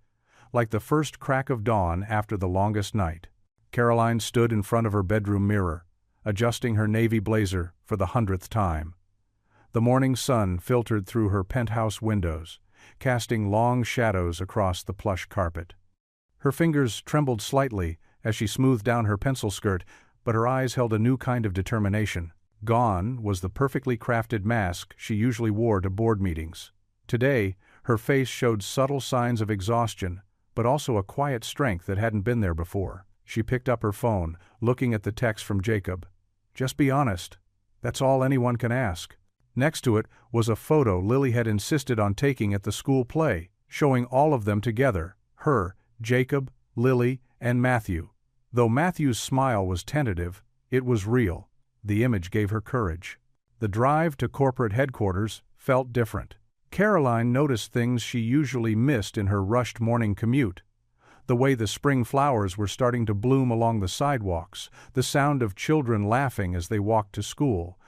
like the first crack of dawn after the longest night. Caroline stood in front of her bedroom mirror, adjusting her navy blazer for the 100th time. The morning sun filtered through her penthouse windows, casting long shadows across the plush carpet. Her fingers trembled slightly as she smoothed down her pencil skirt, but her eyes held a new kind of determination. Gone was the perfectly crafted mask she usually wore to board meetings. Today, her face showed subtle signs of exhaustion, but also a quiet strength that hadn't been there before. She picked up her phone, looking at the text from Jacob. "Just be honest. That's all anyone can ask." Next to it was a photo Lily had insisted on taking at the school play, showing all of them together, her, Jacob, Lily, and Matthew. Though Matthew's smile was tentative, it was real. The image gave her courage. The drive to corporate headquarters felt different. Caroline noticed things she usually missed in her rushed morning commute. The way the spring flowers were starting to bloom along the sidewalks, the sound of children laughing as they walked to school,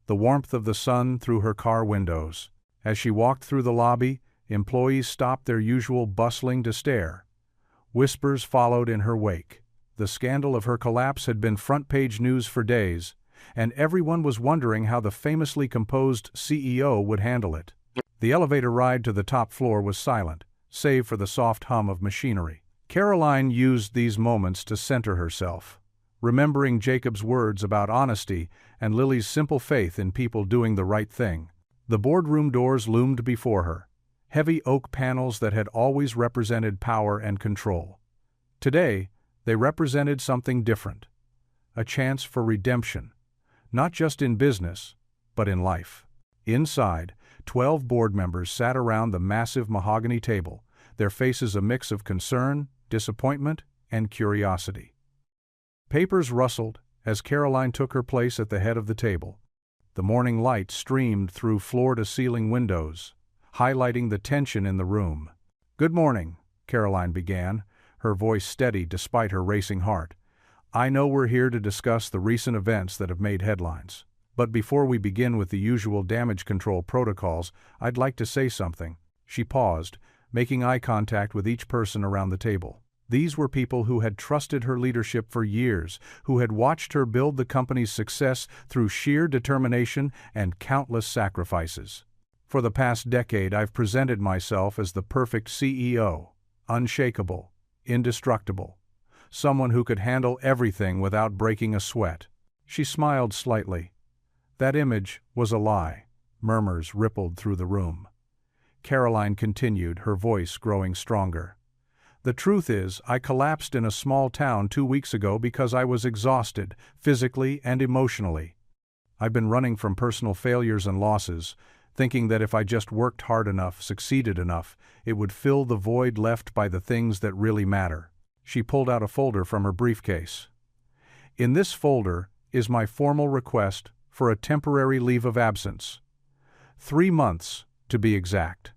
the warmth of the sun through her car windows. As she walked through the lobby, employees stopped their usual bustling to stare. Whispers followed in her wake. The scandal of her collapse had been front-page news for days, and everyone was wondering how the famously composed CEO would handle it. The elevator ride to the top floor was silent, save for the soft hum of machinery. Caroline used these moments to center herself, remembering Jacob's words about honesty and Lily's simple faith in people doing the right thing. The boardroom doors loomed before her, heavy oak panels that had always represented power and control. Today, they represented something different, a chance for redemption, not just in business, but in life. Inside, 12 board members sat around the massive mahogany table, their faces a mix of concern, disappointment, and curiosity. Papers rustled as Caroline took her place at the head of the table. The morning light streamed through floor-to-ceiling windows, highlighting the tension in the room. "Good morning," Caroline began, her voice steady despite her racing heart. "I know we're here to discuss the recent events that have made headlines. But before we begin with the usual damage control protocols, I'd like to say something." She paused, making eye contact with each person around the table. These were people who had trusted her leadership for years, who had watched her build the company's success through sheer determination and countless sacrifices. "For the past decade, I've presented myself as the perfect CEO, unshakable, indestructible, someone who could handle everything without breaking a sweat." She smiled slightly. That image was a lie. Murmurs rippled through the room. Caroline continued, her voice growing stronger. "The truth is, I collapsed in a small town 2 weeks ago because I was exhausted, physically and emotionally. I've been running from personal failures and losses, thinking that if I just worked hard enough, succeeded enough, it would fill the void left by the things that really matter." She pulled out a folder from her briefcase. "In this folder is my formal request for a temporary leave of absence. 3 months, to be exact.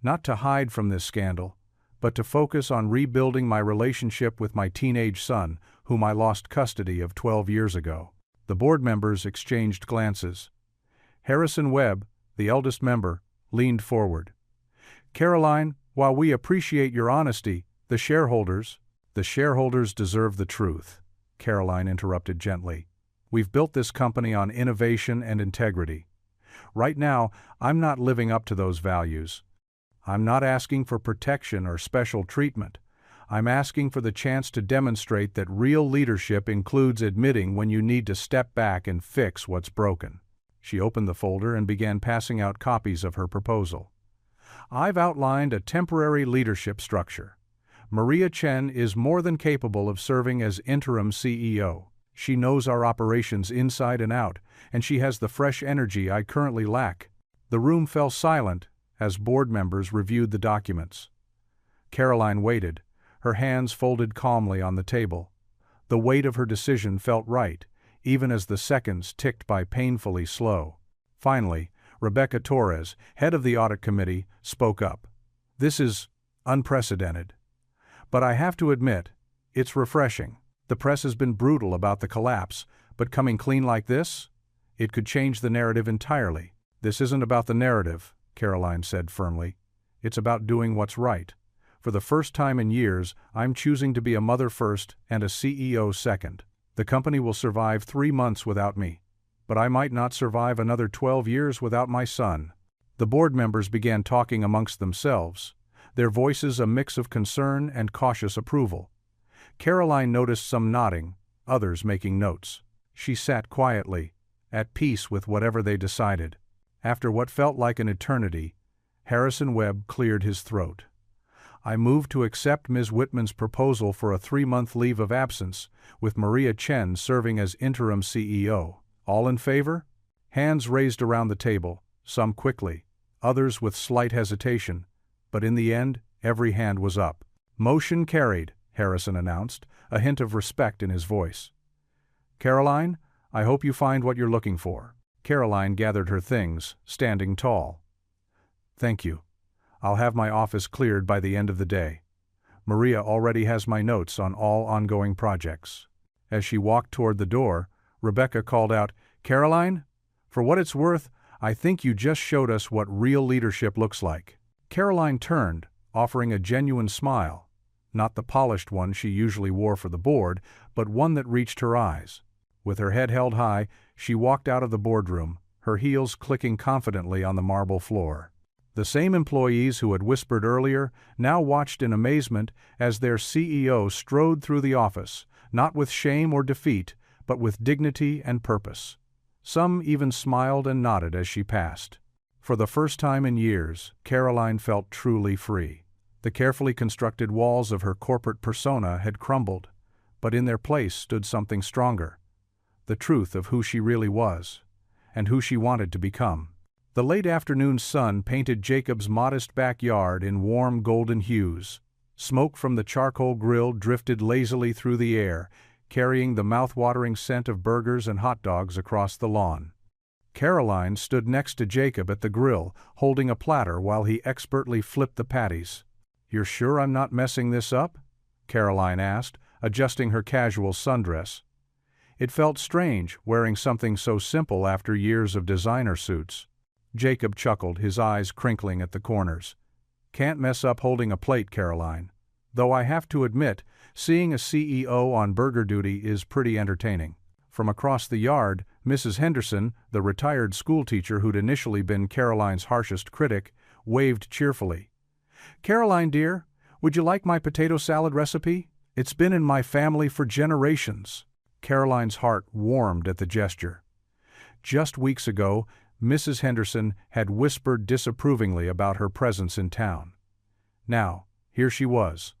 Not to hide from this scandal, but to focus on rebuilding my relationship with my teenage son, whom I lost custody of 12 years ago." The board members exchanged glances. Harrison Webb, the eldest member, leaned forward. "Caroline, while we appreciate your honesty, the shareholders deserve the truth," Caroline interrupted gently. "We've built this company on innovation and integrity. Right now, I'm not living up to those values. I'm not asking for protection or special treatment. I'm asking for the chance to demonstrate that real leadership includes admitting when you need to step back and fix what's broken." She opened the folder and began passing out copies of her proposal. "I've outlined a temporary leadership structure. Maria Chen is more than capable of serving as interim CEO. She knows our operations inside and out, and she has the fresh energy I currently lack." The room fell silent as board members reviewed the documents. Caroline waited, her hands folded calmly on the table. The weight of her decision felt right, even as the seconds ticked by painfully slow. Finally, Rebecca Torres, head of the audit committee, spoke up. "This is unprecedented. But I have to admit, it's refreshing. The press has been brutal about the collapse, but coming clean like this? It could change the narrative entirely." "This isn't about the narrative," Caroline said firmly. "It's about doing what's right. For the first time in years, I'm choosing to be a mother first and a CEO second. The company will survive 3 months without me, but I might not survive another 12 years without my son." The board members began talking amongst themselves, their voices a mix of concern and cautious approval. Caroline noticed some nodding, others making notes. She sat quietly, at peace with whatever they decided. After what felt like an eternity, Harrison Webb cleared his throat. "I move to accept Ms. Whitman's proposal for a 3-month leave of absence, with Maria Chen serving as interim CEO. All in favor?" Hands raised around the table, some quickly, others with slight hesitation, but in the end, every hand was up. "Motion carried," Harrison announced, a hint of respect in his voice. "Caroline, I hope you find what you're looking for." Caroline gathered her things, standing tall. Thank you. I'll have my office cleared by the end of the day. Maria already has my notes on all ongoing projects. As she walked toward the door, Rebecca called out, Caroline? For what it's worth, I think you just showed us what real leadership looks like. Caroline turned, offering a genuine smile, not the polished one she usually wore for the board, but one that reached her eyes. With her head held high, she walked out of the boardroom, her heels clicking confidently on the marble floor. The same employees who had whispered earlier now watched in amazement as their CEO strode through the office, not with shame or defeat, but with dignity and purpose. Some even smiled and nodded as she passed. For the first time in years, Caroline felt truly free. The carefully constructed walls of her corporate persona had crumbled, but in their place stood something stronger: the truth of who she really was, and who she wanted to become. The late afternoon sun painted Jacob's modest backyard in warm golden hues. Smoke from the charcoal grill drifted lazily through the air, carrying the mouth-watering scent of burgers and hot dogs across the lawn. Caroline stood next to Jacob at the grill, holding a platter while he expertly flipped the patties. "You're sure I'm not messing this up?" Caroline asked, adjusting her casual sundress. It felt strange, wearing something so simple after years of designer suits. Jacob chuckled, his eyes crinkling at the corners. "Can't mess up holding a plate, Caroline. Though I have to admit, seeing a CEO on burger duty is pretty entertaining." From across the yard, Mrs. Henderson, the retired schoolteacher who'd initially been Caroline's harshest critic, waved cheerfully. "Caroline, dear, would you like my potato salad recipe? It's been in my family for generations." Caroline's heart warmed at the gesture. Just weeks ago, Mrs. Henderson had whispered disapprovingly about her presence in town. Now, here she was,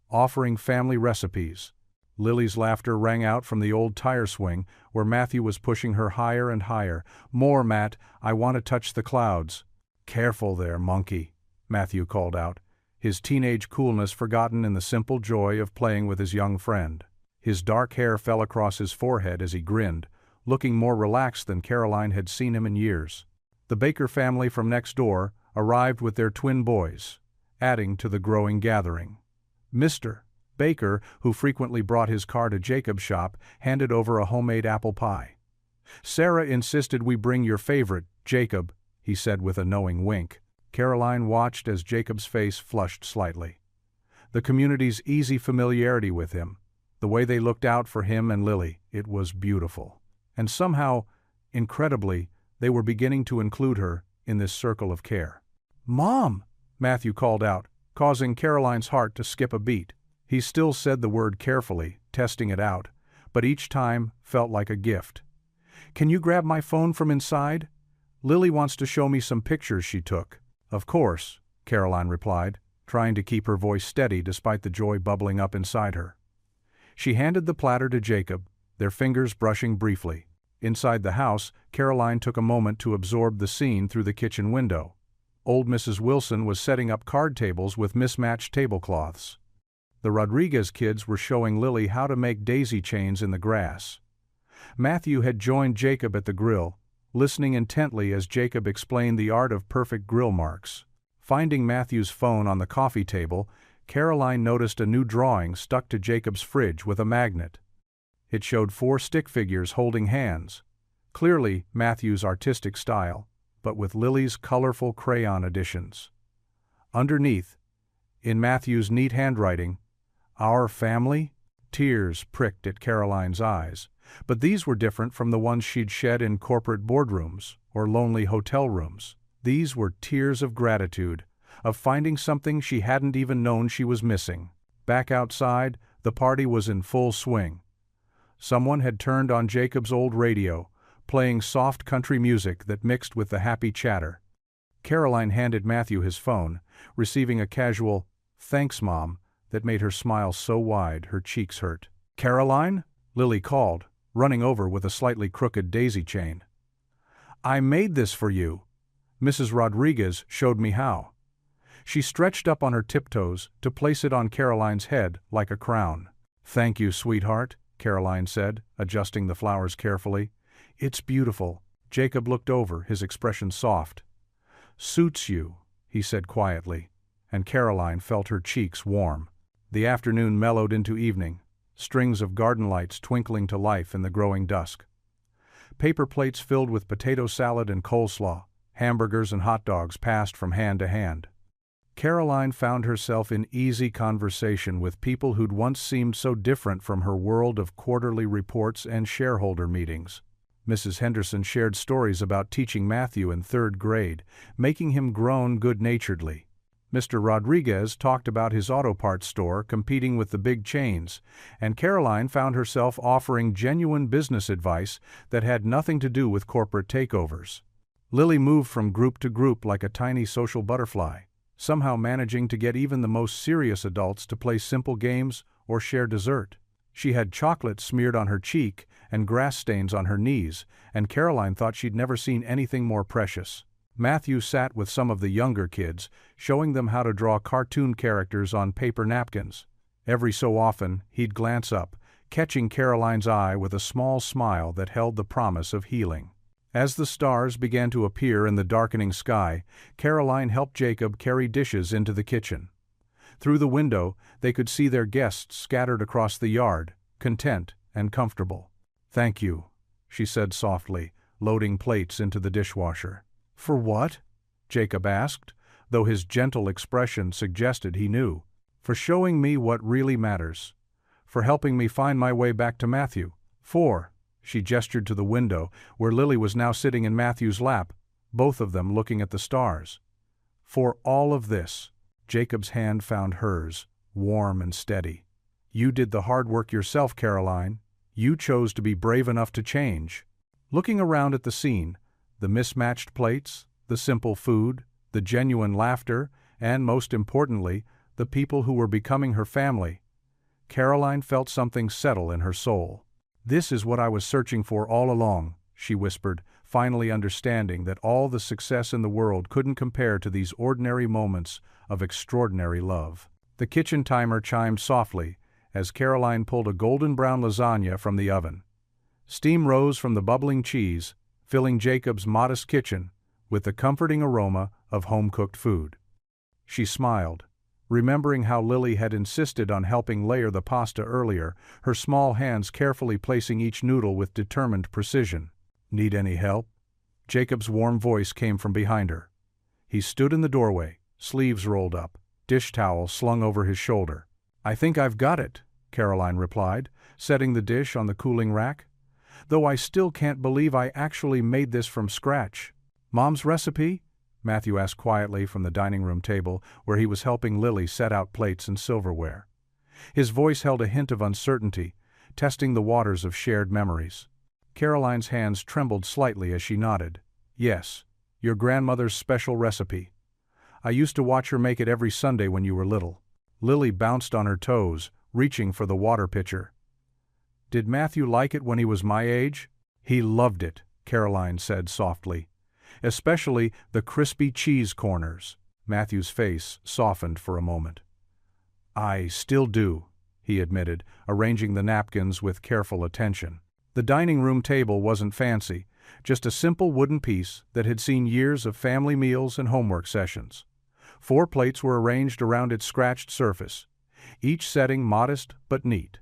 offering family recipes. Lily's laughter rang out from the old tire swing, where Matthew was pushing her higher and higher. "More, Matt, I want to touch the clouds." "Careful there, monkey," Matthew called out, his teenage coolness forgotten in the simple joy of playing with his young friend. His dark hair fell across his forehead as he grinned, looking more relaxed than Caroline had seen him in years. The Baker family from next door arrived with their twin boys, adding to the growing gathering. Mr. Baker, who frequently brought his car to Jacob's shop, handed over a homemade apple pie. "Sarah insisted we bring your favorite, Jacob," he said with a knowing wink. Caroline watched as Jacob's face flushed slightly. The community's easy familiarity with him, the way they looked out for him and Lily, it was beautiful. And somehow, incredibly, they were beginning to include her in this circle of care. "Mom!" Matthew called out, causing Caroline's heart to skip a beat. He still said the word carefully, testing it out, but each time felt like a gift. "Can you grab my phone from inside? Lily wants to show me some pictures she took." "Of course," Caroline replied, trying to keep her voice steady despite the joy bubbling up inside her. She handed the platter to Jacob, their fingers brushing briefly. Inside the house, Caroline took a moment to absorb the scene through the kitchen window. Old Mrs. Wilson was setting up card tables with mismatched tablecloths. The Rodriguez kids were showing Lily how to make daisy chains in the grass. Matthew had joined Jacob at the grill, listening intently as Jacob explained the art of perfect grill marks. Finding Matthew's phone on the coffee table, Caroline noticed a new drawing stuck to Jacob's fridge with a magnet. It showed 4 stick figures holding hands, clearly Matthew's artistic style, but with Lily's colorful crayon additions. Underneath, in Matthew's neat handwriting, "Our family?" Tears pricked at Caroline's eyes, but these were different from the ones she'd shed in corporate boardrooms or lonely hotel rooms. These were tears of gratitude, of finding something she hadn't even known she was missing. Back outside, the party was in full swing. Someone had turned on Jacob's old radio, playing soft country music that mixed with the happy chatter. Caroline handed Matthew his phone, receiving a casual, "Thanks, Mom," that made her smile so wide her cheeks hurt. "Caroline?" Lily called, running over with a slightly crooked daisy chain. "I made this for you. Mrs. Rodriguez showed me how." She stretched up on her tiptoes to place it on Caroline's head like a crown. "Thank you, sweetheart," Caroline said, adjusting the flowers carefully. "It's beautiful." Jacob looked over, his expression soft. "Suits you. he said quietly, and Caroline felt her cheeks warm. The afternoon mellowed into evening, strings of garden lights twinkling to life in the growing dusk. Paper plates filled with potato salad and coleslaw, hamburgers and hot dogs passed from hand to hand. Caroline found herself in easy conversation with people who'd once seemed so different from her world of quarterly reports and shareholder meetings. Mrs. Henderson shared stories about teaching Matthew in 3rd grade, making him groan good-naturedly. Mr. Rodriguez talked about his auto parts store competing with the big chains, and Caroline found herself offering genuine business advice that had nothing to do with corporate takeovers. Lily moved from group to group like a tiny social butterfly, somehow managing to get even the most serious adults to play simple games or share dessert. She had chocolate smeared on her cheek and grass stains on her knees, and Caroline thought she'd never seen anything more precious. Matthew sat with some of the younger kids, showing them how to draw cartoon characters on paper napkins. Every so often, he'd glance up, catching Caroline's eye with a small smile that held the promise of healing. As the stars began to appear in the darkening sky, Caroline helped Jacob carry dishes into the kitchen. Through the window, they could see their guests scattered across the yard, content and comfortable. "Thank you," she said softly, loading plates into the dishwasher. "For what?" Jacob asked, though his gentle expression suggested he knew. "For showing me what really matters. For helping me find my way back to Matthew. She gestured to the window, where Lily was now sitting in Matthew's lap, both of them looking at the stars. "For all of this." Jacob's hand found hers, warm and steady. "You did the hard work yourself, Caroline. You chose to be brave enough to change." Looking around at the scene, the mismatched plates, the simple food, the genuine laughter, and, most importantly, the people who were becoming her family, Caroline felt something settle in her soul. "This is what I was searching for all along," she whispered, finally understanding that all the success in the world couldn't compare to these ordinary moments of extraordinary love. The kitchen timer chimed softly as Caroline pulled a golden-brown lasagna from the oven. Steam rose from the bubbling cheese, filling Jacob's modest kitchen with the comforting aroma of home-cooked food. She smiled, remembering how Lily had insisted on helping layer the pasta earlier, her small hands carefully placing each noodle with determined precision. "Need any help?" Jacob's warm voice came from behind her. He stood in the doorway, sleeves rolled up, dish towel slung over his shoulder. "I think I've got it," Caroline replied, setting the dish on the cooling rack. "Though I still can't believe I actually made this from scratch." "Mom's recipe?" Matthew asked quietly from the dining room table, where he was helping Lily set out plates and silverware. His voice held a hint of uncertainty, testing the waters of shared memories. Caroline's hands trembled slightly as she nodded. "Yes, your grandmother's special recipe. I used to watch her make it every Sunday when you were little." Lily bounced on her toes, reaching for the water pitcher. "Did Matthew like it when he was my age?" "He loved it," Caroline said softly. "Especially the crispy cheese corners." Matthew's face softened for a moment. "I still do," he admitted, arranging the napkins with careful attention. The dining room table wasn't fancy, just a simple wooden piece that had seen years of family meals and homework sessions. 4 plates were arranged around its scratched surface, each setting modest but neat.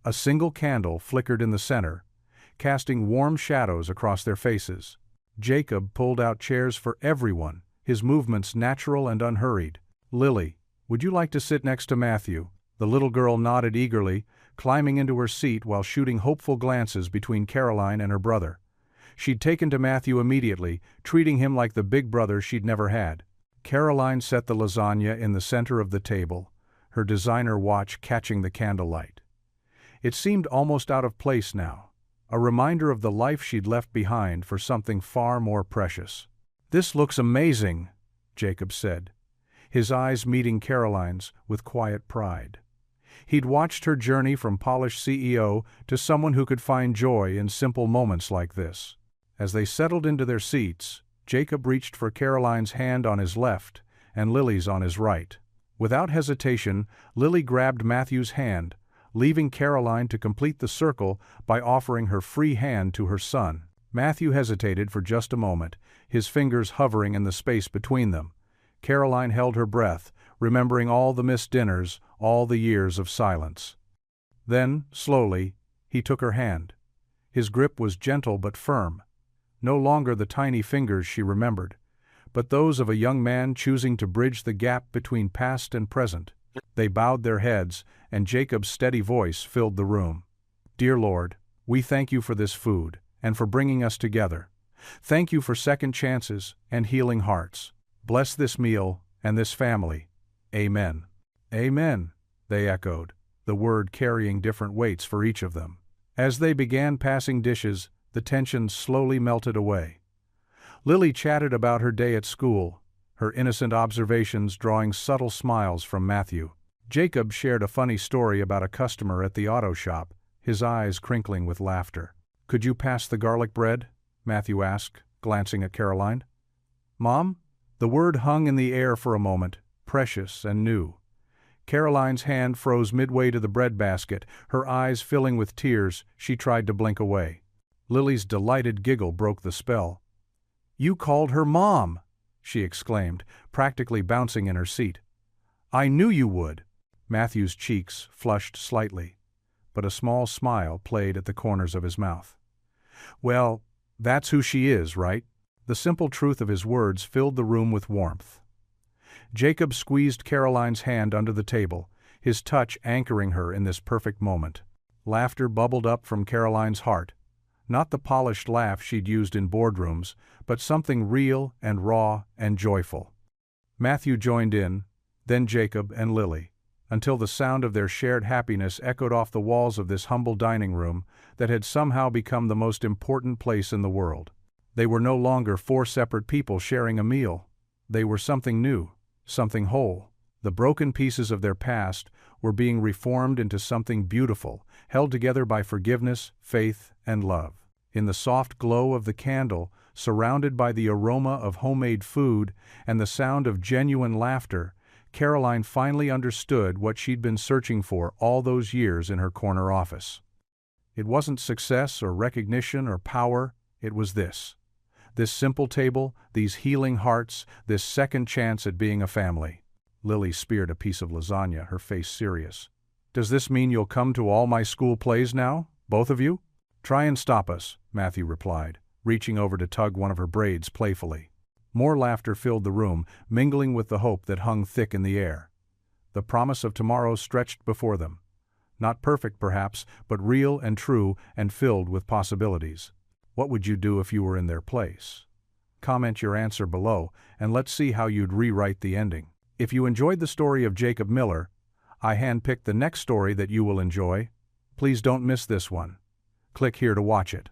A single candle flickered in the center, casting warm shadows across their faces. Jacob pulled out chairs for everyone, his movements natural and unhurried. "Lily, would you like to sit next to Matthew?" The little girl nodded eagerly, climbing into her seat while shooting hopeful glances between Caroline and her brother. She'd taken to Matthew immediately, treating him like the big brother she'd never had. Caroline set the lasagna in the center of the table, her designer watch catching the candlelight. It seemed almost out of place now, a reminder of the life she'd left behind for something far more precious. "This looks amazing," Jacob said, his eyes meeting Caroline's with quiet pride. He'd watched her journey from polished CEO to someone who could find joy in simple moments like this. As they settled into their seats, Jacob reached for Caroline's hand on his left and Lily's on his right. Without hesitation, Lily grabbed Matthew's hand, leaving Caroline to complete the circle by offering her free hand to her son. Matthew hesitated for just a moment, his fingers hovering in the space between them. Caroline held her breath, remembering all the missed dinners, all the years of silence. Then, slowly, he took her hand. His grip was gentle but firm. No longer the tiny fingers she remembered, but those of a young man choosing to bridge the gap between past and present. They bowed their heads, and Jacob's steady voice filled the room. "Dear Lord, we thank you for this food, and for bringing us together. Thank you for second chances and healing hearts. Bless this meal and this family. Amen." "Amen," they echoed, the word carrying different weights for each of them. As they began passing dishes, the tension slowly melted away. Lily chatted about her day at school, her innocent observations drawing subtle smiles from Matthew. Jacob shared a funny story about a customer at the auto shop, his eyes crinkling with laughter. "Could you pass the garlic bread?" Matthew asked, glancing at Caroline. "Mom?" The word hung in the air for a moment, precious and new. Caroline's hand froze midway to the breadbasket, her eyes filling with tears. She tried to blink away. Lily's delighted giggle broke the spell. "You called her Mom!" she exclaimed, practically bouncing in her seat. "I knew you would!" Matthew's cheeks flushed slightly, but a small smile played at the corners of his mouth. "Well, that's who she is, right?" The simple truth of his words filled the room with warmth. Jacob squeezed Caroline's hand under the table, his touch anchoring her in this perfect moment. Laughter bubbled up from Caroline's heart, not the polished laugh she'd used in boardrooms, but something real and raw and joyful. Matthew joined in, then Jacob and Lily, until the sound of their shared happiness echoed off the walls of this humble dining room that had somehow become the most important place in the world. They were no longer four separate people sharing a meal. They were something new, something whole. The broken pieces of their past were being reformed into something beautiful, held together by forgiveness, faith, and love. In the soft glow of the candle, surrounded by the aroma of homemade food and the sound of genuine laughter, Caroline finally understood what she'd been searching for all those years in her corner office. It wasn't success or recognition or power, it was this. This simple table, these healing hearts, this second chance at being a family. Lily speared a piece of lasagna, her face serious. "Does this mean you'll come to all my school plays now, both of you?" "Try and stop us," Matthew replied, reaching over to tug one of her braids playfully. More laughter filled the room, mingling with the hope that hung thick in the air. The promise of tomorrow stretched before them. Not perfect, perhaps, but real and true and filled with possibilities. What would you do if you were in their place? Comment your answer below, and let's see how you'd rewrite the ending. If you enjoyed the story of Jacob Miller, I handpicked the next story that you will enjoy. Please don't miss this one. Click here to watch it.